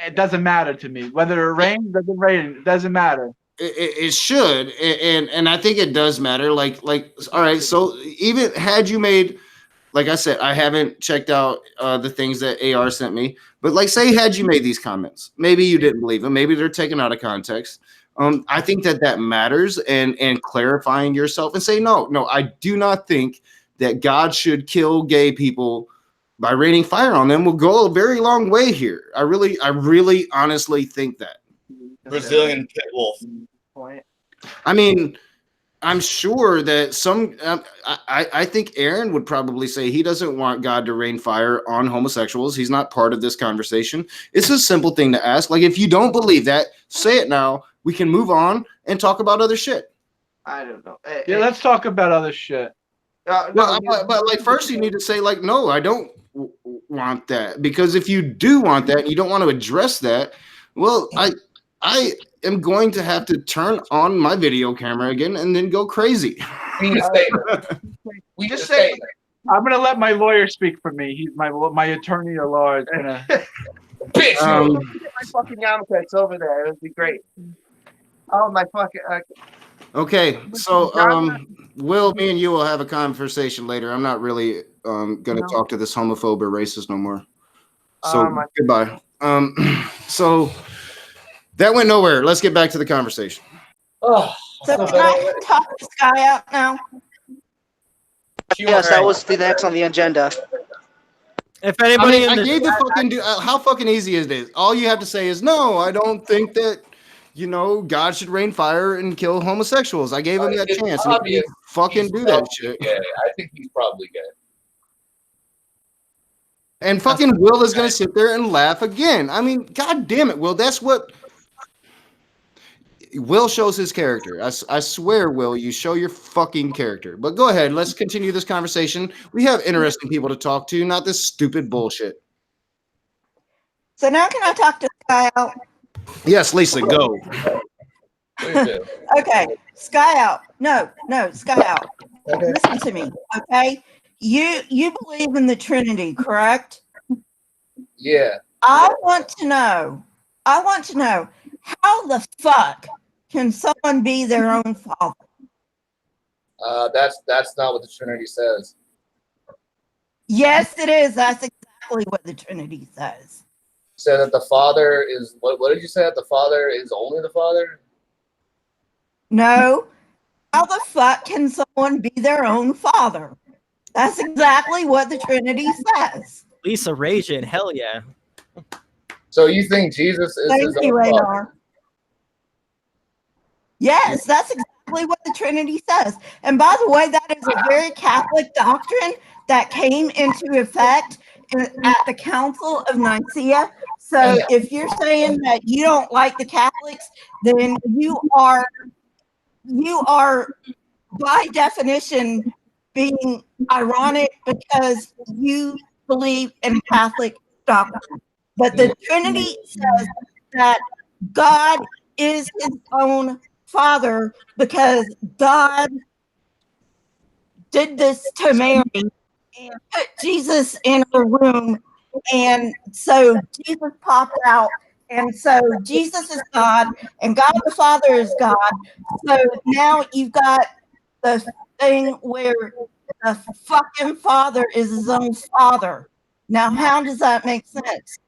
it doesn't matter to me. Whether it rains, doesn't rain, it doesn't matter. It should, and I think it does matter. Like, all right. So even had you made, like I said, I haven't checked out the things that AR sent me, but like, say had you made these comments, maybe you didn't believe them, maybe they're taken out of context. I think that matters, and clarifying yourself and say no, I do not think that God should kill gay people by raining fire on them will go a very long way here. I really honestly think that. Brazilian pit wolf. I mean, I'm sure that some. I think Aaron would probably say he doesn't want God to rain fire on homosexuals. He's not part of this conversation. It's a simple thing to ask. Like, if you don't believe that, say it now. We can move on and talk about other shit. I don't know. Yeah, let's talk about other shit. But like first you need to say like, no, I don't want that, because if you do want that and you don't want to address that, well, I am going to have to turn on my video camera again and then go crazy. We just say. I'm gonna let my lawyer speak for me. He's my attorney at law is gonna. Bitch, get my fucking yarmulkes over there. It would be great. Oh my fucking. Okay, so Will, me and you will have a conversation later. I'm not really gonna talk to this homophobe or racist no more. So goodbye. So that went nowhere. Let's get back to the conversation. So can I talk this guy out now? Yes, that was the next on the agenda. If anybody, I gave the fucking how fucking easy is this? All you have to say is no. I don't think that God should rain fire and kill homosexuals. I gave him that chance. And he fucking do that shit. Yeah, I think he's probably gay. And fucking Will is gonna sit there and laugh again. I mean, god damn it, Will. That's what Will shows his character. I swear, Will, you show your fucking character. But go ahead, let's continue this conversation. We have interesting people to talk to, not this stupid bullshit. So now can I talk to this guy out? Yes, Lisa, go. Okay, Sky out. No, Sky out. Listen to me, okay? You believe in the Trinity, correct? Yeah. I want to know how the fuck can someone be their own father? That's not what the Trinity says. Yes, it is. That's exactly what the Trinity says. Said that the Father is what did you say? That the Father is only the Father? No. How the fuck can someone be their own father? That's exactly what the Trinity says. Lisa Ragin, hell yeah. So you think Jesus is his own Father? Yes, that's exactly what the Trinity says. And by the way, that is a very Catholic doctrine that came into effect at the Council of Nicaea. So if you're saying that you don't like the Catholics, then you are by definition being ironic because you believe in Catholic doctrine. But the Trinity says that God is his own Father because God did this to Mary and put Jesus in her womb. And so Jesus popped out. And so Jesus is God and God the Father is God. So now you've got the thing where the fucking Father is his own Father. Now, how does that make sense?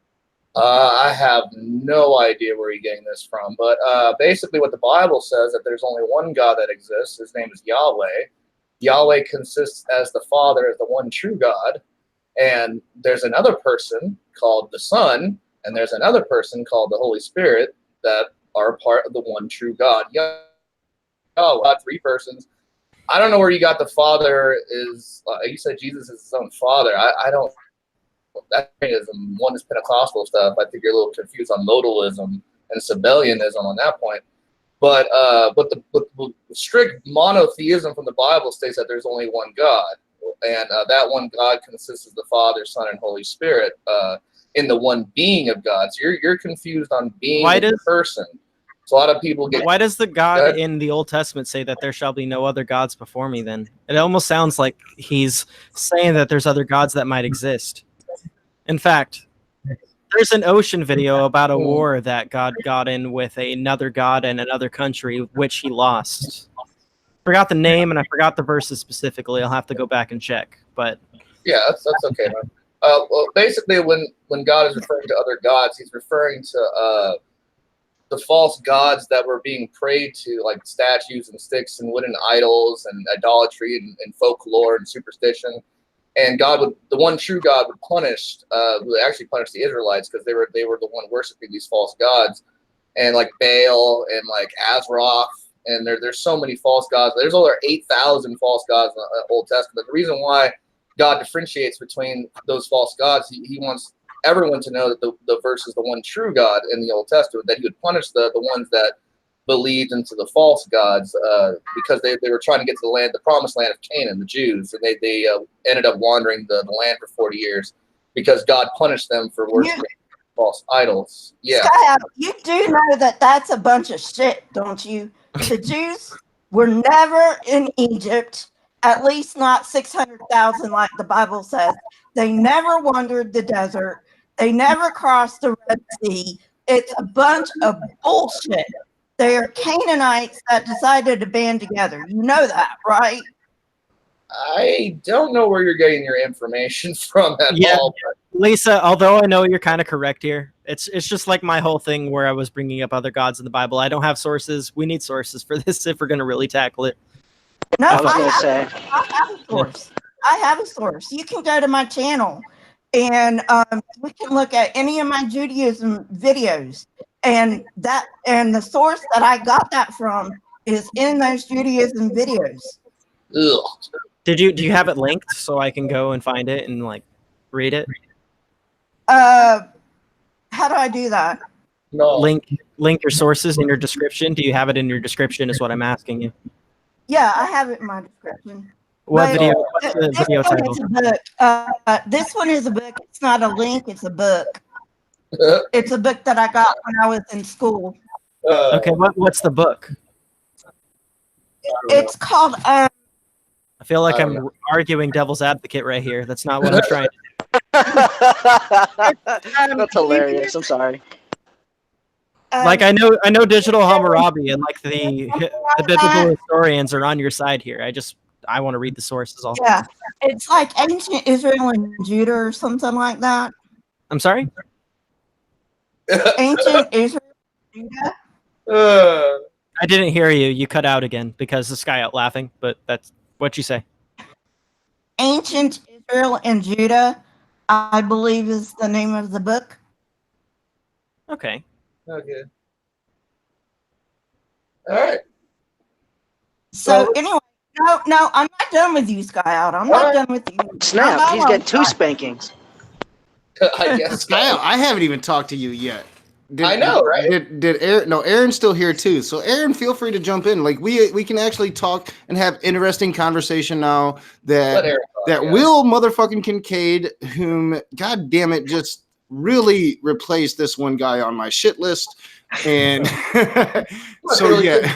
I have no idea where you're getting this from, but basically what the Bible says that there's only one God that exists. His name is Yahweh. Yahweh consists as the Father, as the one true God, and there's another person called the Son, and there's another person called the Holy Spirit that are part of the one true God. Yahweh, three persons. I don't know where you got the Father is. You said Jesus is his own Father. I don't. That is oneness Pentecostal stuff. I think you're a little confused on modalism and Sabellianism on that point. But the strict monotheism from the Bible states that there's only one God, and that one God consists of the Father, Son, and Holy Spirit in the one being of God. So you're confused on being a person. So a lot of people get. Why does the God in the Old Testament say that there shall be no other gods before me? Then it almost sounds like he's saying that there's other gods that might exist. In fact, there's an Ocean video about a war that God got in with another god in another country, which he lost. Forgot the name and I forgot the verses specifically. I'll have to go back and check. But yeah, that's okay, man. Well, basically, when God is referring to other gods, he's referring to the false gods that were being prayed to, like statues and sticks and wooden idols and idolatry and folklore and superstition. And God would, the one true God would punish, would actually punish the Israelites because they were the one worshiping these false gods, and like Baal and like Azroth, and there's so many false gods. There's over 8,000 false gods in the Old Testament. The reason why God differentiates between those false gods, he wants everyone to know that the verse is the one true God in the Old Testament, that he would punish the ones that believed into the false gods because they were trying to get to the promised land of Canaan, the Jews, and they ended up wandering the land for 40 years because God punished them for worshiping false idols. Yeah. Sky, you do know that that's a bunch of shit, don't you? The Jews were never in Egypt, at least not 600,000 like the Bible says. They never wandered the desert. They never crossed the Red Sea. It's a bunch of bullshit. They are Canaanites that decided to band together. You know that, right? I don't know where you're getting your information from at all. But Lisa, although I know you're kind of correct here, it's just like my whole thing where I was bringing up other gods in the Bible. I don't have sources. We need sources for this if we're going to really tackle it. No, I have a source. I have a source. You can go to my channel and we can look at any of my Judaism videos. And the source that I got that from is in those Judaism videos. Ugh. Do you have it linked so I can go and find it and like read it? How do I do that? No. Link your sources in your description. Do you have it in your description is what I'm asking you. Yeah, I have it in my description. What But video? What's the this video one title? is a book. This one is a book. It's not a link. It's a book. It's a book that I got when I was in school. Okay, what's the book? It's called. I feel like I'm arguing devil's advocate right here. That's not what I'm trying to That's hilarious. I'm sorry. do. Like I know Digital Hammurabi and like the biblical historians are on your side here. I want to read the sources also. Yeah, it's like ancient Israel and Judah or something like that. I'm sorry? Ancient Israel and Judah. I didn't hear you. You cut out again because the sky out laughing, but that's what you say. Ancient Israel and Judah, I believe, is the name of the book. Okay. Okay. All right. So anyway, no, I'm not done with you, Sky Out. I'm not done with you. Snap! He's getting 2 spankings. I guess. Kyle, I haven't even talked to you yet. I know, right? Did Aaron? No, Aaron's still here too. So Aaron, feel free to jump in. Like we can actually talk and have interesting conversation now that Will motherfucking Kincaid, whom God damn it, just really replaced this one guy on my shit list. And so yeah.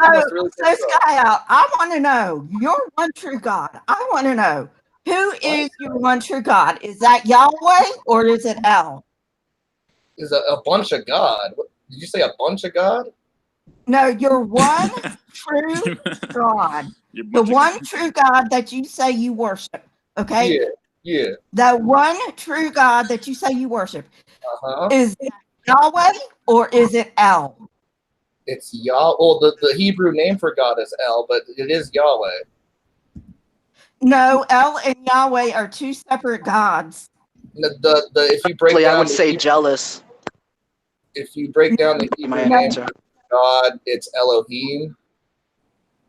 So Sky Out, I want to know your one true God. I want to know who is your one true God. Is that Yahweh or is it El? Is a bunch of God. What, did you say a bunch of God? No, you're one true God. The one true God that you say you worship. Okay? Yeah. The one true God that you say you worship. Uh-huh. Is it Yahweh or is it El? It's Yah. Well, the Hebrew name for God is El, but it is Yahweh. No, El and Yahweh are two separate gods. The if you break down, I would say jealous. If you break down the Hebrew name for God, it's Elohim,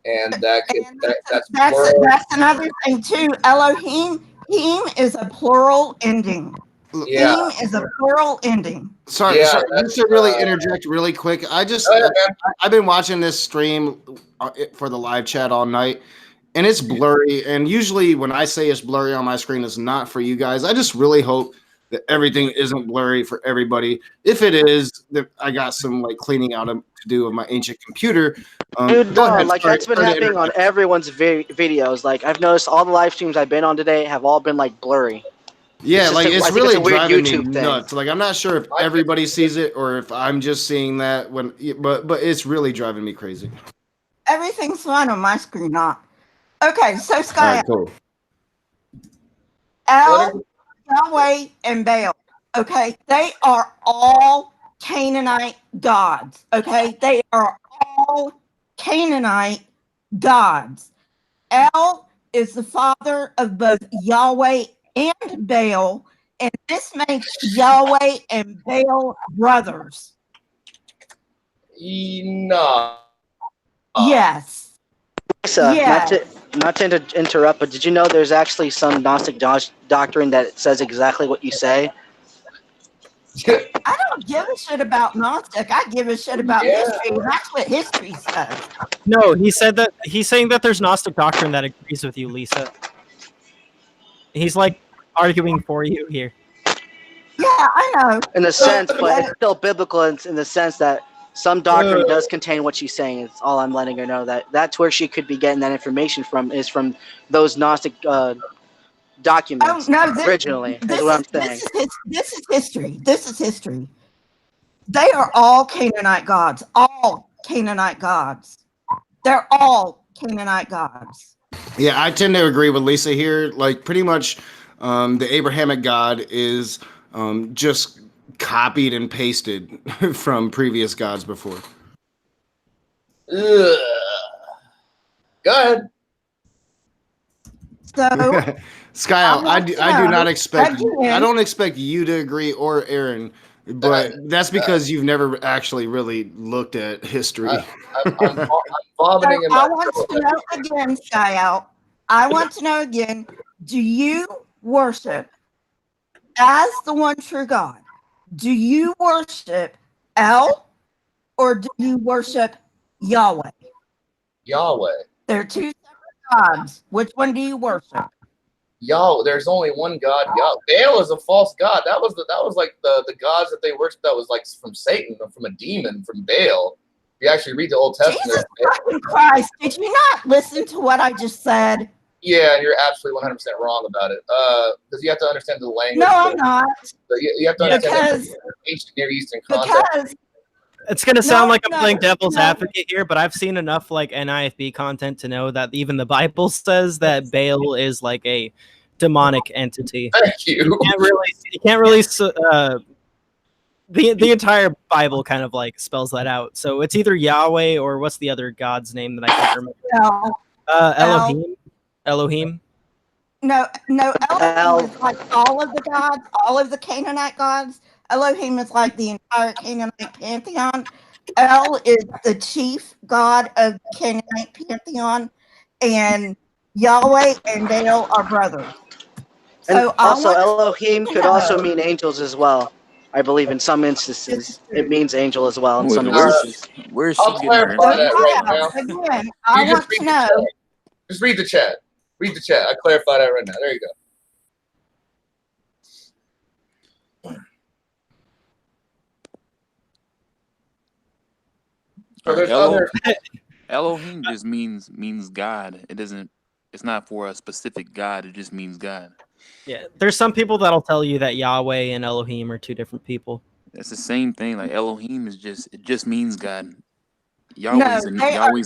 and that's plural. That's another thing too. Elohim, is a plural ending. Yeah. Is a plural ending. Sorry, just to really interject really quick. I've been watching this stream for the live chat all night, and it's blurry. And usually when I say it's blurry on my screen, it's not for you guys. I just really hope that everything isn't blurry for everybody. If it is, then I got some like cleaning out to do of my ancient computer. Dude, that's been happening on everyone's videos. Like I've noticed all the live streams I've been on today have all been like blurry. Yeah, it's really a weird driving YouTube me thing. nuts. Like I'm not sure if everybody sees it or if I'm just seeing that but it's really driving me crazy. Everything's fine on my screen, not. Okay, so Sky, All right, cool. El, Yahweh, and Baal. Okay, they are all Canaanite gods. Okay, they are all Canaanite gods. El is the father of both Yahweh and Baal, and this makes Yahweh and Baal brothers. No. Yes. Lisa, Yeah. not to interrupt, but did you know there's actually some Gnostic doctrine that says exactly what you say? I don't give a shit about Gnostic. I give a shit about history. That's what history says. No, he's saying that there's Gnostic doctrine that agrees with you, Lisa. He's like arguing for you here. Yeah, I know. In a sense, but it's still biblical in the sense that some doctrine does contain what she's saying. It's all I'm letting her know, that's where she could be getting that information from, is from those Gnostic documents originally. Is what I'm saying. This is history. This is history. They are all Canaanite gods. All Canaanite gods. They're all Canaanite gods. Yeah, I tend to agree with Lisa here. Like, pretty much the Abrahamic God is just copied and pasted from previous gods before. Ugh. Go ahead. So, Sky, I do not expect. I don't expect you to agree or Aaron, but that's because you've never actually really looked at history. I'm vomiting in my I want to know again, Sky. I want to know again. Do you worship as the one true God? Do you worship El, or do you worship Yahweh? Yahweh. They're two separate gods. Which one do you worship? Yahweh. There's only one God. Baal is a false god. That was like the gods that they worshipped. That was like from Satan, from a demon, from Baal. If you actually read the Old Testament. Jesus fucking Christ! Did you not listen to what I just said? Yeah, and you're absolutely 100% wrong about it. Because you have to understand the language. No, I'm not. You have to understand the ancient Near Eastern context. It's gonna sound like I'm playing devil's advocate here, but I've seen enough like NIFB content to know that even the Bible says that Baal is like a demonic entity. Thank you. You can't really. The entire Bible kind of like spells that out. So it's either Yahweh or what's the other god's name that I can't remember? Elohim. Elohim. No, Elohim is like all of the gods, all of the Canaanite gods. Elohim is like the entire Canaanite pantheon. El is the chief god of the Canaanite pantheon, and Yahweh and Baal are brothers. So also, Elohim could also mean angels as well. I believe in some instances it means angel as well. In some instances, where's I'll clarify that right now. Again, I want to know. Just read the chat. Read the chat. I clarify that right now. There you go. So there's other. Elohim just means God. It doesn't. It's not for a specific God. It just means God. Yeah, there's some people that'll tell you that Yahweh and Elohim are two different people. It's the same thing. Like Elohim is just means God. Yahweh's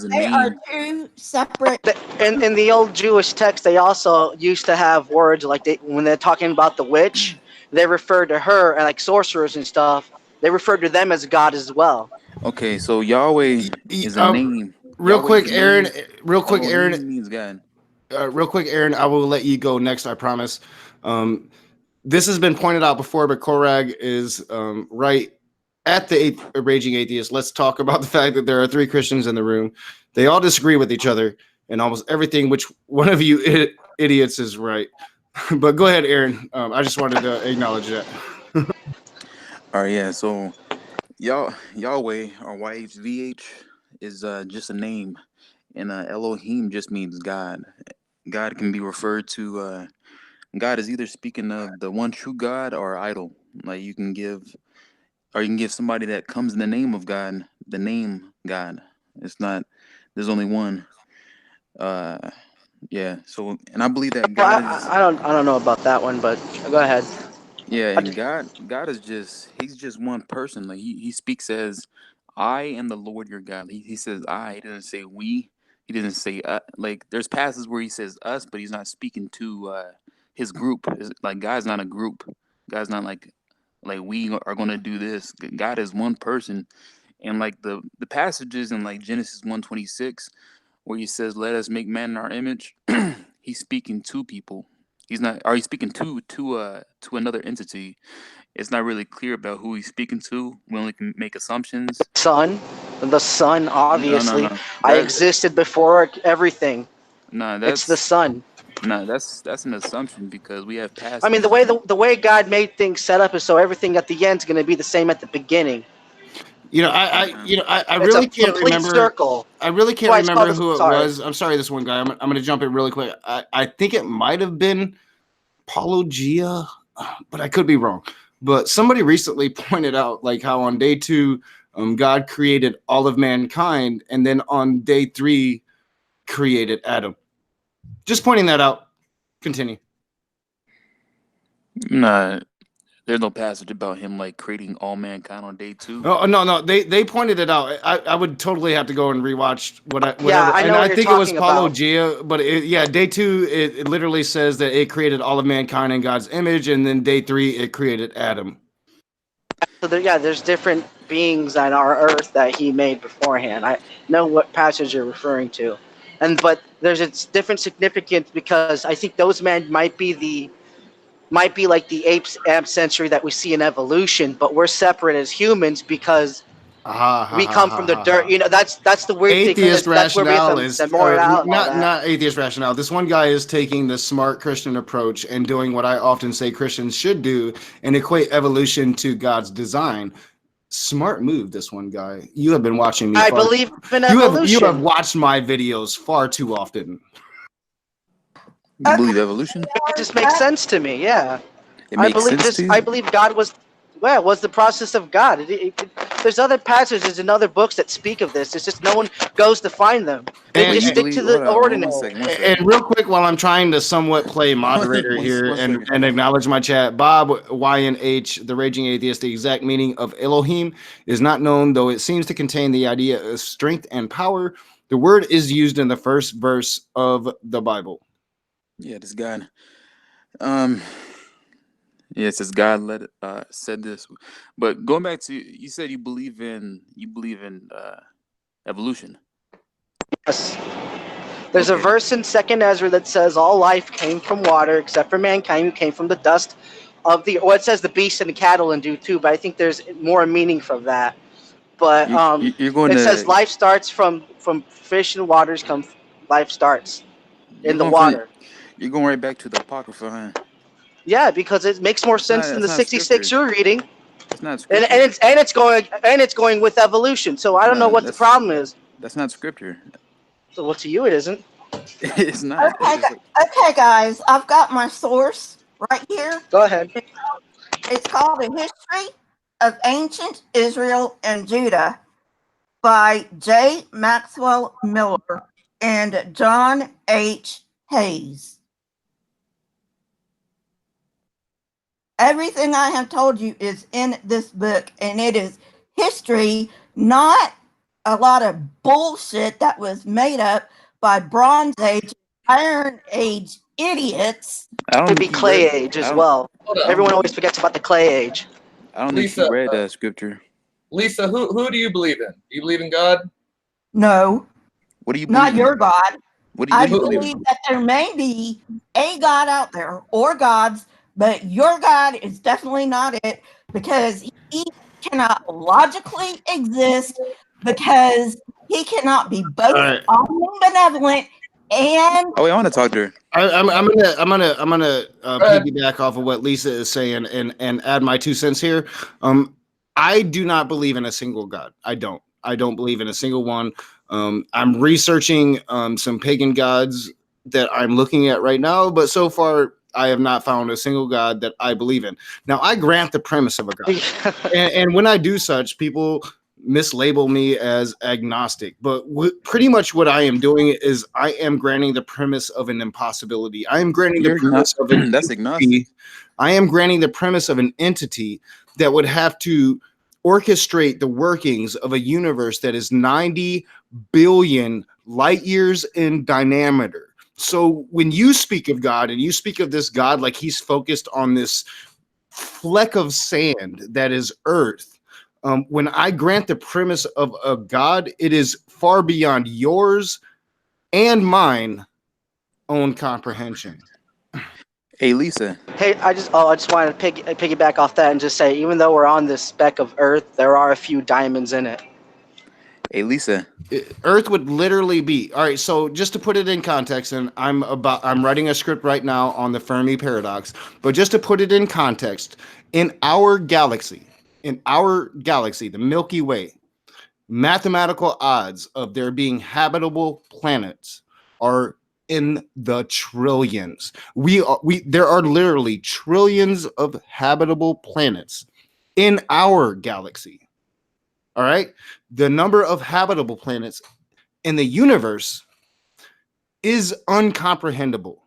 a name. Are two separate. In the old Jewish text, they also used to have words like when they're talking about the witch, they refer to her and like sorcerers and stuff. They refer to them as God as well. Okay, so Yahweh is a name. Real quick, Aaron. Means God. Real quick, Aaron. I will let you go next. I promise. This has been pointed out before, but Korag is right at the Raging Atheist. Let's talk about the fact that there are 3 Christians in the room. They all disagree with each other and almost everything. Which one of you idiots is right? But go ahead, Aaron. I just wanted to acknowledge that. All right, yeah. So, Yahweh or YHVH is just a name, and Elohim just means God. God can be referred to. God is either speaking of the one true God or idol. Like you can give somebody that comes in the name of God the name God. It's not. There's only one. Yeah. So, and I believe that God. Well, I don't know about that one, but go ahead. Yeah, and God is he's just one person. Like he speaks as I am the Lord your God. He says I. He doesn't say we. He doesn't say like there's passages where he says us, but he's not speaking to his group. Like God's not a group. God's not like we are going to do this. God is one person. And like the passages in like Genesis 1:26 where he says let us make man in our image, he's speaking to people. He's speaking to another entity. It's not really clear about who he's speaking to. We only can make assumptions. The sun, obviously. No. I existed before everything. No, it's the sun. No, that's an assumption because we have passages. I mean, the way God made things set up is so everything at the end is going to be the same at the beginning. I It's really a can't complete remember. circle. I really That's can't why it's remember called who it sorry. was. I'm sorry, this one guy. I'm going to jump in really quick. I think it might have been Paulo Gia, but I could be wrong. But somebody recently pointed out like how on day 2, God created all of mankind, and then on day 3 created Adam. Just pointing that out. Continue. Nah, there's no passage about him like creating all mankind on day 2. Oh no, they pointed it out. I would totally have to go and rewatch whatever. I know and what I you're think it was talking Paulo about. Gia, but day 2 it literally says that it created all of mankind in God's image, and then day 3 it created Adam. So there's different beings on our earth that he made beforehand. I know what passage you're referring to, but there's its different significance because I think those men might be like the ape century that we see in evolution, but we're separate as humans because we come from the dirt. You know, that's the weird thing. Atheist That's where we rationale get is the morale and all that. not atheist rationale. This one guy is taking the smart Christian approach and doing what I often say Christians should do and equate evolution to God's design. Smart move, this one guy. You have been watching me. I believe in you evolution. have watched my videos far too often. You believe evolution? It just makes sense to me. Yeah, It makes sense to you? I believe God was the process of God. There's other passages in other books that speak of this. It's just no one goes to find them. They just stick to the ordinary. And real quick, while I'm trying to somewhat play moderator here and acknowledge my chat, Bob YNH, the Raging Atheist, the exact meaning of Elohim is not known, though it seems to contain the idea of strength and power. The word is used in the first verse of the Bible. Yeah, this God. Yeah, it says God said this. But going back to you said you believe in evolution. Yes. There's a verse in 2nd Ezra that says all life came from water except for mankind who came from the dust of the. Well, it says the beasts and the cattle and do too, but I think there's more meaning from that. But it says life starts from fish and waters come. Life starts in the water. You're going right back to the Apocrypha, huh? Yeah, because it makes more sense than the 66 you're reading. It's not and it's going with evolution. So I don't know what the problem is. That's not scripture. So well, to you it isn't. It's not. Okay, guys, I've got my source right here. Go ahead. It's called A History of Ancient Israel and Judah by J. Maxwell Miller and John H. Hayes. Everything I have told you is in this book, and it is history, not a lot of bullshit that was made up by Bronze Age, Iron Age idiots. It could be Clay Age as well. Everyone always forgets about the Clay Age. I don't think you read that scripture. Lisa, who do you believe in? Do you believe in God? No. What do you believe Not in? your God. What do you I believe believe in? that there may be a God out there or gods, but your God is definitely not it because he cannot logically exist because he cannot be both omnibenevolent and. Oh, wait, I want to talk to her. I'm gonna piggyback off of what Lisa is saying and add my 2 cents here. I do not believe in a single God. I don't believe in a single one. I'm researching some pagan gods that I'm looking at right now, but so far I have not found a single God that I believe in. Now, I grant the premise of a God. and when I do such, people mislabel me as agnostic. But pretty much what I am doing is I am granting the premise of an impossibility. I am granting the premise of an that's agnostic. I am granting the premise of an entity that would have to orchestrate the workings of a universe that is 90 billion light years in diameter. So when you speak of God and you speak of this God like he's focused on this fleck of sand that is earth, when I grant the premise of a God, it is far beyond yours and mine own comprehension. Hey, Lisa. Hey, I just wanted to piggyback off that and just say, even though we're on this speck of earth, there are a few diamonds in it. Hey, Lisa. Earth would literally be all right. So just to put it in context, and I'm writing a script right now on the Fermi paradox, but just to put it in context, in our galaxy, the Milky Way, mathematical odds of there being habitable planets are in the trillions. There are literally trillions of habitable planets in our galaxy. All right. The number of habitable planets in the universe is uncomprehendable.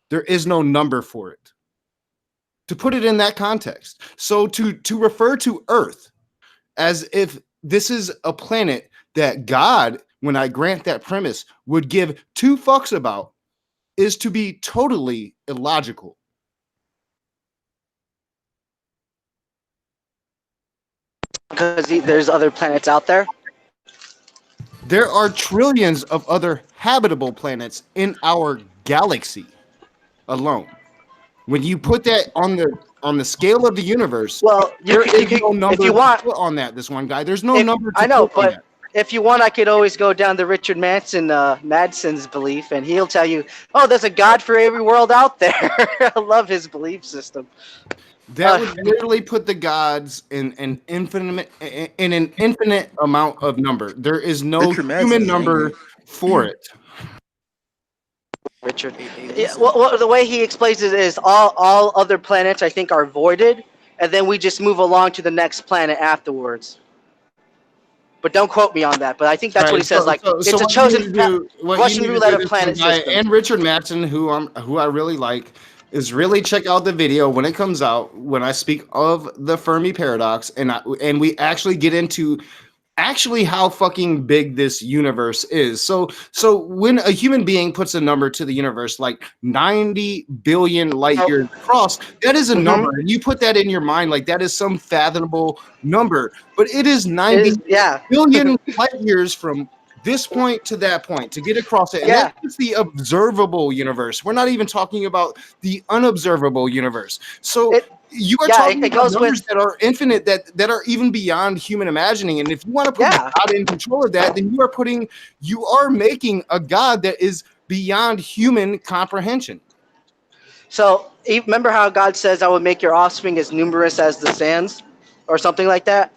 There is no number for it. To put it in that context. So to refer to Earth as if this is a planet that God, when I grant that premise, would give two fucks about is to be totally illogical. Because there's other planets out there. There are trillions of other habitable planets in our galaxy alone. When you put that on the scale of the universe, well, there is no number if you want, to put on that. This one guy, there's no number. To I know, put on but that. if you want, I could always go down the Richard Madson's belief, and he'll tell you, "Oh, there's a God for every world out there." I love his belief system. That would literally put the gods in an infinite amount of number. There is no human number for it. Richard, well, the way he explains it is all other planets, I think, are voided, and then we just move along to the next planet afterwards. But don't quote me on that. But I think that's what he says. It's a chosen Russian roulette of planet system. And Richard Madsen, who I really like, is really check out the video when it comes out when I speak of the Fermi paradox, and we actually get into how fucking big this universe is. So when a human being puts a number to the universe like 90 billion light years across, that is a number, and you put that in your mind like that is some fathomable number, but it is 90 billion light years from this point to that point to get across it. And that's the observable universe. We're not even talking about the unobservable universe. So you are talking about numbers that are infinite, that are even beyond human imagining. And if you want to put God in control of that, then you are making a God that is beyond human comprehension. So remember how God says, "I will make your offspring as numerous as the sands," or something like that?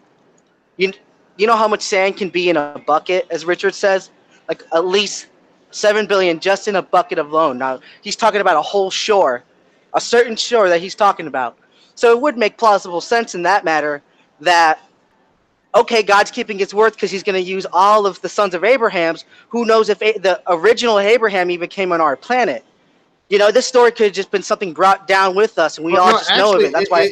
You know how much sand can be in a bucket, as Richard says? Like at least 7 billion just in a bucket alone. Now, he's talking about a whole shore, a certain shore that he's talking about. So it would make plausible sense in that matter that, okay, God's keeping his word because he's going to use all of the sons of Abraham's. Who knows if the original Abraham even came on our planet? You know, this story could have just been something brought down with us, and we all just know of it. That's why,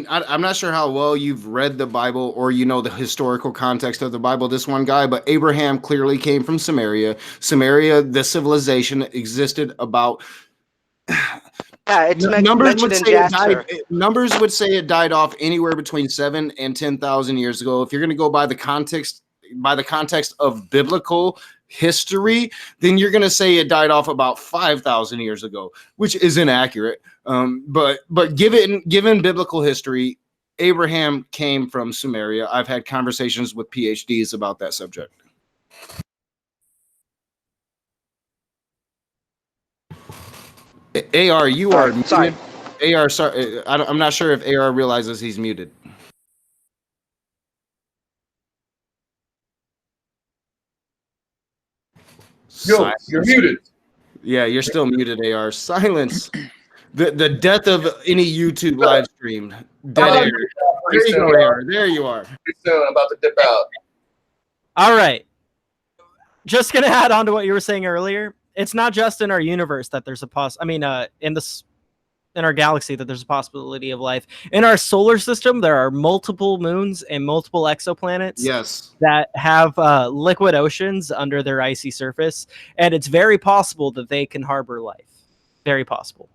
I'm not sure how well you've read the Bible or you know the historical context of the Bible, this one guy, but Abraham clearly came from Samaria. Samaria, the civilization existed about... numbers would say it died off anywhere between 7,000 and 10,000 years ago. If you're going to go by the context of biblical history, then you're going to say it died off about 5,000 years ago, which is inaccurate. But given biblical history, Abraham came from Sumeria. I've had conversations with PhDs about that subject. AR, you are muted. AR, sorry, I'm not sure if AR realizes he's muted. Yo, you're muted. Yeah, you're still muted, AR. Silence. The death of any YouTube live stream. Dead air. There you go, AR. There you are. I'm about to dip out. All right. Just gonna add on to what you were saying earlier. It's not just in our universe that there's in our galaxy that there's a possibility of life. In our solar system, there are multiple moons and multiple exoplanets that have liquid oceans under their icy surface, and it's very possible that they can harbor life. Very possible.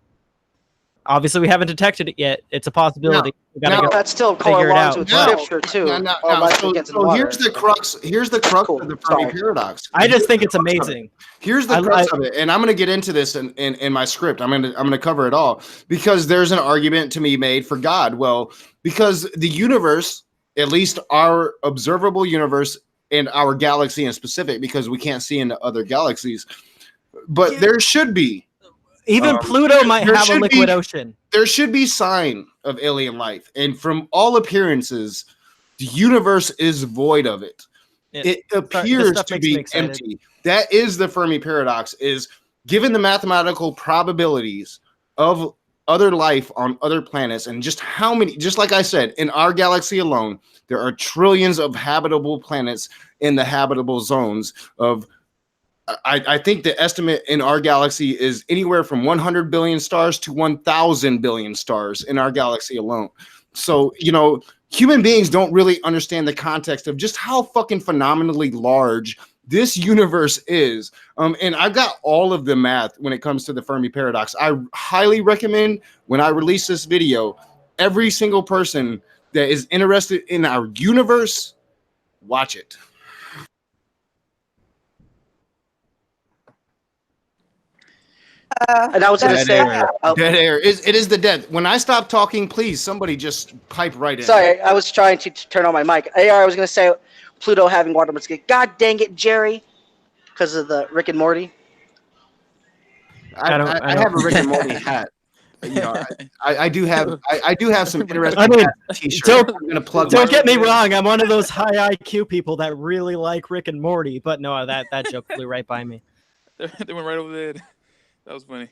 Obviously, we haven't detected it yet. It's a possibility. That's still correlates with scripture too. So here's the crux. Here's the crux of the Fermi paradox. I just think it's amazing. Here's the crux of it, and I'm going to get into this in my script. I'm going to cover it all because there's an argument to be made for God. Well, because the universe, at least our observable universe, in our galaxy in specific because we can't see into other galaxies. But there should be. Even Pluto might there have a should liquid be- ocean. There should be sign of alien life. And from all appearances, the universe is void of it. It appears stuff to makes me be excited. empty. That is the Fermi paradox, is given the mathematical probabilities of other life on other planets and just how many, just like I said, in our galaxy alone, there are trillions of habitable planets in the habitable zones of, I think the estimate in our galaxy is anywhere from 100 billion stars to 1,000 billion stars in our galaxy alone. So, you know, human beings don't really understand the context of just how fucking phenomenally large this universe is. And I've got all of the math when it comes to the Fermi paradox. I highly recommend when I release this video, every single person that is interested in our universe, watch it. And I was going to Dead say, air. Dead air. It is the dead. When I stop talking, please, somebody just pipe right in. sorry, I was trying to turn on my mic. AR, I was going to say Pluto having water mosquito. God dang it, Jerry, because of the Rick and Morty. I have a Rick and Morty hat. You know, I do have some interesting. I mean, t-shirts. don't I'm gonna plug. Don't my- get me wrong. I'm one of those high IQ people that really like Rick and Morty, but no, that joke flew right by me. They went right over there. That was funny.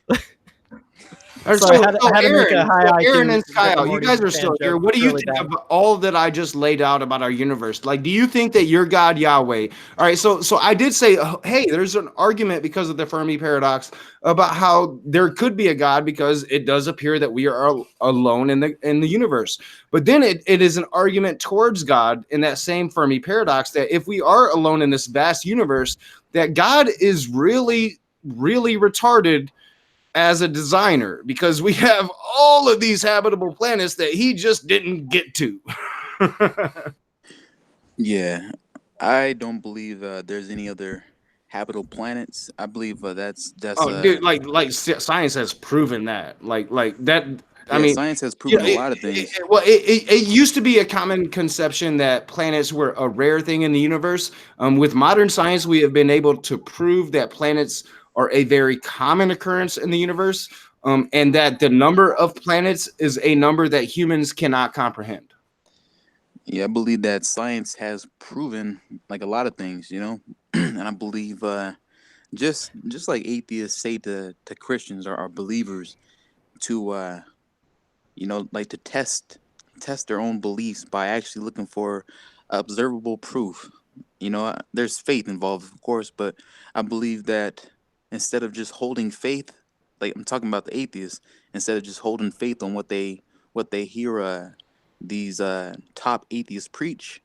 Or So I had to make a high IQ Aaron and Rick and Kyle, you Morty guys are fan still here. joke. What do you Really think bad. of all that I just laid out about our universe? Like, do you think that your God Yahweh? All right, so I did say, hey, there's an argument because of the Fermi paradox about how there could be a God because it does appear that we are alone in the universe. But then it is an argument towards God in that same Fermi paradox that if we are alone in this vast universe, that God is really, really retarded as a designer because we have all of these habitable planets that he just didn't get to. Yeah, I don't believe there's any other habitable planets. I believe that's Dude, like science has proven that. Like that. I yeah, mean, science has proven you a know, lot of things. It used to be a common conception that planets were a rare thing in the universe. With modern science, we have been able to prove that planets are a very common occurrence in the universe, and that the number of planets is a number that humans cannot comprehend. Yeah, I believe that science has proven like a lot of things, you know, and I believe just like atheists say to Christians or believers to you know, like to test their own beliefs by actually looking for observable proof. You know, there's faith involved, of course, but I believe that instead of just holding faith, like I'm talking about the atheists, instead of just holding faith on what they hear these top atheists preach,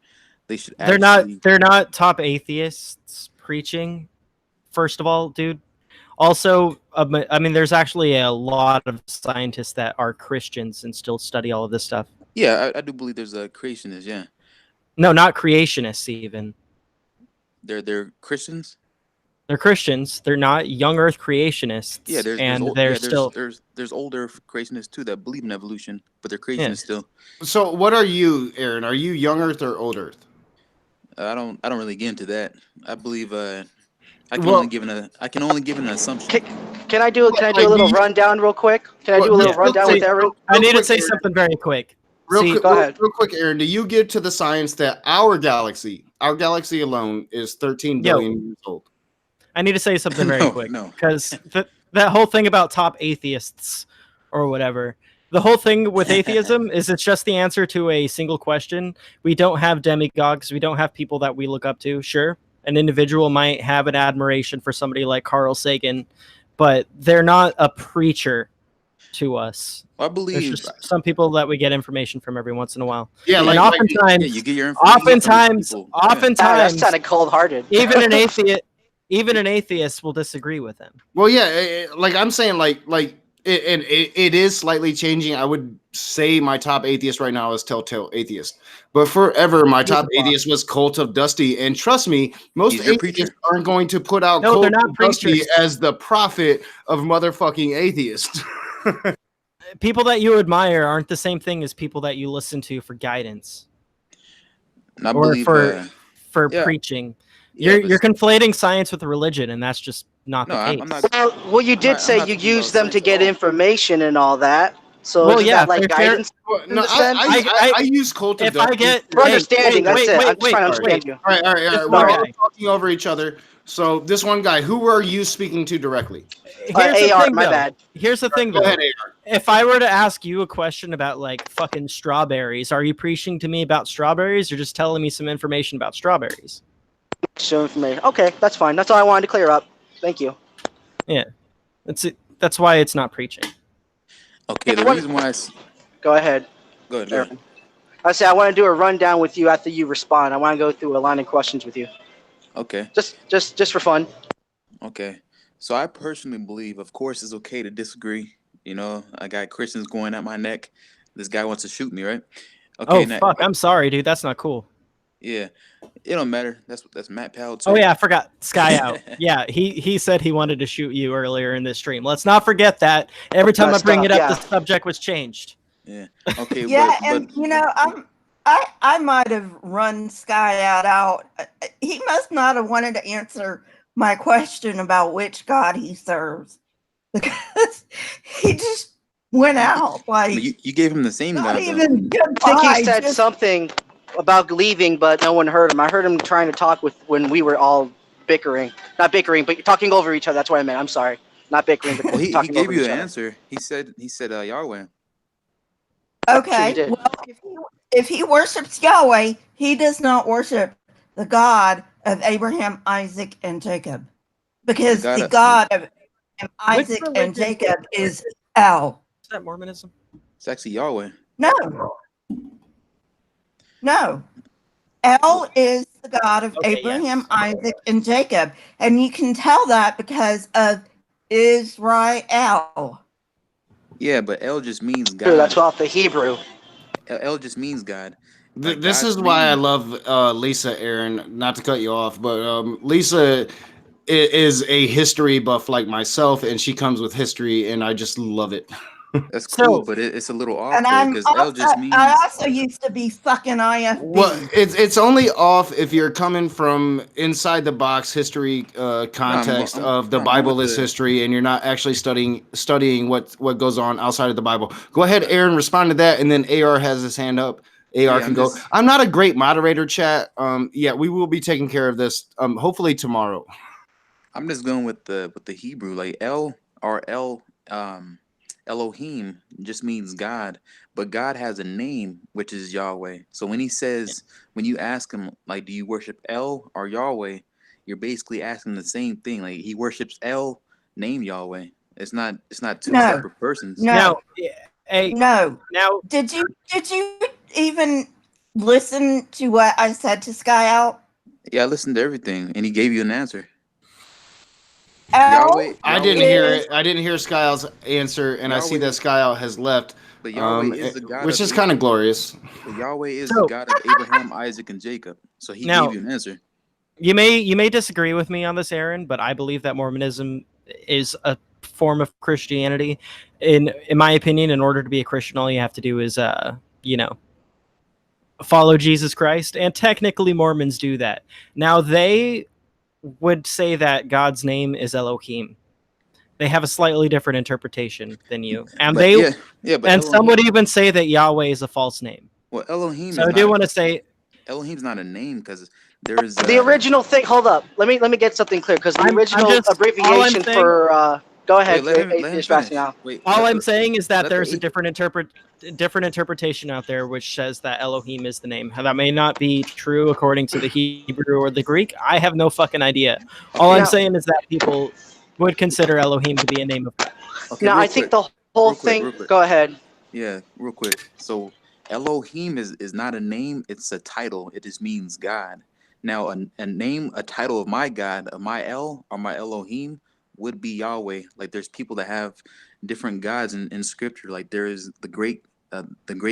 they should actually. They're not top atheists preaching. First of all, dude. Also, I mean, there's actually a lot of scientists that are Christians and still study all of this stuff. Yeah, I do believe there's a creationist. Yeah, No, not creationists even. they're Christians. They're Christians. They're not young Earth creationists. Yeah, there's older creationists too that believe in evolution, but they're creationists still. So, what are you, Aaron? Are you young Earth or old Earth? I don't really get into that. I believe I can Well- only give an assumption. Can I do a little rundown real quick? Can I do a little rundown with Aaron? I need to quick, say Aaron. something very quick. Go ahead. Real quick, Aaron. Do you get to the science that our galaxy alone, is 13 billion years old? I need to say something very No, quick no. because that whole thing about top atheists or whatever, the whole thing with atheism is it's just the answer to a single question. We don't have demigods. We don't have people that we look up to. Sure, an individual might have an admiration for somebody like Carl Sagan, but they're not a preacher to us. I believe There's just some people that we get information from every once in a while. Yeah, and like- oftentimes, yeah, you get your information from That's oftentimes, kind of cold-hearted. even an atheist will disagree with him. Well, yeah, like I'm saying, it is slightly changing. I would say my top atheist right now is Telltale Atheist, but forever my top atheist was Cult of Dusty. And trust me, most He's your atheists aren't going to put out No, Cult they're not of Dusty preachers. as the prophet of motherfucking atheists. People that you admire aren't the same thing as people that you listen to for guidance And I or believe for for Yeah. preaching. Yeah, You're conflating science with religion, and that's just not No, the I'm case. not. Well, you did I'm say not you talking about use them to science at get all. information and all that. So Well, isn't yeah, that like if you're- guidance? No, in a sense? I use cult of if I darkness. get For understanding, that's wait, it. I'm wait, just trying to wait, understand wait. you. All right. This We're one all guy. talking over each other. So this one guy, who are you speaking to directly? Here's the AR, thing, my though. bad. Here's the thing, Go though. ahead, AR. If I were to ask you a question about like fucking strawberries, are you preaching to me about strawberries or just telling me some information about strawberries? Show information. Okay, that's fine. That's all I wanted to clear up. Thank you. Yeah, that's it. That's why it's not preaching. Okay, the What- reason why Go ahead. go ahead. Aaron. I say I want to do a rundown with you after you respond. I want to go through a line of questions with you, Okay, just for fun. okay. So I personally believe, of course, it's okay to disagree. You know, I got Christians going at my neck. This guy wants to shoot me, right? Okay, Oh fuck! I'm sorry, dude. That's not cool. Yeah, it don't matter. That's Matt Powell too. Oh yeah, I forgot. Sky out. Yeah, he said he wanted to shoot you earlier in this stream. Let's not forget that. Every time I bring it up, the subject was changed. Yeah. Okay. Yeah, but and you know, I might have run Sky out. He must not have wanted to answer my question about which God he serves, because he just went out like you gave him the same not guy. even I think goodbye. he said just- something about leaving, but no one heard him. I heard him trying to talk when we were all bickering. Not bickering, but talking over each other. That's what I meant. I'm sorry. Not bickering, but Well, he talking gave over you each the other. answer. He said Yahweh. Okay, did. well, if he worships Yahweh, he does not worship the God of Abraham, Isaac, and Jacob, because the God of Abraham, Isaac, and religion- Jacob is El. Is that Mormonism? It's actually Yahweh. No. El is the God of Okay, Abraham, Isaac, and Jacob. And you can tell that because of Israel. Yeah, but El just means God. True, that's off the Hebrew. El just means God. This God's is why I name. love Lisa, Aaron. Not to cut you off, but Lisa is a history buff like myself, and she comes with history, and I just love it. That's cool, but it's a little off And though, because El just means. I also used to be fucking IFB. Well, it's only off if you're coming from inside the box history context of the Bible is history, and you're not actually studying what goes on outside of the Bible. Go ahead, Aaron, respond to that, and then AR has his hand up. AR can go. I'm not a great moderator, chat. Yeah, we will be taking care of this. Hopefully tomorrow. I'm just going with the Hebrew, like El or Elohim just means God, but God has a name which is Yahweh. So when he says, when you ask him, like, do you worship El or Yahweh? You're basically asking the same thing. Like he worships El, name Yahweh. It's not two separate persons. No. No. Now, did you even listen to what I said to Sky Out? Yeah, I listened to everything, and he gave you an answer. I didn't hear it. I didn't hear Skyle's answer, and I see that Skyle has left, But Yahweh is the God which of is kind of Israel. glorious. But Yahweh is the God of Abraham, Isaac, and Jacob. So he Now- gave you an answer. You may disagree with me on this, Aaron, but I believe that Mormonism is a form of Christianity. In my opinion, in order to be a Christian, all you have to do is follow Jesus Christ, and technically Mormons do that. Now they would say that God's name is Elohim. They have a slightly different interpretation than you, and But and some would even say that Yahweh is a false name. Well, Elohim. So I do want to say Elohim's not a name because there is The original thing. Hold up. Let me get something clear because the I'm original just- all I'm abbreviation saying- for. Go ahead. Wait, let him Atheist finish. Rationale. Wait, all I'm saying is that let there's the a different interpretation out there which says that Elohim is the name. That may not be true according to the Hebrew or the Greek. I have no fucking idea. All I'm Now- saying is that people would consider Elohim to be a name of God. Okay, Now real I think quick. the whole Real quick, thing. real quick. Go ahead. Yeah, real quick. So Elohim is not a name, it's a title. It just means God. Now a name, a title of my God, of my El or my Elohim would be Yahweh. Like there's people that have different gods in scripture. Like there is the great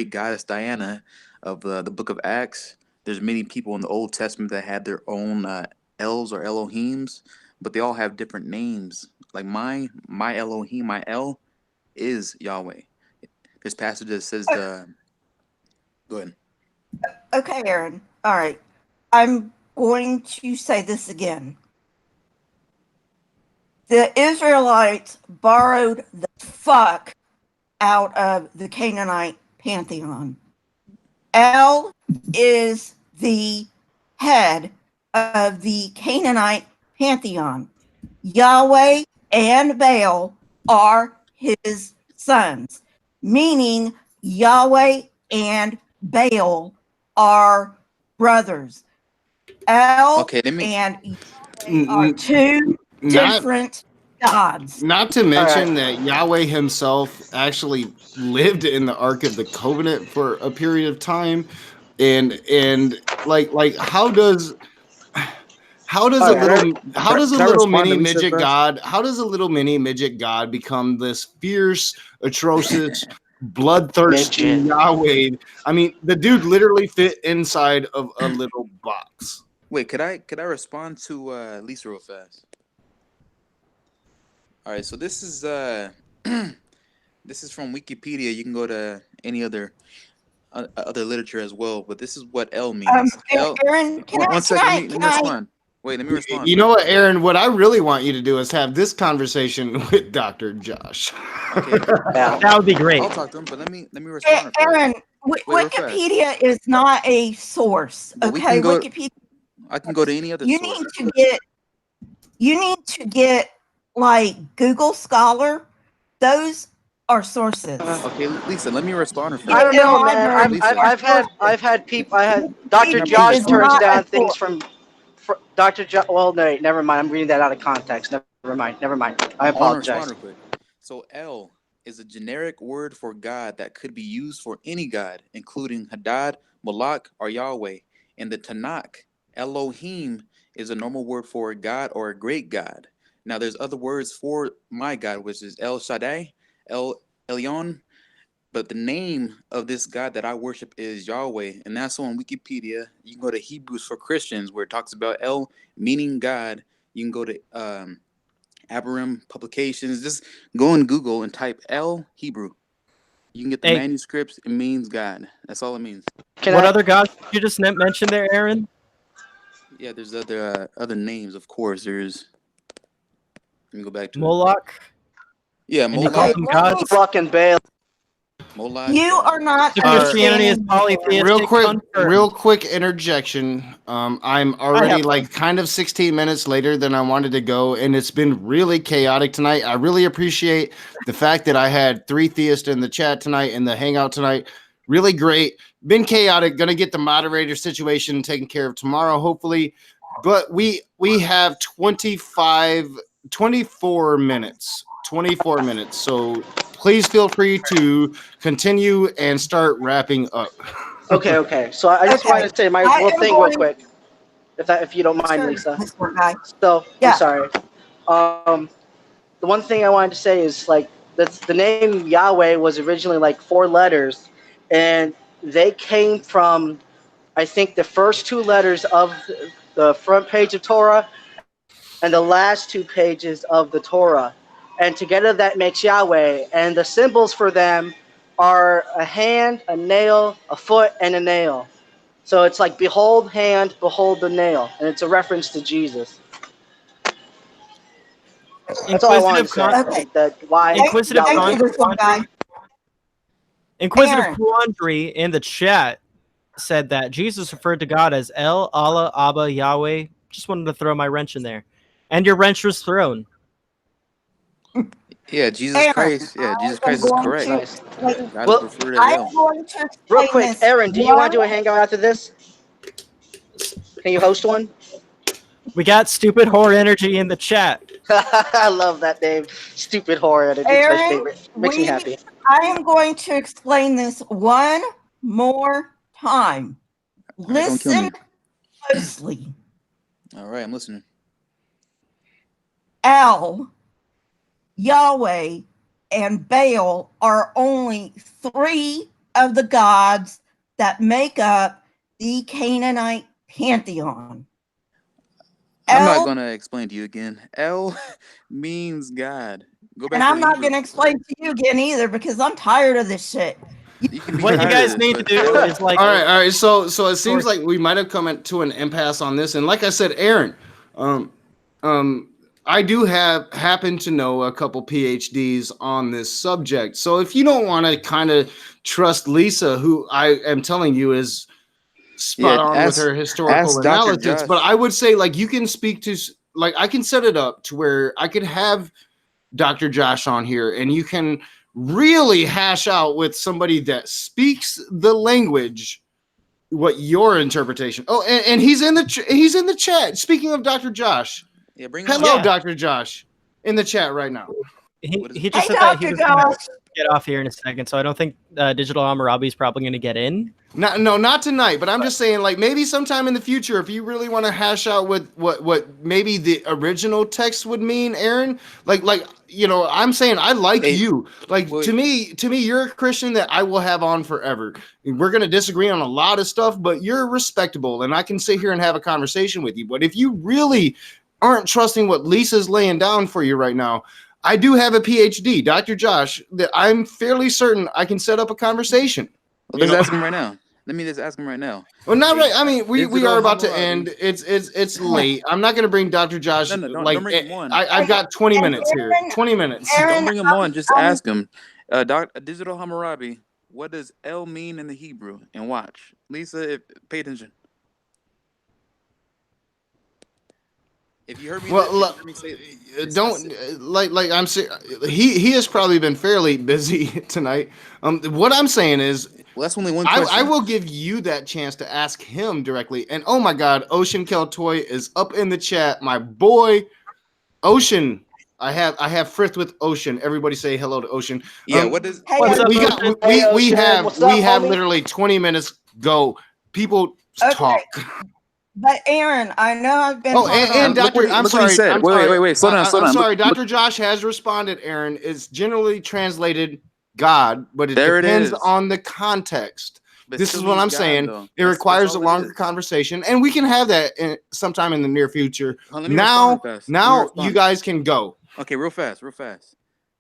goddess Diana of the book of Acts. There's many people in the Old Testament that had their own Els or Elohims, but they all have different names. Like my Elohim, my El is Yahweh. This passage that says the. Go ahead. Okay, Aaron. All right. I'm going to say this again. The Israelites borrowed the fuck out of the Canaanite pantheon. El is the head of the Canaanite pantheon. Yahweh and Baal are his sons, meaning Yahweh and Baal are brothers. El and Yahweh are two different gods. Not to mention that Yahweh himself actually lived in the Ark of the Covenant for a period of time, and like how does a little mini midget god become this fierce, atrocious, bloodthirsty Yahweh? I mean, the dude literally fit inside of a little box. Wait, could I respond to Lisa real fast? All right, so this is this is from Wikipedia. You can go to any other literature as well, but this is what L means. Aaron, One second, let me respond. Wait, let me respond. You know what, Aaron? What I really want you to do is have this conversation with Dr. Josh. Okay. That would be great. I'll talk to him, but let me respond. Aaron, Wikipedia is not a source. But we Okay, can go- Wikipedia. I can go to any other You source. need to get like Google Scholar. Those are sources. Okay, Lisa, let me respond. I don't know, man. I've had people. Dr. Josh turns down things from Dr. Josh. Well, no, never mind. I'm reading that out of context. Never mind. I apologize. Real quick. So El is a generic word for God that could be used for any God, including Hadad, Moloch, or Yahweh. In the Tanakh, Elohim is a normal word for a God or a great God. Now, there's other words for my God, which is El Shaddai, El Elyon, but the name of this God that I worship is Yahweh, and that's on Wikipedia. You can go to Hebrews for Christians, where it talks about El meaning God. You can go to Abraham Publications. Just go on Google and type El Hebrew. You can get the manuscripts. It means God. That's all it means. What other gods did you just mention there, Aaron? Yeah, there's other names, of course. There's. Let me go back to Moloch. Yeah, And you call them gods? Fucking Baal. Moloch. You are not. Christianity is polytheistic. Real quick interjection. I'm already like kind of 16 minutes later than I wanted to go, and it's been really chaotic tonight. I really appreciate the fact that I had 3 theists in the chat tonight and the hangout tonight. Really great. Been chaotic. Gonna get the moderator situation taken care of tomorrow, hopefully. But we have 24 minutes. 24 minutes. So please feel free to continue and start wrapping up. Okay. So I just wanted to say my little thing real quick, if you don't mind, Lisa. So I'm sorry. The one thing I wanted to say is like the name Yahweh was originally like 4 letters, and they came from, I think, the first 2 letters of the front page of Torah and the last 2 pages of the Torah. And together that makes Yahweh. And the symbols for them are a hand, a nail, a foot, and a nail. So it's like, behold hand, behold the nail. And it's a reference to Jesus. That's all I wanted to say. Inquisitive Quandary in the chat said that Jesus referred to God as El, Allah, Abba, Yahweh. Just wanted to throw my wrench in there. And your wrench was thrown. Yeah, Jesus Christ. Yeah, Jesus Christ is correct. Real quick, Aaron, do you want to do a hangout after this? Can you host one? We got stupid whore energy in the chat. I love that name. Stupid whore energy. It's my favorite. Makes me happy. I am going to explain this one more time. Listen closely. All right, I'm listening. El, Yahweh, and Baal are only 3 of the gods that make up the Canaanite pantheon. I'm not going to explain to you again. El means God. Go back. And I'm not going to explain to you again either, because I'm tired of this shit. What you guys need to do is like. All right. So it seems like we might have come to an impasse on this, and like I said, Aaron, I do happen to know a couple PhDs on this subject. So if you don't want to kind of trust Lisa, who I am telling you is spot on with her historical analysis, but I would say like you can speak to, like I can set it up to where I could have Dr. Josh on here, and you can really hash out with somebody that speaks the language what your interpretation. Oh, and he's in the chat. Speaking of Dr. Josh. Yeah, bring hello, Dr. Josh, in the chat right now. He just said that he was gonna get off here in a second, so I don't think Digital Hammurabi is probably going to get in. Not tonight, but I'm just saying, like, maybe sometime in the future, if you really want to hash out with what maybe the original text would mean, Aaron, like you know, I'm saying I like you. Like, to me, you're a Christian that I will have on forever. We're going to disagree on a lot of stuff, but you're respectable, and I can sit here and have a conversation with you. But if you really aren't trusting what Lisa's laying down for you right now, I do have a PhD, Dr. Josh, that I'm fairly certain I can set up a conversation. Let's ask him right now. Let me just ask him right now. Well, not right. I mean, we are about to end. It's late. I'm not going to bring Dr. Josh. Don't bring him on. I've got 20 minutes here. 20 minutes. Don't bring him on. Just ask him. Digital Hammurabi, what does El mean in the Hebrew? And watch. Lisa, pay attention. If you heard me, I'm saying he has probably been fairly busy tonight. What I'm saying is, that's only one question. I will give you that chance to ask him directly. And oh my God, Ocean Keltoy is up in the chat, my boy, Ocean. I have Frith with Ocean. Everybody say hello to Ocean. Yeah, what is? We have literally 20 minutes. Go, people talk. But Aaron, I know I've been. Oh, and Dr. I'm sorry. Wait. Slow down. I'm sorry. Dr. Josh has responded. Aaron, it's generally translated God, but it depends on the context. But this is what I'm saying. Though. It requires a longer conversation, and we can have that sometime in the near future. Now you guys can go. Okay, real fast.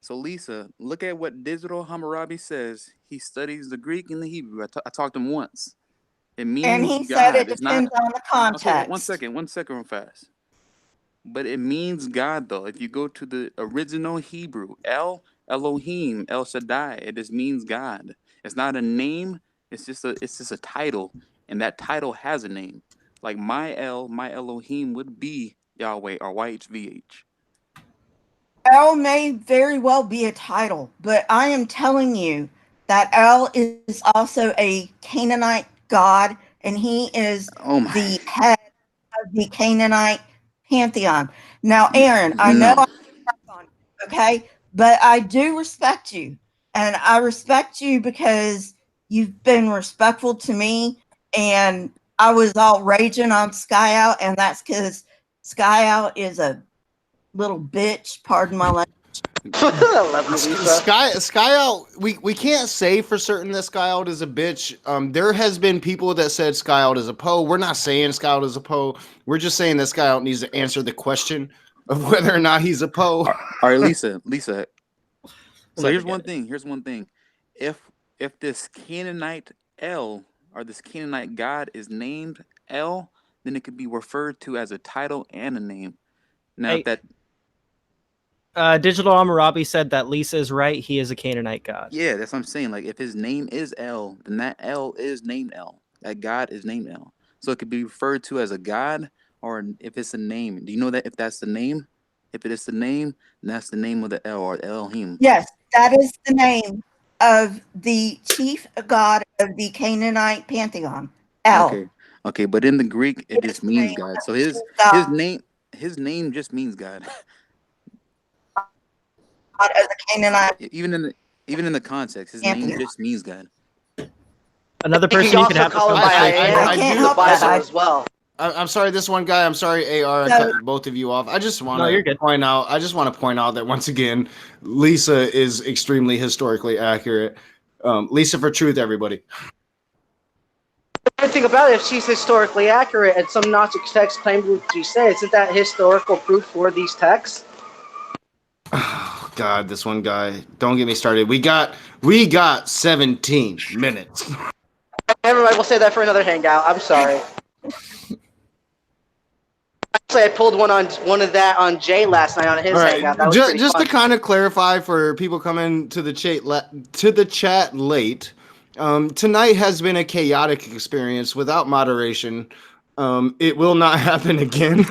So Lisa, look at what Digital Hammurabi says. He studies the Greek and the Hebrew. I talked to him once. It means and he God. said it depends on the context. Okay, one second, real fast. But it means God, though. If you go to the original Hebrew, Elohim, El Shaddai, it just means God. It's not a name. It's just a title, and that title has a name. Like my Elohim would be Yahweh or YHVH. El may very well be a title, but I am telling you that El is also a Canaanite god, and he is the head of the Canaanite pantheon. Now, Aaron, I know I'm okay, but I do respect you, and I respect you because you've been respectful to me, and I was all raging on Sky Out, and that's because Sky Out is a little bitch, pardon my language. Sky Out, we can't say for certain that Sky Out is a bitch. There has been people that said Sky Out is a Poe. We're not saying Sky Out is a Poe. We're just saying that Sky Out needs to answer the question of whether or not he's a Poe. All right, Lisa. So here's one thing. If this Canaanite El or this Canaanite god is named El, then it could be referred to as a title and a name. Now Digital Hammurabi said that Lisa is right. He is a Canaanite god. Yeah, that's what I'm saying. Like, if his name is El, then that El is named El. That God is named El. So it could be referred to as a god, or if it's a name. Do you know that if that's the name? If it is the name, then that's the name of the El or Elohim. Yes, that is the name of the chief god of the Canaanite pantheon, El. Okay, but in the Greek, it just means God. So his name just means God. Of the Canaanite. Even in the context, his name just means God. Another person you can have call him by I can't help that as well. I'm sorry, this one guy. I'm sorry, AR. I cut both of you off. I just want to point out. I just want to point out that once again, Lisa is extremely historically accurate. Lisa for truth, everybody. The thing about it, if she's historically accurate and some Gnostic text claims what she says, isn't that historical proof for these texts? God, this one guy. Don't get me started. We got 17 minutes. Never mind. We'll say that for another hangout. I'm sorry. Actually, I pulled one of that on Jay last night on his All right, hangout. That was just pretty to kind of clarify for people coming to the chat late, tonight has been a chaotic experience without moderation. It will not happen again.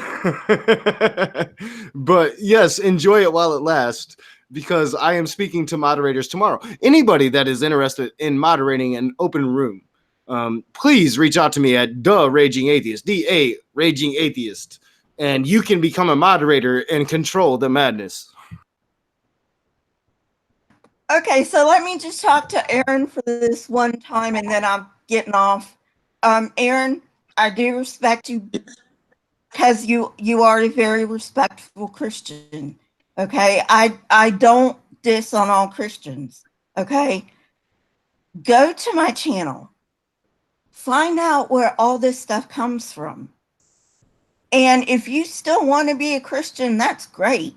But yes, enjoy it while it lasts, because I am speaking to moderators tomorrow. Anybody that is interested in moderating an open room, please reach out to me at The Raging Atheist, DA Raging Atheist, and you can become a moderator and control the madness. Okay, so let me just talk to Aaron for this one time, and then I'm getting off. Aaron, I do respect you because you are a very respectful Christian. Okay, I don't diss on all Christians. Okay, go to my channel, find out where all this stuff comes from, and if you still want to be a Christian, that's great.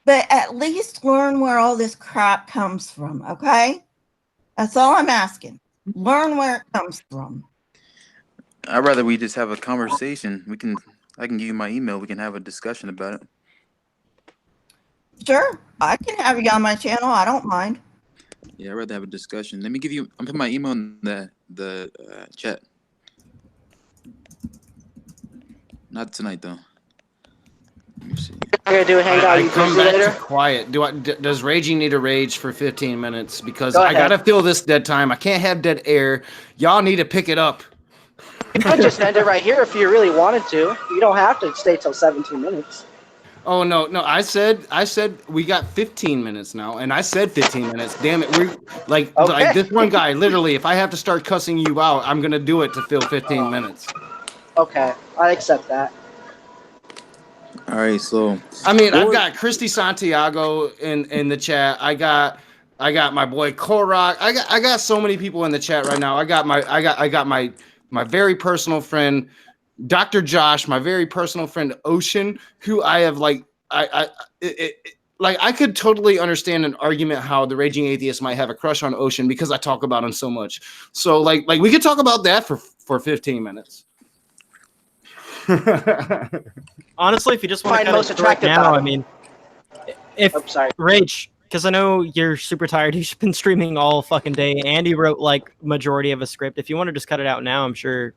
But at least learn where all this crap comes from. Okay, that's all I'm asking. Learn where it comes from. I'd rather we just have a conversation. I can give you my email. We can have a discussion about it. Sure, I can have you on my channel. I don't mind. Yeah, I'd rather have a discussion. Let me give you. I'm putting my email in the chat. Not tonight though. Let me see. I'm gonna do a hangout. I You come busy back later? to quiet. Does Raging need a rage for 15 minutes? Because Go I ahead. gotta fill this dead time. I can't have dead air. Y'all need to pick it up. You could just end it right here if you really wanted to. You don't have to stay till 17 minutes. Oh no, I said we got 15 minutes now, and I said 15 minutes. Damn it, we're like this one guy. Literally, if I have to start cussing you out, I'm gonna do it to fill 15 minutes. Okay, I accept that. All right, so I mean, I've got Christy Santiago in the chat. I got my boy Korok. I got so many people in the chat right now. I got my very personal friend Dr. Josh, my very personal friend Ocean, who I have I could totally understand an argument how the Raging Atheist might have a crush on Ocean because I talk about him so much. So like we could talk about that for 15 minutes. Honestly, if you just want Find to most cut it right attractive now, about I him. mean, if Rage, because I know you're super tired. You've been streaming all fucking day. Andy wrote like majority of a script. If you want to just cut it out now, I'm sure.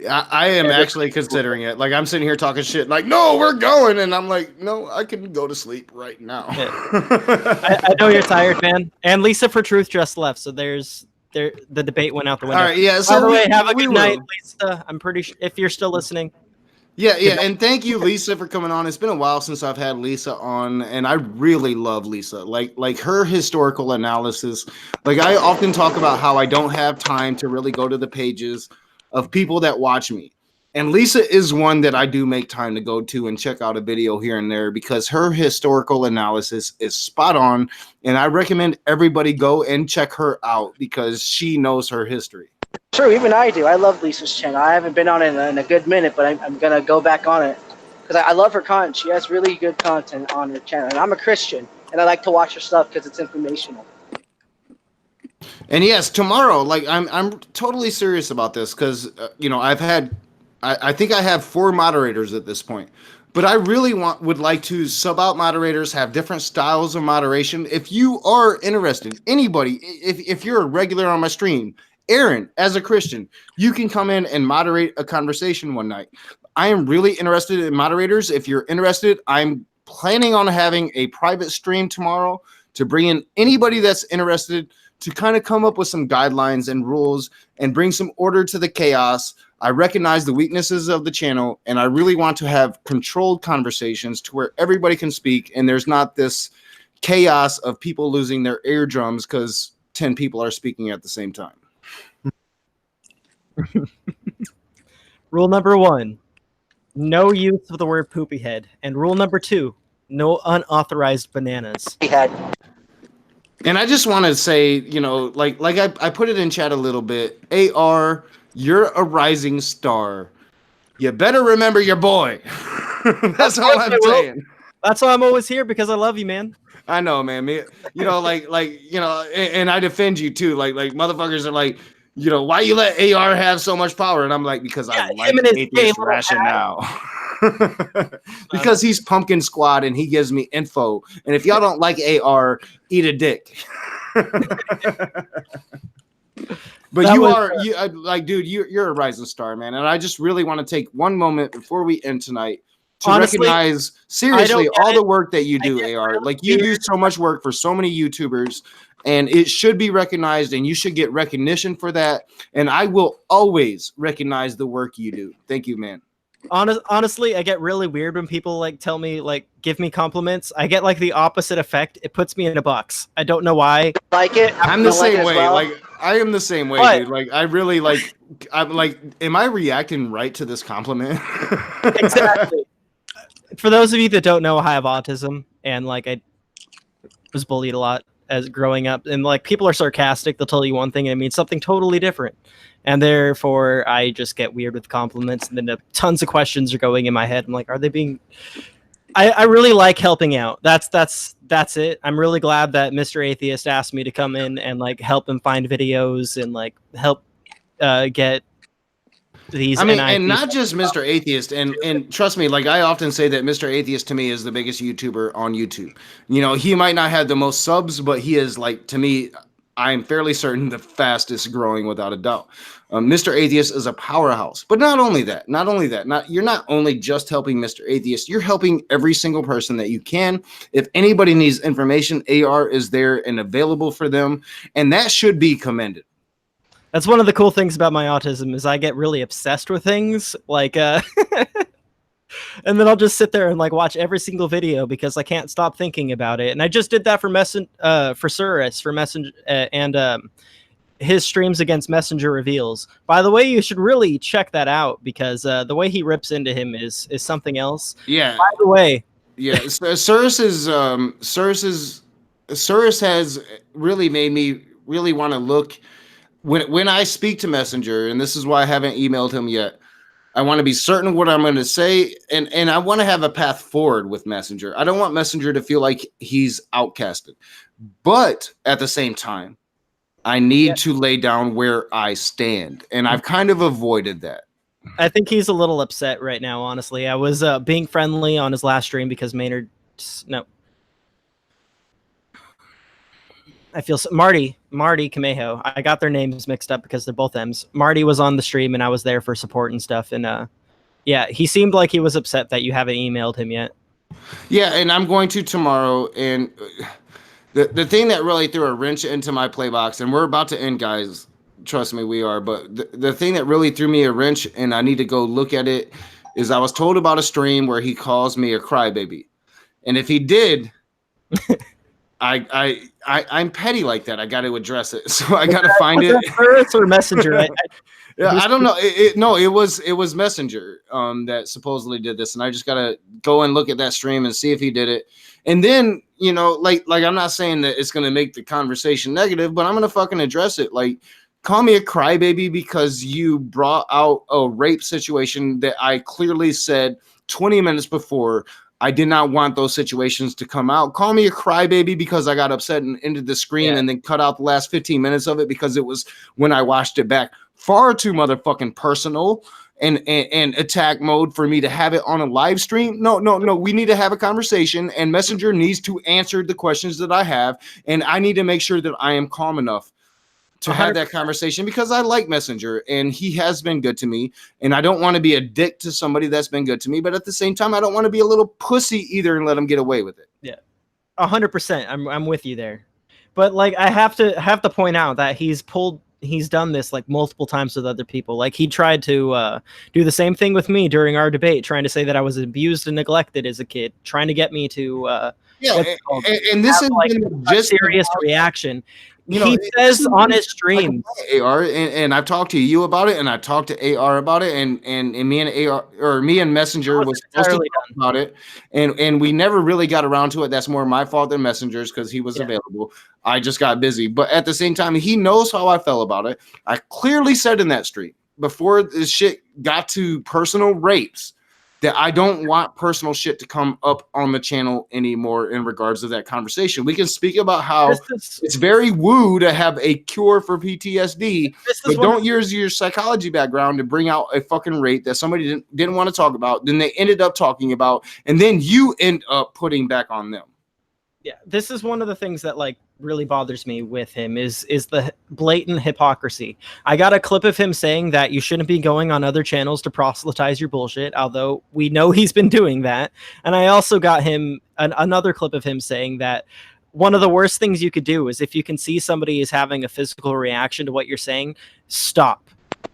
I am actually considering it. Like I'm sitting here talking shit. Like, no, we're going, and I'm like, no, I can go to sleep right now. I know you're tired, man. And Lisa for Truth just left, so the debate went out the window. All right, yeah. By So the way, have a we good night, will. Lisa. I'm pretty sure if you're still listening. Yeah, and thank you, Lisa, for coming on. It's been a while since I've had Lisa on, and I really love Lisa. Like her historical analysis. Like I often talk about how I don't have time to really go to the pages of people that watch me. And Lisa is one that I do make time to go to and check out a video here and there because her historical analysis is spot on. And I recommend everybody go and check her out because she knows her history. True, even I do. I love Lisa's channel. I haven't been on it in a good minute, but I'm going to go back on it because I love her content. She has really good content on her channel. And I'm a Christian, and I like to watch her stuff because it's informational. And yes, tomorrow, like I'm totally serious about this because I think I have 4 moderators at this point, but I really would like to sub out moderators, have different styles of moderation. If you are interested, anybody, if you're a regular on my stream, Aaron, as a Christian, you can come in and moderate a conversation one night. I am really interested in moderators. If you're interested, I'm planning on having a private stream tomorrow to bring in anybody that's interested to kind of come up with some guidelines and rules and bring some order to the chaos. I recognize the weaknesses of the channel, and I really want to have controlled conversations to where everybody can speak, and there's not this chaos of people losing their eardrums because 10 people are speaking at the same time. Rule number 1, no use of the word poopy head. And rule number 2, no unauthorized bananas. And I just want to say, like I put it in chat a little bit. AR, you're a rising star. You better remember your boy. That's all I'm saying. That's why I'm always here, because I love you, man. I know, man. Me, you know, and I defend you too. Like motherfuckers are like, why you let AR have so much power? And I'm like, because I like atheist rationale. Because he's pumpkin squad and he gives me info. And if y'all don't like AR, eat a dick. But dude, you're a rising star, man. And I just really want to take one moment before we end tonight to recognize seriously all the work that you do, AR. Like, you do so much work for so many YouTubers, and it should be recognized, and you should get recognition for that. And I will always recognize the work you do. Thank you, man. Honestly, I get really weird when people like tell me, like, give me compliments. I get like the opposite effect. It puts me in a box. I don't know why. Like it? I'm the same way. Well. Like, I am the same way, dude. Like, I really like. I'm like, am I reacting right to this compliment? Exactly. For those of you that don't know, I have autism, and like I was bullied a lot as growing up, and like people are sarcastic. They'll tell you one thing and it means something totally different, and therefore I just get weird with compliments, and then tons of questions are going in my head. I'm like, are they being? I really like helping out. That's it. I'm really glad that Mr. Atheist asked me to come in and like help him find videos and like help get these. I mean, and not just Mr. Atheist, and trust me, like I often say that Mr. Atheist to me is the biggest YouTuber on YouTube. He might not have the most subs, but he is, like, to me, I'm fairly certain the fastest growing without a doubt. Mr. Atheist is a powerhouse. But not only that, you're not only just helping Mr. Atheist, you're helping every single person that you can. If anybody needs information, AR is there and available for them, and that should be commended. That's one of the cool things about my autism is I get really obsessed with things, like, and then I'll just sit there and like watch every single video because I can't stop thinking about it. And I just did that for Surus for Messenger and his streams against Messenger Reveals. By the way, you should really check that out because the way he rips into him is something else. Yeah. By the way, yeah, Surus has really made me really want to look. When I speak to Messenger, and this is why I haven't emailed him yet, I want to be certain what I'm going to say, and I want to have a path forward with Messenger. I don't want Messenger to feel like he's outcasted. But at the same time, I need to lay down where I stand, and I've kind of avoided that. I think he's a little upset right now, honestly. I was being friendly on his last stream because Maynard... No. I feel so, Marty Camejo. I got their names mixed up because they're both M's. Marty was on the stream and I was there for support and stuff. And yeah, he seemed like he was upset that you haven't emailed him yet. Yeah, and I'm going to tomorrow. And the thing that really threw a wrench into my play box, and we're about to end, guys. Trust me, we are. But the thing that really threw me a wrench, and I need to go look at it, is I was told about a stream where he calls me a crybaby. And if he did... I'm petty like that. I got to address it, so I got to find it. Surus or Messenger? Yeah, I don't know. It was Messenger that supposedly did this, and I just got to go and look at that stream and see if he did it. And then like I'm not saying that it's gonna make the conversation negative, but I'm gonna fucking address it. Like, call me a crybaby because you brought out a rape situation that I clearly said 20 minutes before. I did not want those situations to come out. Call me a crybaby because I got upset and ended the screen and then cut out the last 15 minutes of it because it was when I watched it back far too motherfucking personal and attack mode for me to have it on a live stream. No. We need to have a conversation, and Messenger needs to answer the questions that I have, and I need to make sure that I am calm enough to have that conversation because I like Messenger and he has been good to me, and I don't want to be a dick to somebody that's been good to me, but at the same time, I don't want to be a little pussy either and let him get away with it. Yeah, 100%. I'm with you there, but like I have to point out that he's done this like multiple times with other people. Like he tried to do the same thing with me during our debate, trying to say that I was abused and neglected as a kid, trying to get me to and this is like a serious reaction. He says on his stream, AR, and I've talked to you about it, and I talked to AR about it, and me and AR, or me and Messenger was supposed to talk about it, and we never really got around to it. That's more my fault than Messenger's because he was available. I just got busy, but at the same time, he knows how I felt about it. I clearly said in that stream before this shit got to personal rapes that I don't want personal shit to come up on the channel anymore in regards to that conversation. We can speak about how it's very woo to have a cure for PTSD, but don't use your psychology background to bring out a fucking rate that somebody didn't want to talk about, then they ended up talking about, and then you end up putting back on them. Yeah, this is one of the things that like really bothers me with him is the blatant hypocrisy. I got a clip of him saying that you shouldn't be going on other channels to proselytize your bullshit, although we know he's been doing that. And I also got him another clip of him saying that one of the worst things you could do is if you can see somebody is having a physical reaction to what you're saying, stop.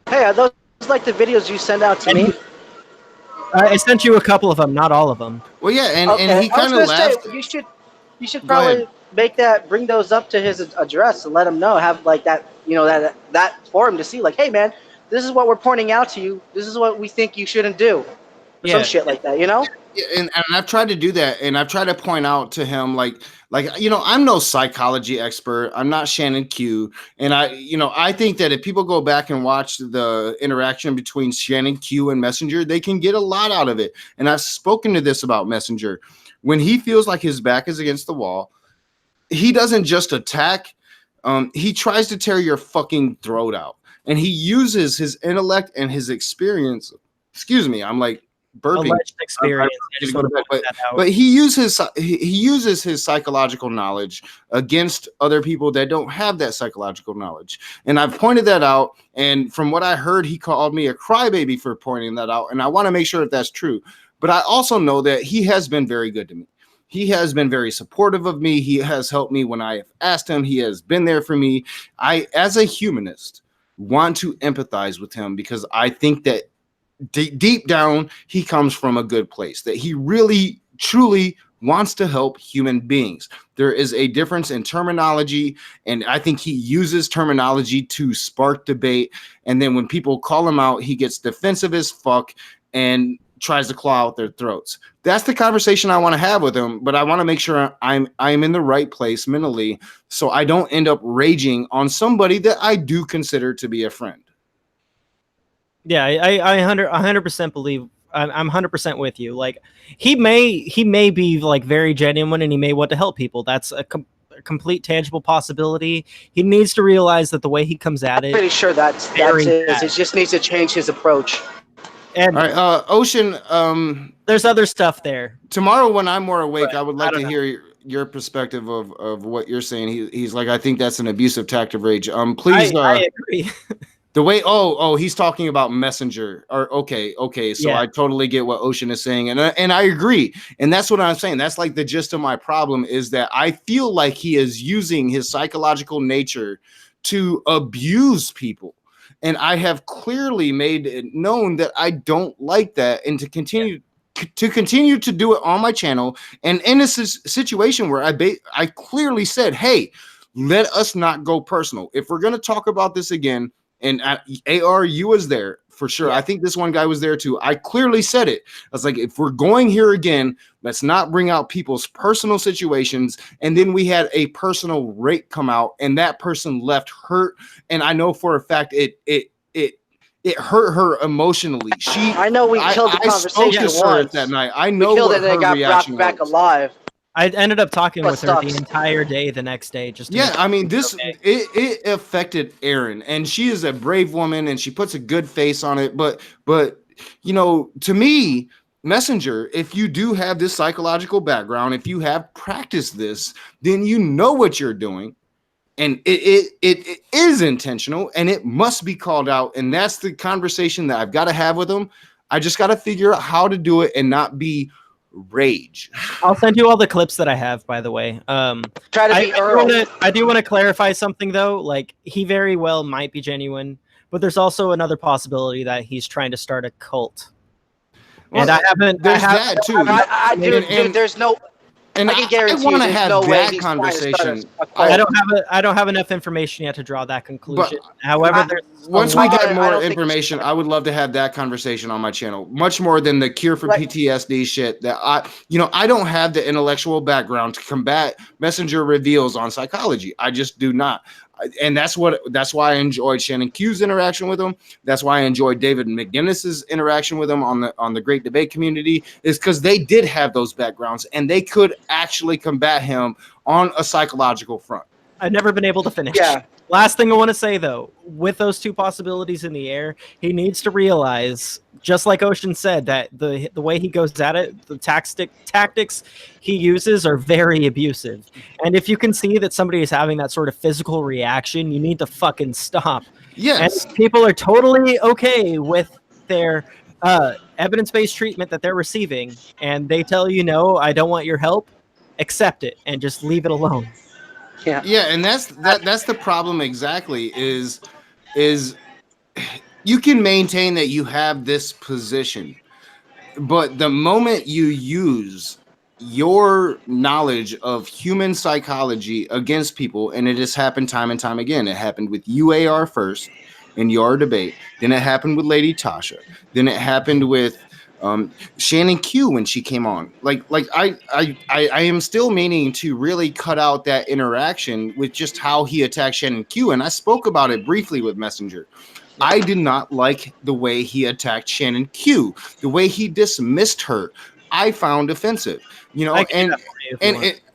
Hey, are those like the videos you send out to me? I sent you a couple of them, not all of them. Well, yeah, and he kind of laughed. You should probably bring those up to his address and let him know. Have like that, you know, that for him to see. Like, hey, man, this is what we're pointing out to you. This is what we think you shouldn't do. Some shit like that, you know. Yeah, and I've tried to do that, and I've tried to point out to him, like you know, I'm no psychology expert. I'm not Shannon Q, and I think that if people go back and watch the interaction between Shannon Q and Messenger, they can get a lot out of it. And I've spoken to this about Messenger. When he feels like his back is against the wall, he doesn't just attack. He tries to tear your fucking throat out, and he uses his intellect and his experience. Excuse me, I'm like burping. Alleged experience. But he uses his psychological knowledge against other people that don't have that psychological knowledge. And I've pointed that out. And from what I heard, he called me a crybaby for pointing that out. And I want to make sure that that's true. But I also know that he has been very good to me. He has been very supportive of me. He has helped me when I have asked him. He has been there for me. I, as a humanist, want to empathize with him because I think that deep down, he comes from a good place, that he really, truly wants to help human beings. There is a difference in terminology, and I think he uses terminology to spark debate. And then when people call him out, he gets defensive as fuck and tries to claw out their throats. That's the conversation I want to have with him, but I want to make sure I'm in the right place mentally so I don't end up raging on somebody that I do consider to be a friend. Yeah, I 100% believe. I'm 100% with you. Like he may be like very genuine and he may want to help people. That's a complete tangible possibility. He needs to realize that the way he comes at it. I'm pretty sure that's it. He just needs to change his approach. And all right, Ocean, there's other stuff there. Tomorrow when I'm more awake, I would like to hear your perspective of what you're saying. He's like, I think that's an abusive tactic of rage. Please. I agree. The way, he's talking about Messenger. Or okay. So yeah. I totally get what Ocean is saying, and I agree. And that's what I'm saying. That's like the gist of my problem is that I feel like he is using his psychological nature to abuse people. And I have clearly made it known that I don't like that, and to continue to do it on my channel. And in a situation where I clearly said, hey, let us not go personal. If we're going to talk about this again, and AR, you was there for sure. Yeah. I think this one guy was there too. I clearly said it. I was like, if we're going here again, let's not bring out people's personal situations. And then we had a personal rate come out, and that person left hurt. And I know for a fact it hurt her emotionally. I know we killed the conversation once that night. I know we killed it and it got brought back alive. I ended up talking with her the entire day the next day. It affected Erin, and she is a brave woman, and she puts a good face on it. But you know, to me, Messenger, if you do have this psychological background, if you have practiced this, then you know what you're doing, and it is intentional, and it must be called out. And that's the conversation that I've got to have with them. I just got to figure out how to do it and not be rage. I'll send you all the clips that I have, by the way. Try to be Earl. I do want to clarify something though. Like he very well might be genuine, but there's also another possibility that he's trying to start a cult. Well, and I haven't. There's that too. Dude, there's no. And I can guarantee want to have no that conversation. I don't have enough information yet to draw that conclusion. However, once we get more information, I would love to have that conversation on my channel. Much more than the cure for PTSD shit. That I don't have the intellectual background to combat Messenger reveals on psychology. I just do not. And that's why I enjoyed Shannon Q's interaction with him. That's why I enjoyed David McGinnis's interaction with him on the Great Debate Community, is because they did have those backgrounds and they could actually combat him on a psychological front. I've never been able to finish. Yeah. Last thing I want to say, though, with those two possibilities in the air, he needs to realize, just like Ocean said, that the way he goes at it, the tactics he uses are very abusive. And if you can see that somebody is having that sort of physical reaction, you need to fucking stop. Yes. And people are totally okay with their evidence-based treatment that they're receiving, and they tell you, no, I don't want your help, accept it, and just leave it alone. Yeah, and that's the problem exactly, is you can maintain that you have this position, but the moment you use your knowledge of human psychology against people, and it has happened time and time again. It happened with UAR first in your debate, then it happened with Lady Tasha, then it happened with Shannon Q when she came on. I am still meaning to really cut out that interaction with just how he attacked Shannon Q, and I spoke about it briefly with Messenger. I did not like the way he attacked Shannon Q, the way he dismissed her. I found offensive, and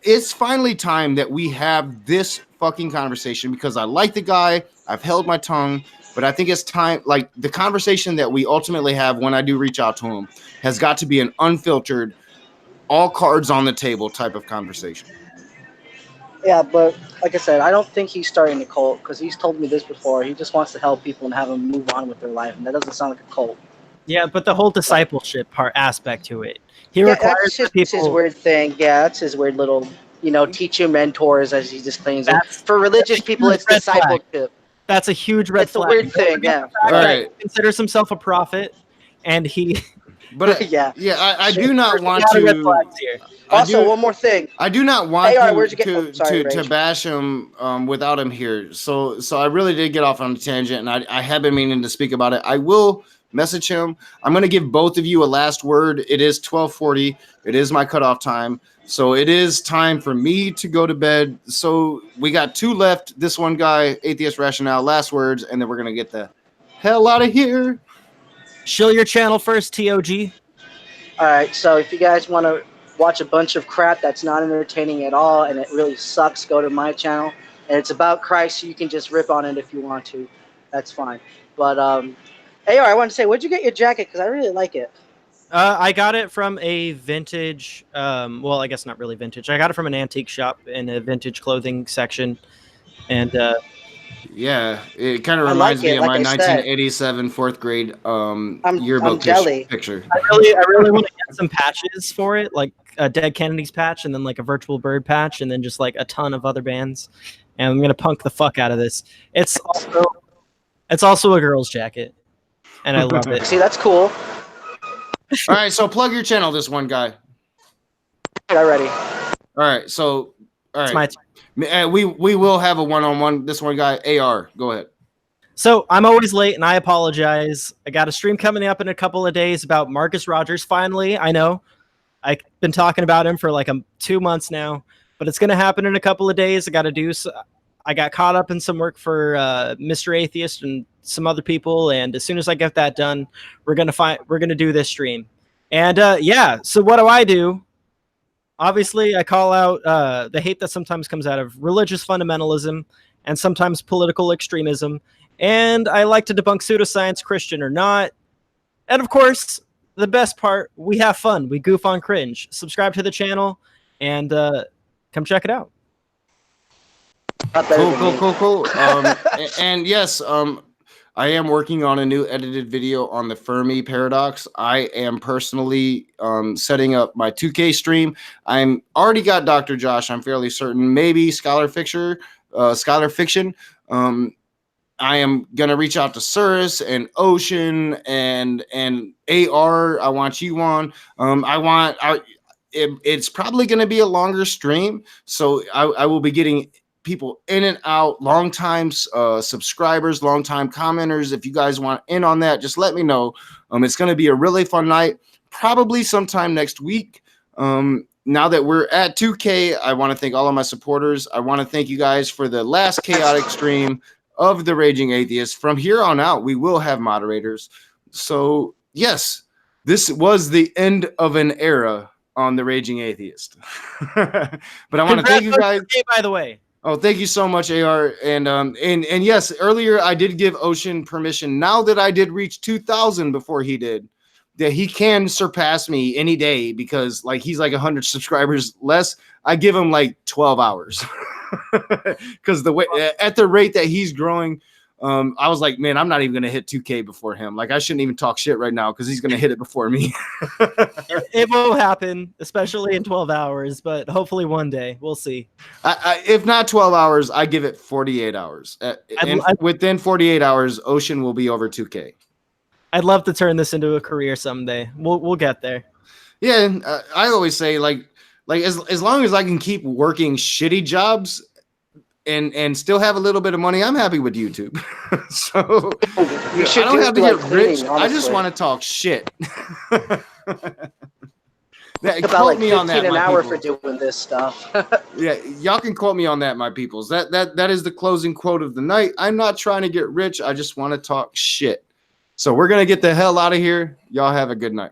it's finally time that we have this fucking conversation, because I like the guy. I've held my tongue. But I think it's time, like the conversation that we ultimately have when I do reach out to him has got to be an unfiltered, all cards on the table type of conversation. Yeah, but like I said, I don't think he's starting a cult, because he's told me this before. He just wants to help people and have them move on with their life, and that doesn't sound like a cult. Yeah, but the whole discipleship aspect to it. He Yeah, requires that's just people. his weird thing. Yeah, that's his weird little, teach your mentors, as he just claims. For religious people, it's red flag. discipleship. That's a huge red It's a flag. weird thing, yeah. All right. He considers himself a prophet, and he. But I do not want Got red to. flags here. Also, one more thing. I do not want Hey, all right, where'd you get- to sorry, to Rage. bash him without him here. So I really did get off on a tangent, and I have been meaning to speak about it. I will message him. I'm going to give both of you a last word. It is 12:40. It is my cutoff time. So it is time for me to go to bed. So we got two left. This one guy, Atheist Rationale, last words, and then we're going to get the hell out of here. Shill your channel first, TOG. All right, so if you guys want to watch a bunch of crap that's not entertaining at all and it really sucks, go to my channel. And it's about Christ, so you can just rip on it if you want to. That's fine. But, AR, I want to say, where'd you get your jacket? Because I really like it. I got it from a vintage, well, I guess not really vintage. I got it from an antique shop in a vintage clothing section. And yeah, it kind of I reminds like me it, of like my I said. 1987 fourth grade I'm yearbook jelly. picture. I really want to get some patches for it, like a Dead Kennedys patch, and then like a Virtual Bird patch, and then just like a ton of other bands. And I'm gonna punk the fuck out of this. It's also a girl's jacket, and I love it. See, that's cool. All right, so plug your channel, this one guy. Already. All right, so all It's right. my We will have a one-on-one. This one guy, AR, go ahead. So I'm always late, and I apologize. I got a stream coming up in a couple of days about Marcus Rogers. Finally, I know I've been talking about him for like 2 months now, but it's going to happen in a couple of days. I got caught up in some work for Mr. Atheist and some other people, and as soon as I get that done, we're gonna do this stream. And yeah, so what do? Obviously, I call out the hate that sometimes comes out of religious fundamentalism and sometimes political extremism. And I like to debunk pseudoscience, Christian or not. And of course, the best part, we have fun. We goof on cringe. Subscribe to the channel and come check it out. Cool. And yes, I am working on a new edited video on the Fermi paradox. I am personally setting up my 2K stream. I'm already got Dr. Josh. I'm fairly certain. Maybe Scholar Fiction. I am gonna reach out to Cirrus and Ocean and AR. I want you on. It's probably gonna be a longer stream, so I will be getting people in and out, long-time subscribers, long-time commenters. If you guys want in on that, just let me know. It's going to be a really fun night, probably sometime next week. now that we're at 2K, I want to thank all of my supporters. I want to thank you guys for the last chaotic stream of the Raging Atheist. From here on out, we will have moderators. So yes, this was the end of an era on the Raging Atheist. But I want to thank you guys. By the way. Oh, thank you so much, AR. And yes, earlier I did give Ocean permission. Now that I did reach 2,000 before he did, that he can surpass me any day because like he's like 100 subscribers less. I give him like 12 hours because the way at the rate that he's growing. I was like, man, I'm not even gonna hit 2K before him. Like, I shouldn't even talk shit right now because he's gonna hit it before me. It won't happen, especially in 12 hours, but hopefully one day we'll see. If not 12 hours, I give it 48 hours. And within 48 hours, Ocean will be over 2K. I'd love to turn this into a career someday. We'll get there. Yeah, I always say like as long as I can keep working shitty jobs. And still have a little bit of money, I'm happy with YouTube. So I don't have to get rich. I just want to talk shit. About like 15 an hour for doing this stuff. Yeah, y'all can quote me on that, my peoples. That is the closing quote of the night. I'm not trying to get rich. I just want to talk shit. So we're gonna get the hell out of here. Y'all have a good night.